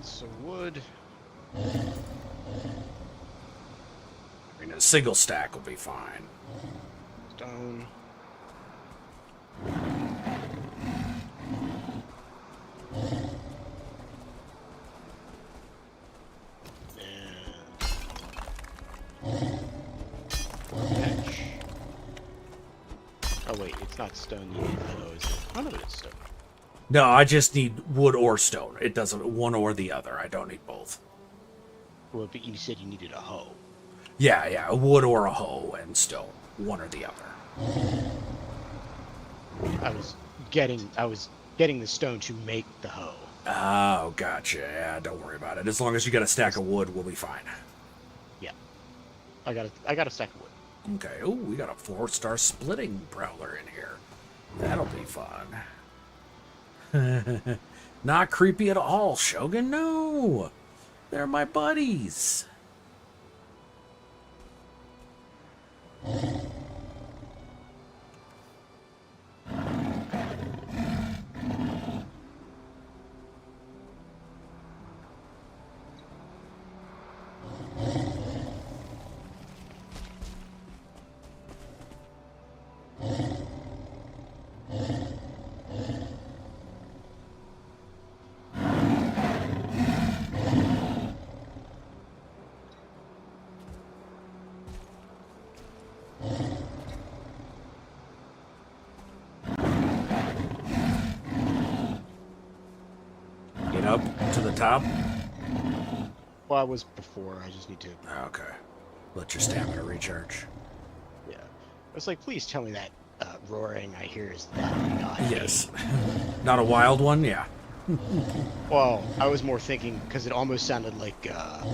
So wood. I mean, a single stack will be fine. Stone. Patch. Oh wait, it's not stone you need though, is it? Oh no, it's stone. No, I just need wood or stone. It doesn't one or the other. I don't need both. Well, but you said you needed a hoe. Yeah, a wood or a hoe and stone. One or the other. I was getting the stone to make the hoe. Oh, gotcha. Yeah, don't worry about it. As long as you got a stack of wood, we'll be fine. Yeah. I got a stack of wood. Okay. Oh, we got a 4-star splitting prowler in here. That'll be fun. Not creepy at all, Shogun. No. They're my buddies. Get up to the top. Well, I was before. I just need to. Okay. Let your stamina recharge. Yeah. I was like, please tell me that roaring I hear is that not me. Yes. Not a wild one? Yeah. Well, I was more thinking because it almost sounded like a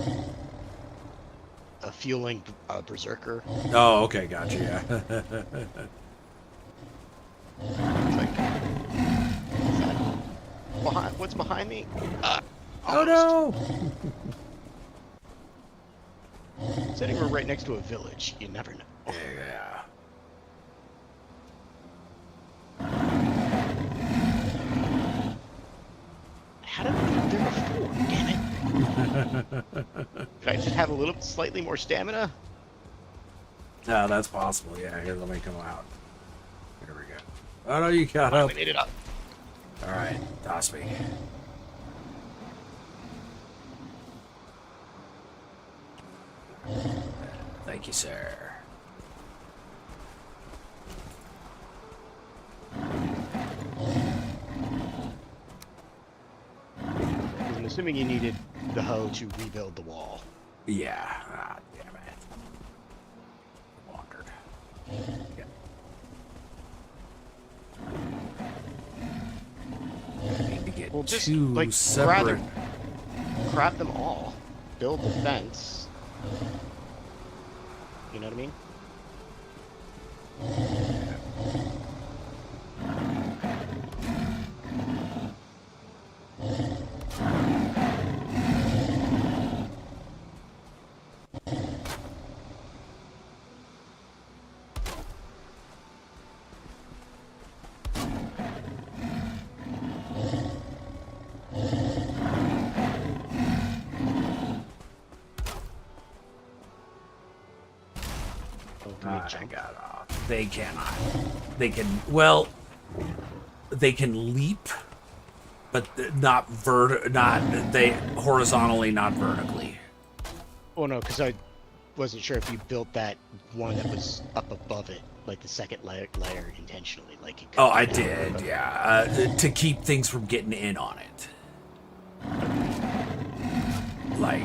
fueling berserker. Oh, okay, gotcha, yeah. It's like, what's behind me? Oh no! Sitting we're right next to a village. You never know. Yeah. How did we get there before? Damn it. I just have a little slightly more stamina? That's possible. Yeah, here, let me come out. Here we go. Oh, no, you got up. Finally made it up. All right, toss me. Thank you, sir. I'm assuming you needed the hoe to rebuild the wall. Yeah. Ah, damn it. Wandered. Yeah. I need to get Well, just two like separate. grab them all. Build the fence. You know what I mean? I got off. They cannot. They can. Well, they can leap, but not they horizontally, not vertically. Oh no, because I wasn't sure if you built that one that was up above it, like the second layer intentionally, like. It Oh, I did. Yeah, to keep things from getting in on it. Like.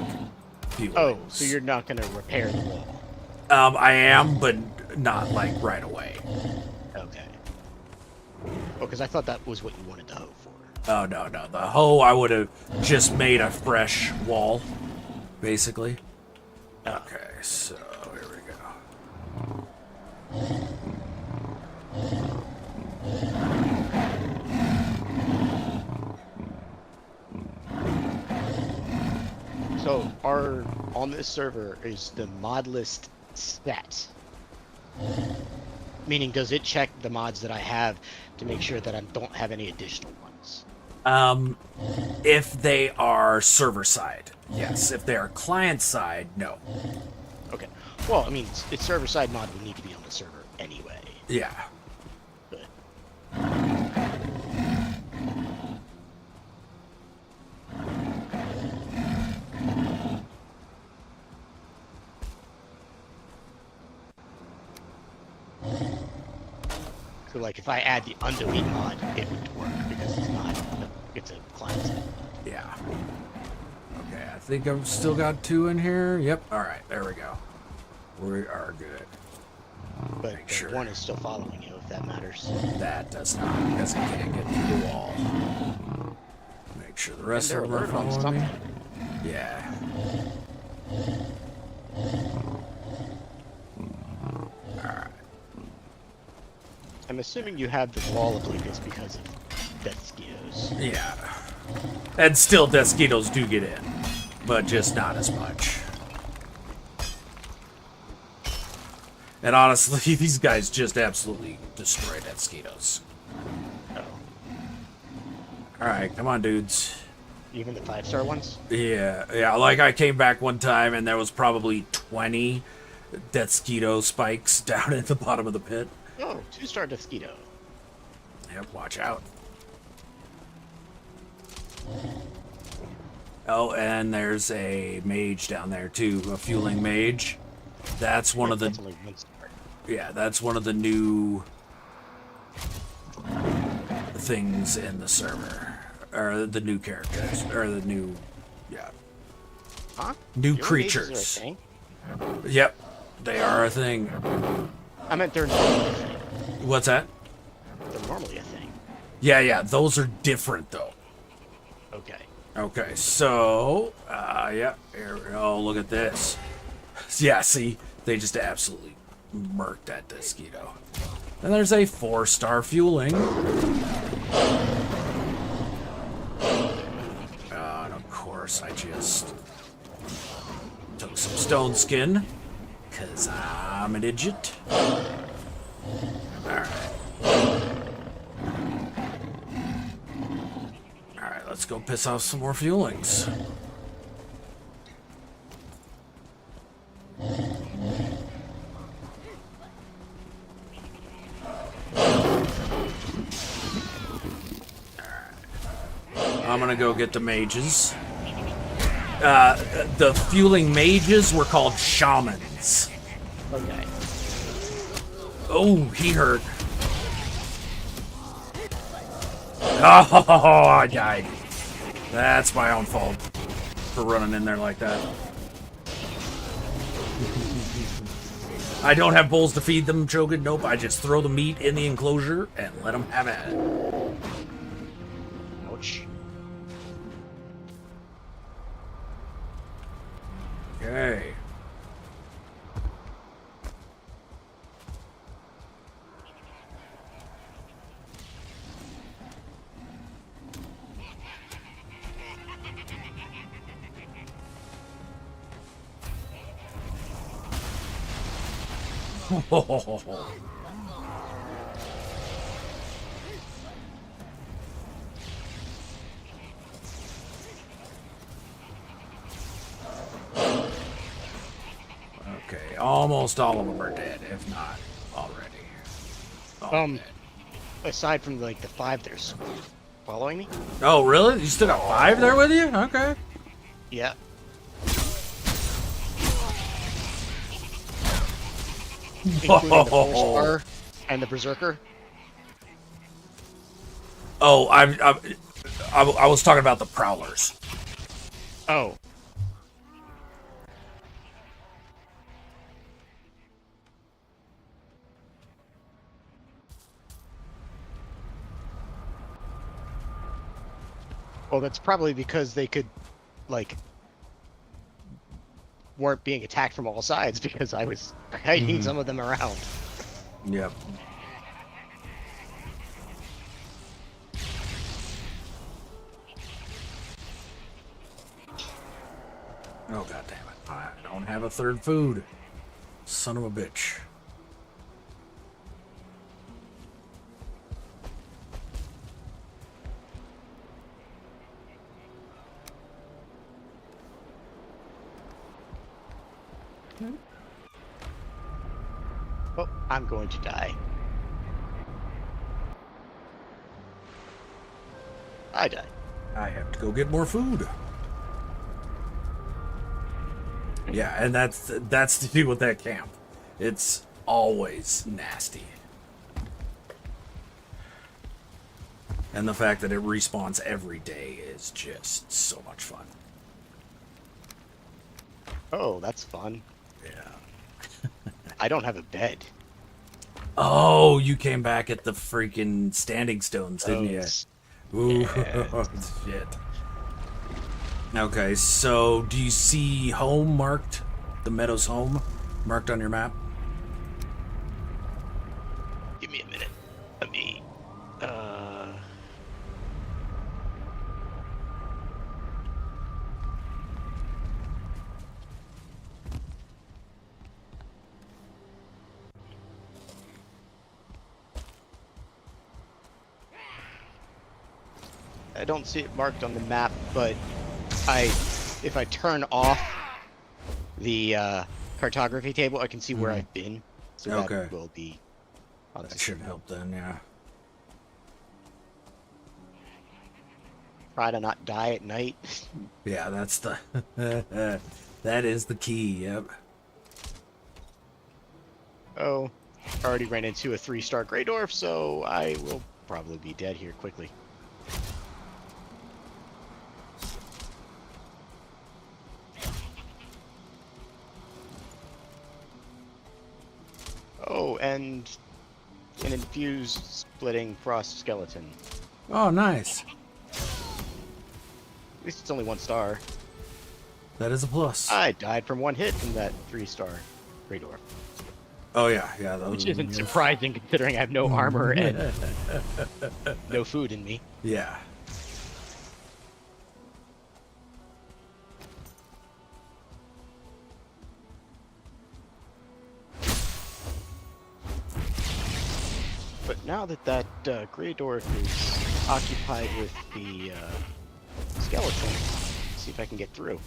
Oh, so you're not gonna repair the wall? I am, but not like right away. Okay. Oh, because I thought that was what you wanted the hoe for. Oh no, no, the hoe I would have just made a fresh wall, basically. Okay, so here we go. So, on this server is the mod list set? Meaning, does it check the mods that I have to make sure that I don't have any additional ones? If they are server side, yes. If they are client side, no. Okay. Well, I mean, it's server side mod would need to be on the server anyway. Yeah. But so, like, if I add the undelete mod, it would work because it's a client side mod. Yeah. Okay, I think I've still got two in here. Yep. All right, there we go. We are good. But Make sure. one is still following you, if that matters. That does not, because it can't get through the wall. Make sure the rest And of they're them are alert on following me. something. Yeah. Alright. I'm assuming you have the wall up like this because of death mosquitoes. Yeah. And still, mosquitoes do get in, but just not as much. And honestly, these guys just absolutely destroy mosquitoes. Oh. Alright, come on, dudes. Even the 5-star ones? Yeah, like I came back one time and there was probably 20 mosquito spikes down at the bottom of the pit. Oh, 2-star mosquito. Yep, watch out. Oh, and there's a mage down there too, a fueling mage. That's one of the... That's only 1-star. Yeah, that's one of the new things in the server. Or the new characters. Or the new... Yeah. Huh? New Fueling creatures. mages are a thing? Yep, they are a thing. I meant they're normally a thing. What's that? They're normally a thing. Yeah, those are different though. Okay. Okay, so, yeah, here we go. Look at this. Yeah, see, they just absolutely murked that mosquito. And there's a 4-star fueling. And of course, I just took some stone skin, because I'm an idiot. Alright. Alright, let's go piss off some more fuelings. gonna go get the mages. The fueling mages were called shamans. Okay. Oh, he hurt. Oh, I died. That's my own fault for running in there like that. I don't have bowls to feed them, Chogan. Nope, I just throw the meat in the enclosure and let them have it. Ouch. Okay. Okay, almost all of them are dead, if not already. All dead. Aside from like the 5 there's following me? Oh, really? You still got 5 there with you? Okay. Yeah. Including the 4-star and the berserker. Oh, I was talking about the prowlers. Oh. Well, that's probably because they could, like, weren't being attacked from all sides because I was hiding some of them around. Yep. Oh, god damn it. I don't have a third food. Son of a bitch. Oh, I'm going to die. I died. I have to go get more food. Yeah, and that's to do with that camp. It's always nasty. And the fact that it respawns every day is just so much fun. Oh, that's fun. Yeah. I don't have a bed. Oh, you came back at the freaking standing stones, didn't you? Ooh, yeah. shit. Okay, so do you see home marked? The Meadows home marked on your map? Give me a minute. Let me. I don't see it marked on the map, but if I turn off the cartography table, I can see where I've been. So Okay. that will be. That should help then, yeah. Try to not die at night. Yeah, that's the that is the key, yep. Oh, already ran into a 3-star Grey Dwarf, so I will probably be dead here quickly. Oh, and an infused splitting frost skeleton. Oh, nice. At least it's only 1 star. That is a plus. I died from 1 hit from that 3-star Grey Dwarf. Oh yeah, yeah. Those, Which isn't surprising considering I have no armor and no food in me. Yeah. But now that Grey Dwarf is occupied with the skeleton, let's see if I can get through.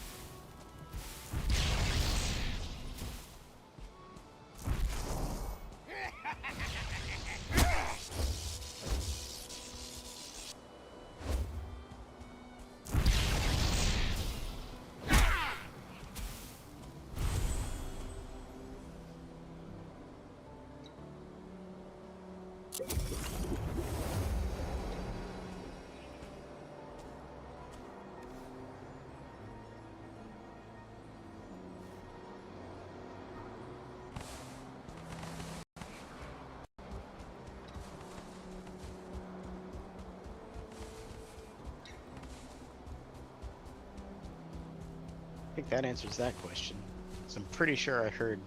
I think that answers that question. So I'm pretty sure I heard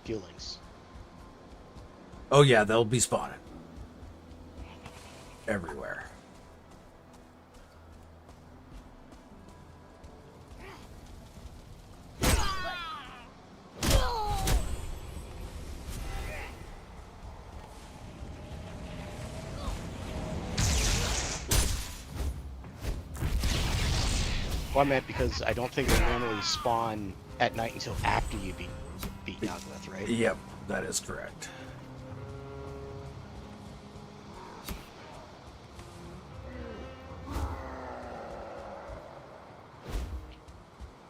feelings. Oh yeah, they'll be spawning everywhere. Well, I meant because I don't think they normally spawn at night until after you beat Yagluth, right? Yep, that is correct.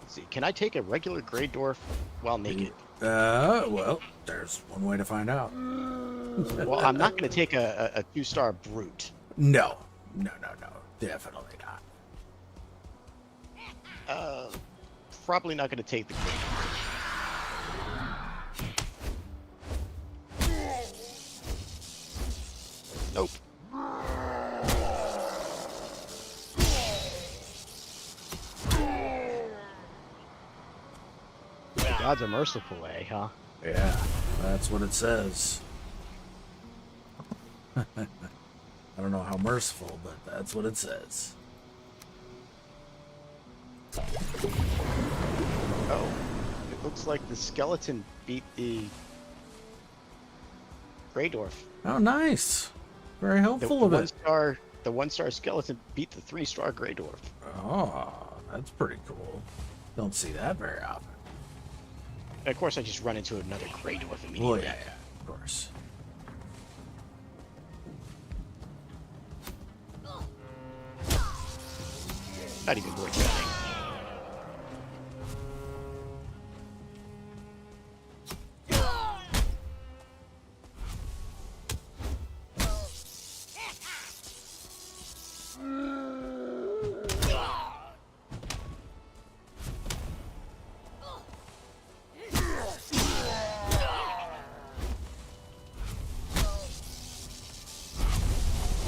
Let's see. Can I take a regular Grey Dwarf while naked? Well, there's one way to find out. Well, I'm not going to take a 2-star Brute. No, definitely not. Probably not going to take the Grey Dwarf. Nope. The gods are merciful, huh? Yeah, that's what it says. I don't know how merciful, but that's what it says. Oh, it looks like the skeleton beat the Grey Dwarf. Oh, nice. Very helpful of it. The 1-star skeleton beat the 3-star Grey Dwarf. Oh, that's pretty cool. Don't see that very often. And of course, I just run into another Grey Dwarf immediately. Well, yeah, of course. Not even worth running.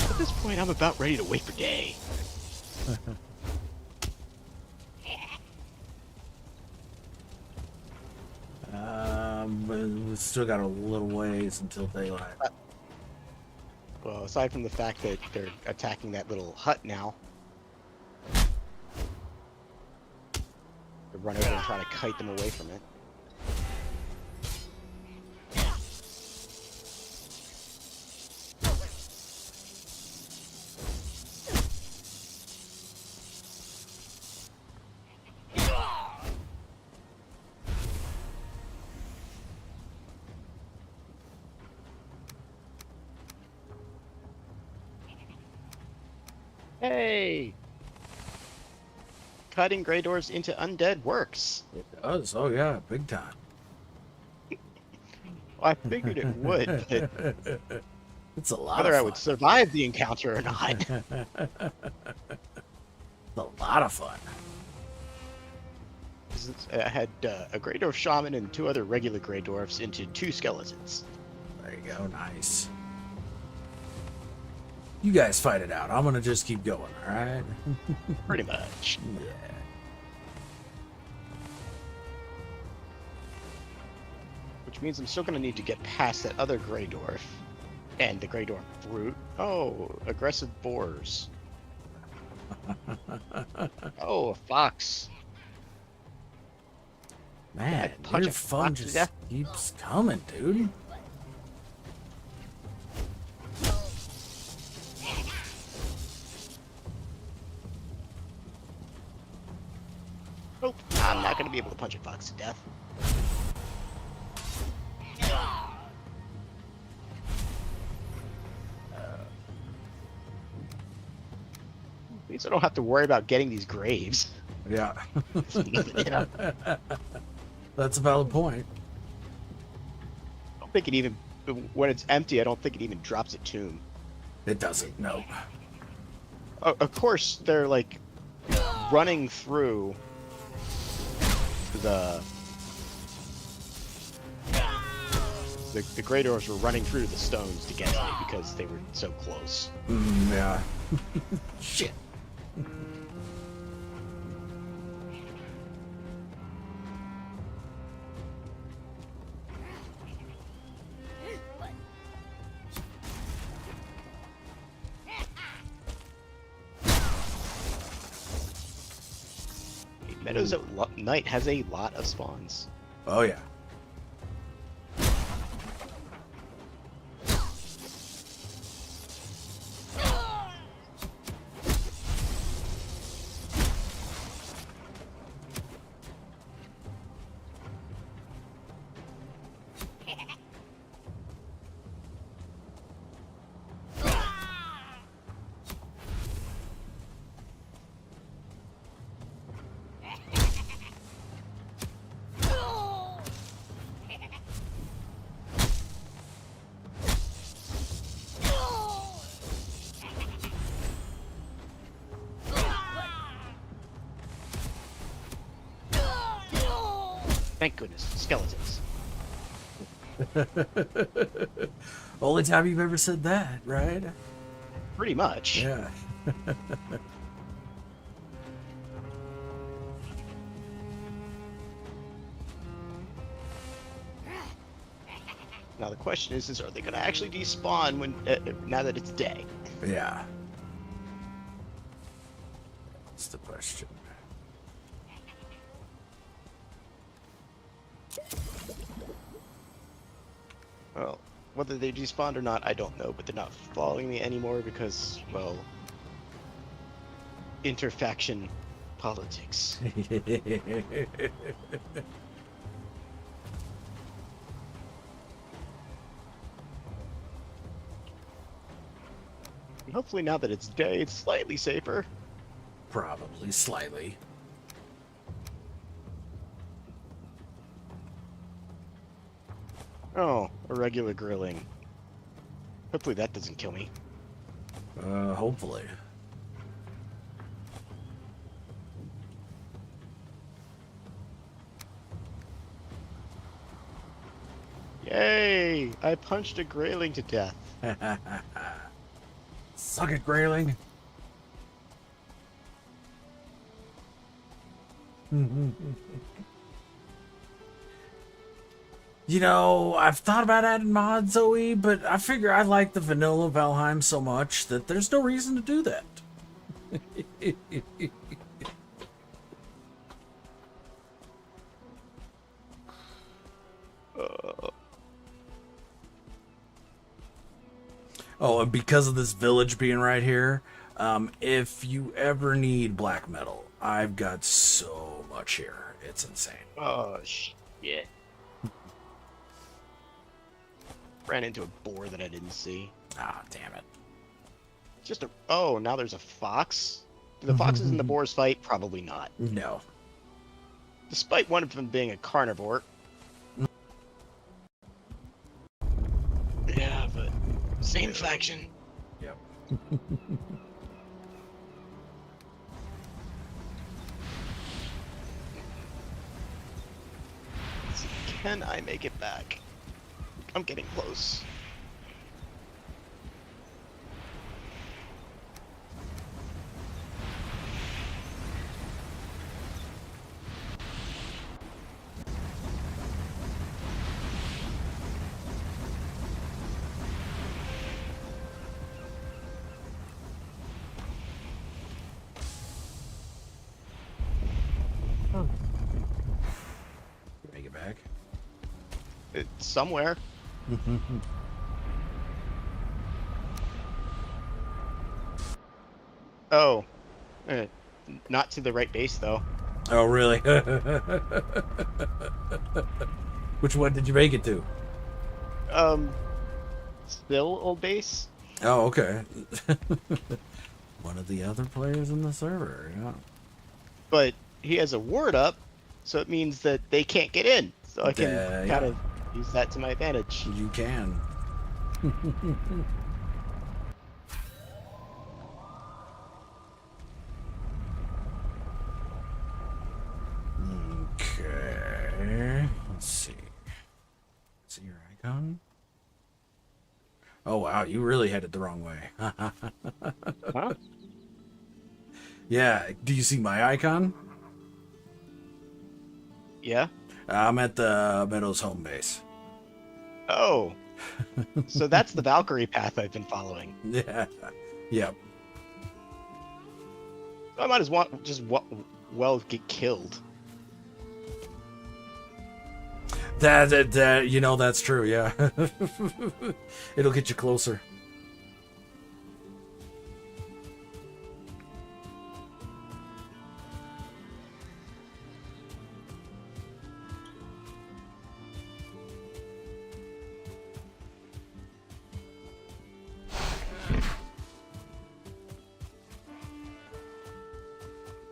At this point, I'm about ready to wait for day. But we've still got a little ways until daylight. Well, aside from the fact that they're attacking that little hut now, they run over and try to kite them away from it. Hey! Cutting Grey Dwarfs into undead works. It does. Oh yeah, big time. Well, I figured it would, but It's a lot whether of I fun. would survive the encounter or not. It's a lot of fun. I had a Grey Dwarf Shaman and 2 other regular Grey Dwarfs into 2 skeletons. There you go. Nice. You guys fight it out. I'm gonna just keep going. All right. Pretty much. Yeah. Which means I'm still going to need to get past that other Grey Dwarf. And the Grey Dwarf Brute. Oh, aggressive boars. Oh, a fox. Man, punch your a fun fox to just death? keeps coming, dude. Nope. I'm not going to be able to punch a fox to death. At least I don't have to worry about getting these graves. Yeah. You know? That's a valid point. I don't think it even when it's empty, I don't think it even drops a tomb. It doesn't. No. Of course, they're like running through the the Great Dwarves were running through the stones to get to me because they were so close. Yeah. Shit. Meadows at night has a lot of spawns. Oh yeah. Thank goodness, skeletons. Only time you've ever said that, right? Pretty much. Yeah. Now the question is are they going to actually despawn when now that it's day? Yeah. That's the question. Well, whether they despawned or not, I don't know, but they're not following me anymore because, well, interfaction politics. Hopefully now that it's day, it's slightly safer. Probably slightly. Oh, a regular grilling. Hopefully that doesn't kill me. Hopefully. Yay! I punched a grayling to death. Suck it, Grayling. You know, I've thought about adding mods, Zoe, but I figure I like the vanilla Valheim so much that there's no reason to do that. Oh, and because of this village being right here, if you ever need black metal, I've got so much here. It's insane. Oh, shit. Ran into a boar that I didn't see. Ah, damn it. Just a... Oh, now there's a fox? Do the foxes and the boars fight? Probably not. No. Despite one of them being a carnivore. Yeah, but... Same faction. Yep. Let's see, can I make it back? I'm getting close. Make it back. It's somewhere. Oh. Not to the right base, though. Oh, really? Which one did you make it to? Still old base? Oh, okay. One of the other players in the server, yeah. But he has a ward up, so it means that they can't get in. So I can kind of use that to my advantage. You can. Okay. Let's see. Is it your icon? Oh, wow. You really headed the wrong way. Huh? Yeah. Do you see my icon? Yeah. I'm at the Meadows home base. Oh. So that's the Valkyrie path I've been following. Yeah. Yep. I might as well just well get killed. That you know, that's true, yeah. It'll get you closer.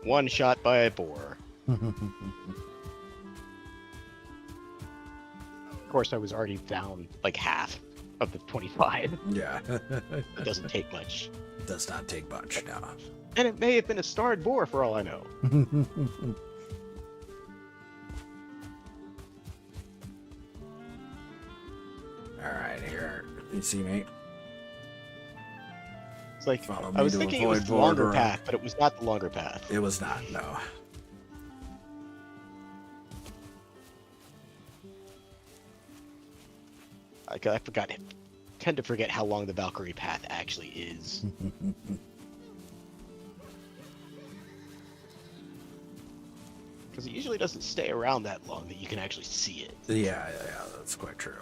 One shot by a boar. Of course, I was already down like half of the 25. Yeah. It doesn't take much. Does not take much, no. And it may have been a starred boar for all I know. Alright, here. You see me? It's like, Follow I me was to thinking it was avoid the longer border. path, but it was not the longer path. It was not, no. I forgot. Tend to forget how long the Valkyrie path actually is. Because it usually doesn't stay around that long that you can actually see it. Yeah, that's quite true.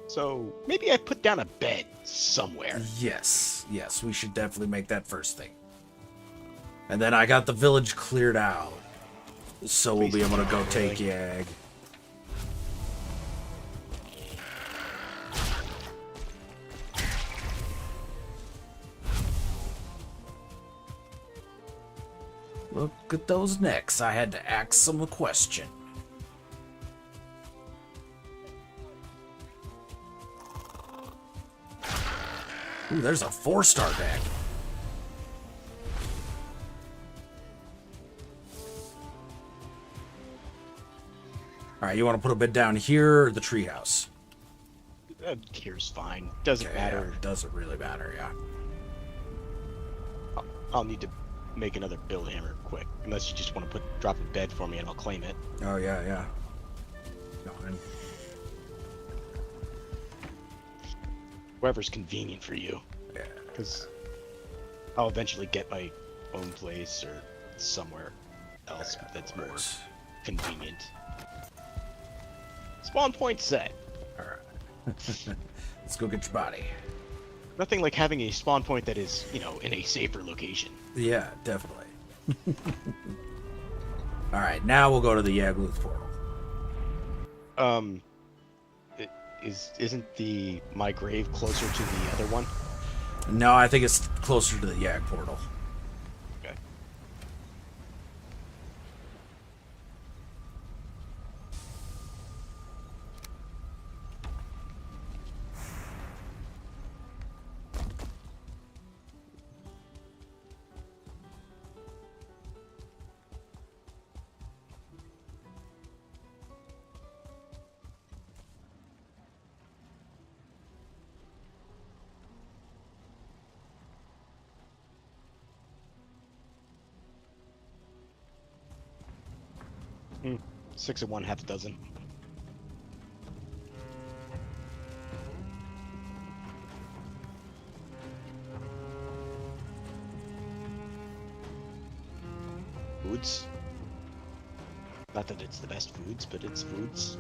So maybe I put down a bed somewhere. Yes, we should definitely make that first thing. And then I got the village cleared out. So we'll be able to go take Yag. Look at those necks. I had to ask them a question. Ooh, there's a 4-star deck. Alright, you want to put a bed down here or the treehouse? Here's fine. Doesn't matter. Yeah, doesn't really matter, yeah. I'll need to make another build hammer quick. Unless you just want to drop a bed for me and I'll claim it. Oh, yeah. No, Wherever's convenient for you. yeah. Because I'll eventually get my own place or somewhere else that's more convenient. Spawn point set. Alright. Let's go get your body. Nothing like having a spawn point that is, in a safer location. Yeah, definitely. Alright, now we'll go to the Yagluth portal. Isn't my grave closer to the other one? No, I think it's closer to the Yag portal. Okay. Hmm. 6 of 1, half a dozen. Foods. Not that it's the best foods, but it's foods.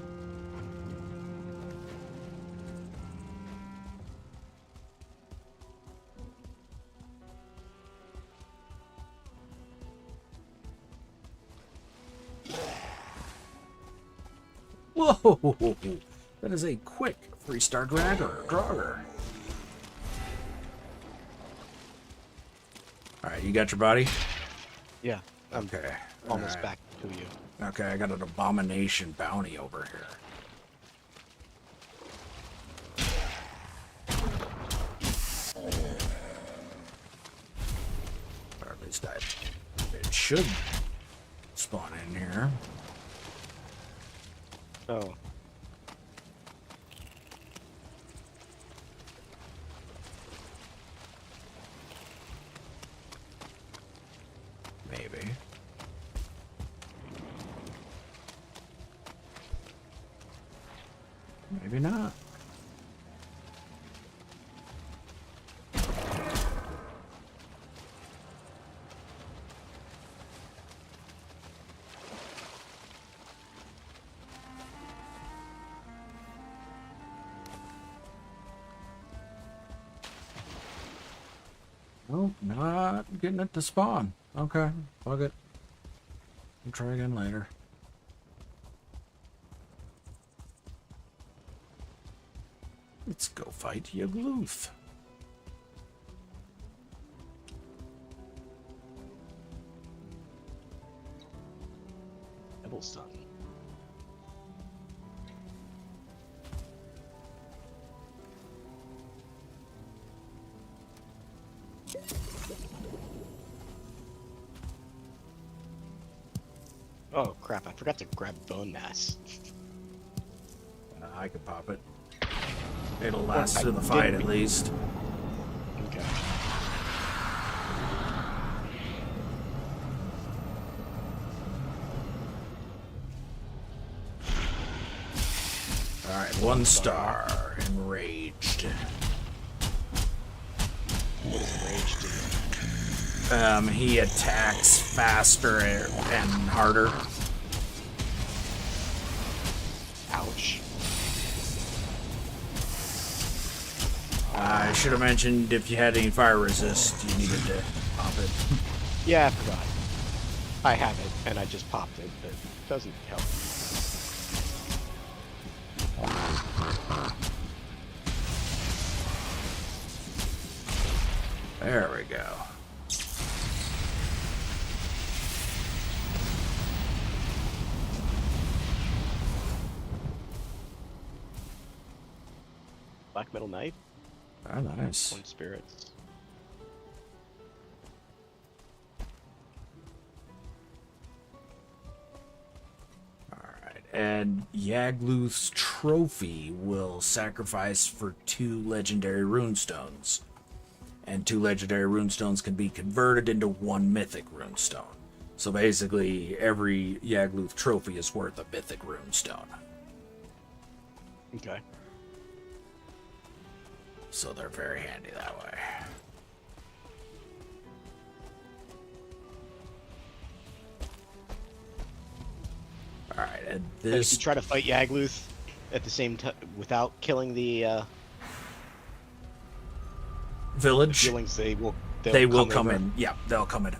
Whoa! That is a quick 3-star Grogger. Alright, you got your body? Yeah, I'm Okay. almost alright. back to you. Okay, I got an abomination bounty over here. Or at least it should spawn in here. Oh. Maybe. Maybe not. Nope, not getting it to spawn. Okay, fuck it. We'll try again later. Let's go fight Yagluth. Double stun. Oh crap, I forgot to grab bone mass. I could pop it. It'll last I through the fight didn't at least. Okay. Alright, 1 star. Enraged. Raged. He attacks faster and harder. Ouch. I should have mentioned if you had any fire resist, you needed to pop it. Yeah, I forgot. I have it, and I just popped it, but it doesn't help. There we go. Black Metal Knife? Oh, nice. Corn Spirits. And Yagluth's trophy will sacrifice for 2 legendary runestones. And 2 legendary runestones can be converted into 1 mythic runestone. So basically, every Yagluth trophy is worth a mythic runestone. Okay. So they're very handy that way. Alright, and And if this you try to fight Yagluth at the same time without killing the village, feelings, they will come over. in. Yeah, they'll come in.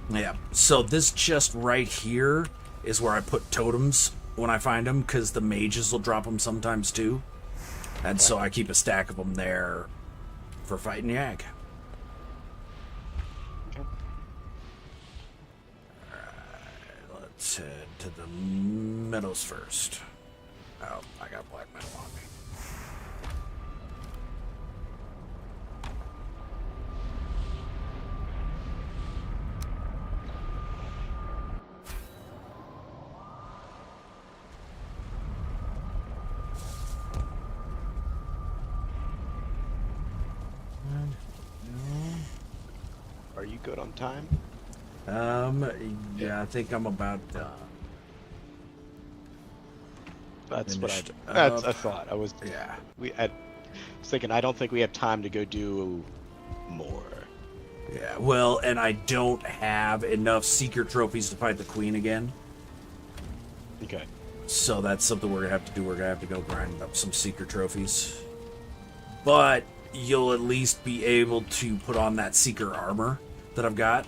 Yeah, so this chest right here is where I put totems when I find them, because the mages will drop them sometimes too. And so I keep a stack of them there for fighting Yag. Okay. Let's head to the meadows first. Oh, I got black metal on me. Are you good on time? Yeah, I think I'm about done. That's Finished what I up. thought. I was Yeah. I was thinking I don't think we have time to go do more. Yeah, well, and I don't have enough seeker trophies to fight the queen again. Okay. So that's something we're gonna have to do. We're gonna have to go grind up some seeker trophies. But you'll at least be able to put on that seeker armor that I've got,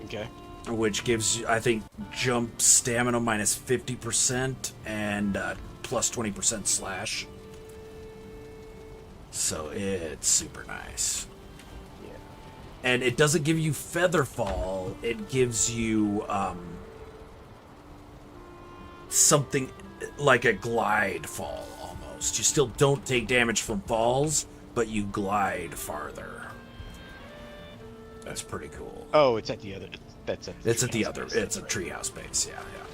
Okay. which gives you, I think, jump stamina minus 50% and plus 20% slash. So it's super nice. Yeah. And it doesn't give you feather fall. It gives you something like a glide fall almost. You still don't take damage from falls, but you glide farther. That's pretty cool. Oh, it's at the other. That's at the. It's at the treehouse other. base, It's a that's right. treehouse base. Yeah, yeah.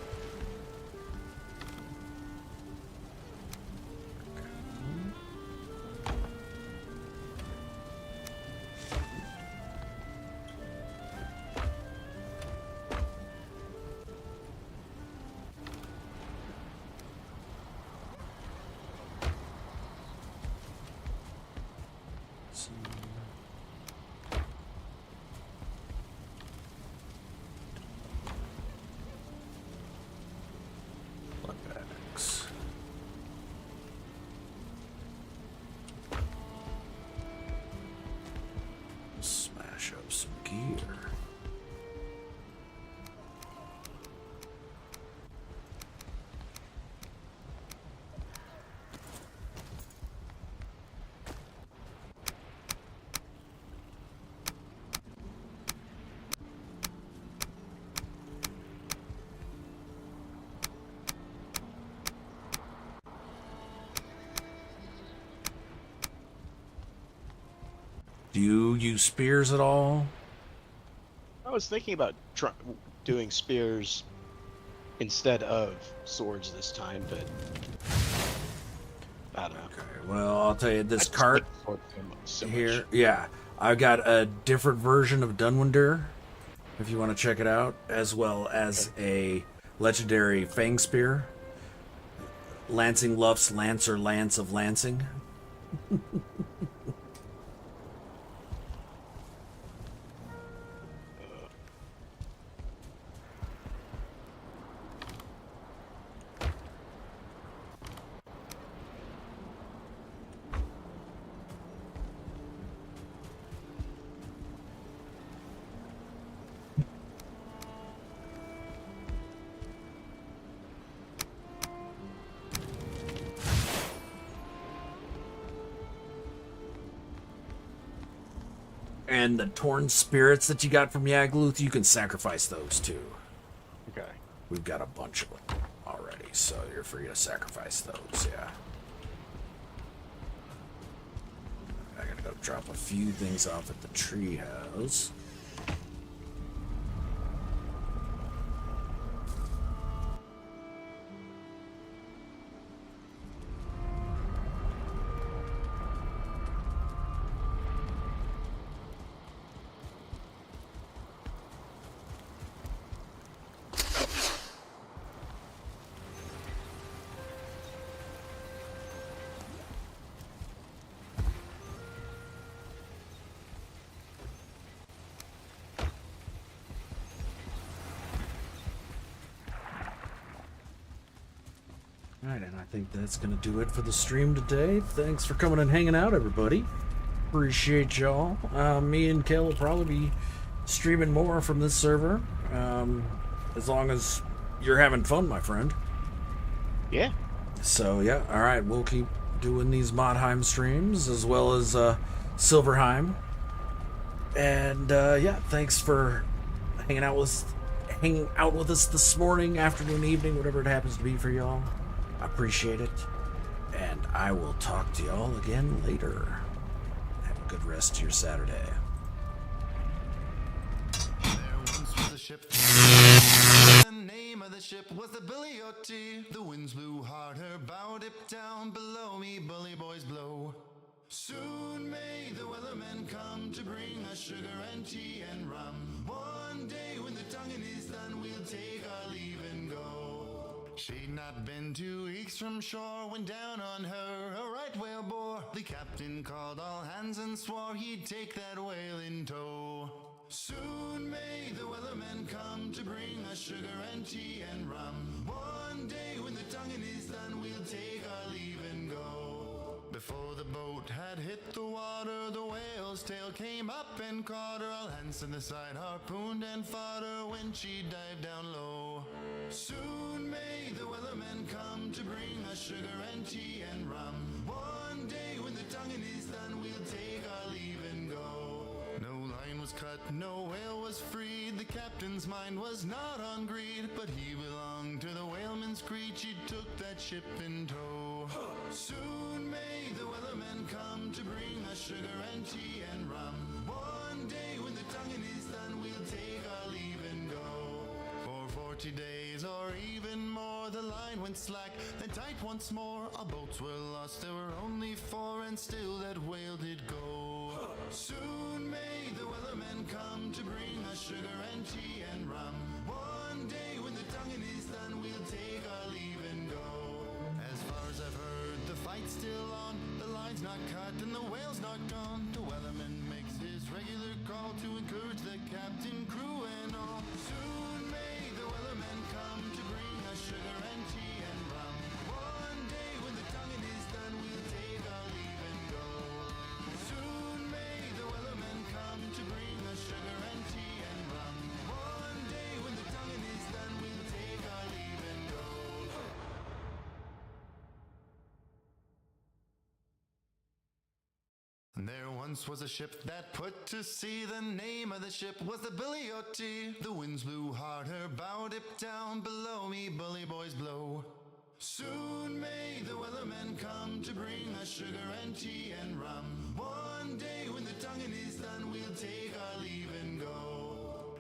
X. Smash up some gear. Do you use spears at all? I was thinking about doing spears instead of swords this time, but I don't know. Okay, well, I'll tell you, I this just cart like swords so much. here, yeah, I've got a different version of Dunwinder, if you want to check it out, as well as a legendary Fang Spear. Lancing Luff's Lancer Lance of Lancing. And the torn spirits that you got from Yagluth, you can sacrifice those too. Okay. We've got a bunch of them already, so you're free to sacrifice those, yeah. I gotta go drop a few things off at the treehouse. Alright, and I think that's going to do it for the stream today. Thanks for coming and hanging out, everybody. Appreciate y'all. Me and Kail will probably be streaming more from this server. As long as you're having fun, my friend. Yeah. So, yeah, alright, we'll keep doing these Modheim streams as well as Silverheim. And, yeah, thanks for hanging out with us this morning, afternoon, evening, whatever it happens to be for y'all. I appreciate it. And I will talk to y'all again later. Have a good rest of your Saturday. There once was a ship. The name of the ship was the Billy O.T. The winds blew hard, her bow dipped down below me, bully boys blow. Soon may the weathermen come to bring us sugar and tea and rum. One day when the tonguing is done, we'll take our leave and go. She'd not been 2 weeks from shore when down on her a right whale bore. The captain called all hands and swore he'd take that whale in tow. Soon may the weathermen come to bring us sugar and tea and rum. One day when the tonguing is done, we'll take our leave and go. Before the boat had hit the water, the whale's tail came up and caught her. All hands to the side harpooned and fought her when she dived down low. Soon may the weathermen come to bring us sugar and tea and rum. One day when the tonguing is done, we'll take our leave and go. No line was was cut, no whale was freed. The captain's mind was not on greed, but he belonged to the whaleman's creed. She took that ship in tow. Soon may the wellerman come to bring us sugar and tea and rum. One day when the tonguing is done, we'll take our leave and go. For 40 days or even more, the line went slack, then tight once more. Our boats were lost, there were only 4, and still that whale did go. Soon may the wellerman come to bring us sugar and tea and rum. One day when the tonguing is done, we'll take our leave and go. As far as I've heard, the fight's still on. The line's not cut and the whale's not gone. The wellerman makes his regular call to encourage the captain, crew, and all. Soon may the wellerman come to bring us sugar and tea and rum. One day when the tonguing is done, we'll take our leave and go. Soon may the wellerman come to bring us sugar and tea and rum. One day when the tonguing is done, we'll take our leave and go. There once was a ship that put to sea. The name of the ship was the Billy O T. The winds blew hard, her bow dipped down. Below me, bully boys blow. Soon may the wellerman come to bring us sugar and tea and rum. One day when the tonguing is done, we'll take our leave and go.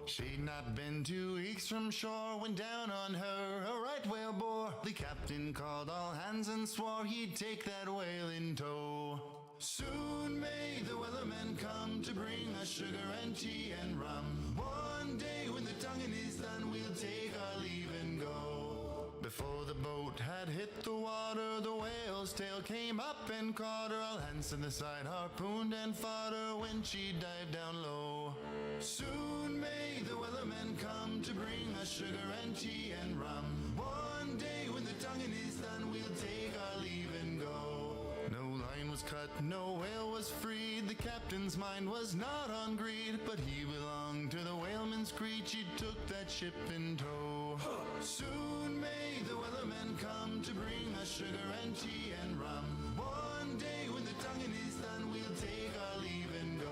She'd not been 2 weeks from shore when down on her a right whale bore. The captain called all hands and swore he'd take that whale in tow. Soon may the wellerman come to bring us sugar and tea and rum. One day when the tonguing is done, we'll take our leave and go. Before the boat had hit the water, the whale's tail came up and caught her. All hands to the side harpooned and fought her when she dived down low. Soon may the wellerman come to bring us sugar and tea and rum. One day when the tonguing is done, we'll take our leave and go. No line was cut, no whale was freed. The captain's mind was not on greed, but he belonged to the whaleman's creed. She took that ship in tow. Soon may the wellerman come to bring us sugar and tea and rum. One day when the tonguing is done, we'll take our leave and go.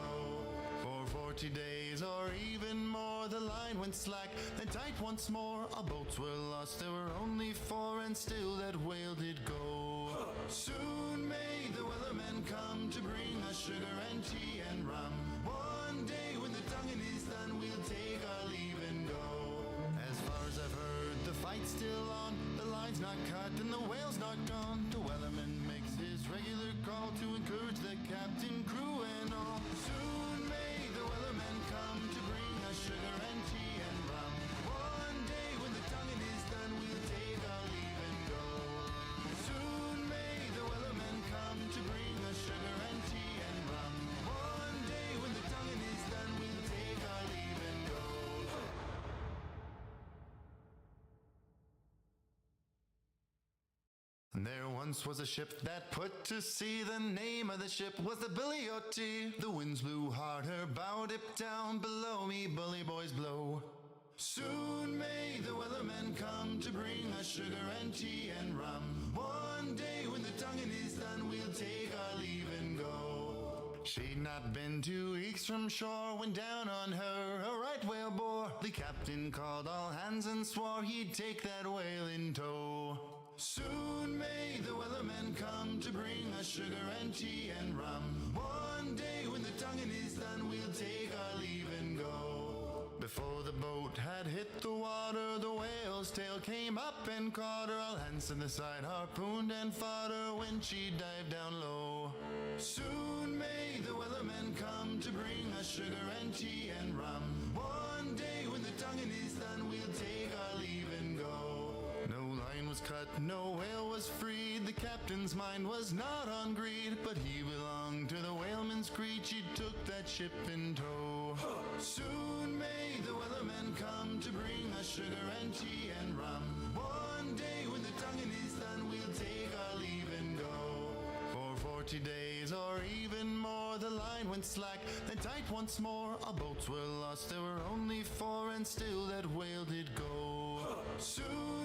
For 40 days or even more, the line went slack, then tight once more. Our boats were lost, there were only 4, and still that whale did go. Soon may the wellerman come to bring us sugar and tea and rum. One day when the tonguing is done, we'll take our leave and go. As far as I've heard, the fight's still on. The line's not cut and the whale's not gone. The wellerman makes his regular call to encourage the captain, crew, and all. Soon may the wellerman come to bring us sugar and tea and rum. One day when the tonguing is done, we'll take our leave and go. Soon may the wellerman come to bring us sugar and tea and rum. One day when the tonguing is done, we'll take our leave and go. There once was a ship that put to sea. The name of the ship was the Billy O T. The winds blew hard, her bow dipped down. Below me, bully boys blow. Soon may the wellerman come to bring us sugar and tea and rum. One day when the tonguing is done, we'll take our leave and go. She'd not been 2 weeks from shore when down on her a right whale bore. The captain called all hands and swore he'd take that whale in tow. Soon may the wellerman come to bring us sugar and tea and rum. One day when the tonguing is done, we'll take our leave and go. Before the boat had hit the water, the whale's tail came up and caught her. All hands to the side harpooned and fought her when she dived down low. Soon may the wellerman come to bring us sugar and tea and rum. One day when the tonguing is done, we'll take our leave and go. No line was cut, no whale was freed. The captain's mind was not on greed, but he belonged to the whaleman's creed. She took that ship in tow. Soon may the wellerman come to bring us sugar and tea and rum. One day when the tonguing is done, we'll take our leave and go. For 40 days or even more, the line went slack, then tight once more. Our boats were lost, there were only 4, and still that whale did go. Soon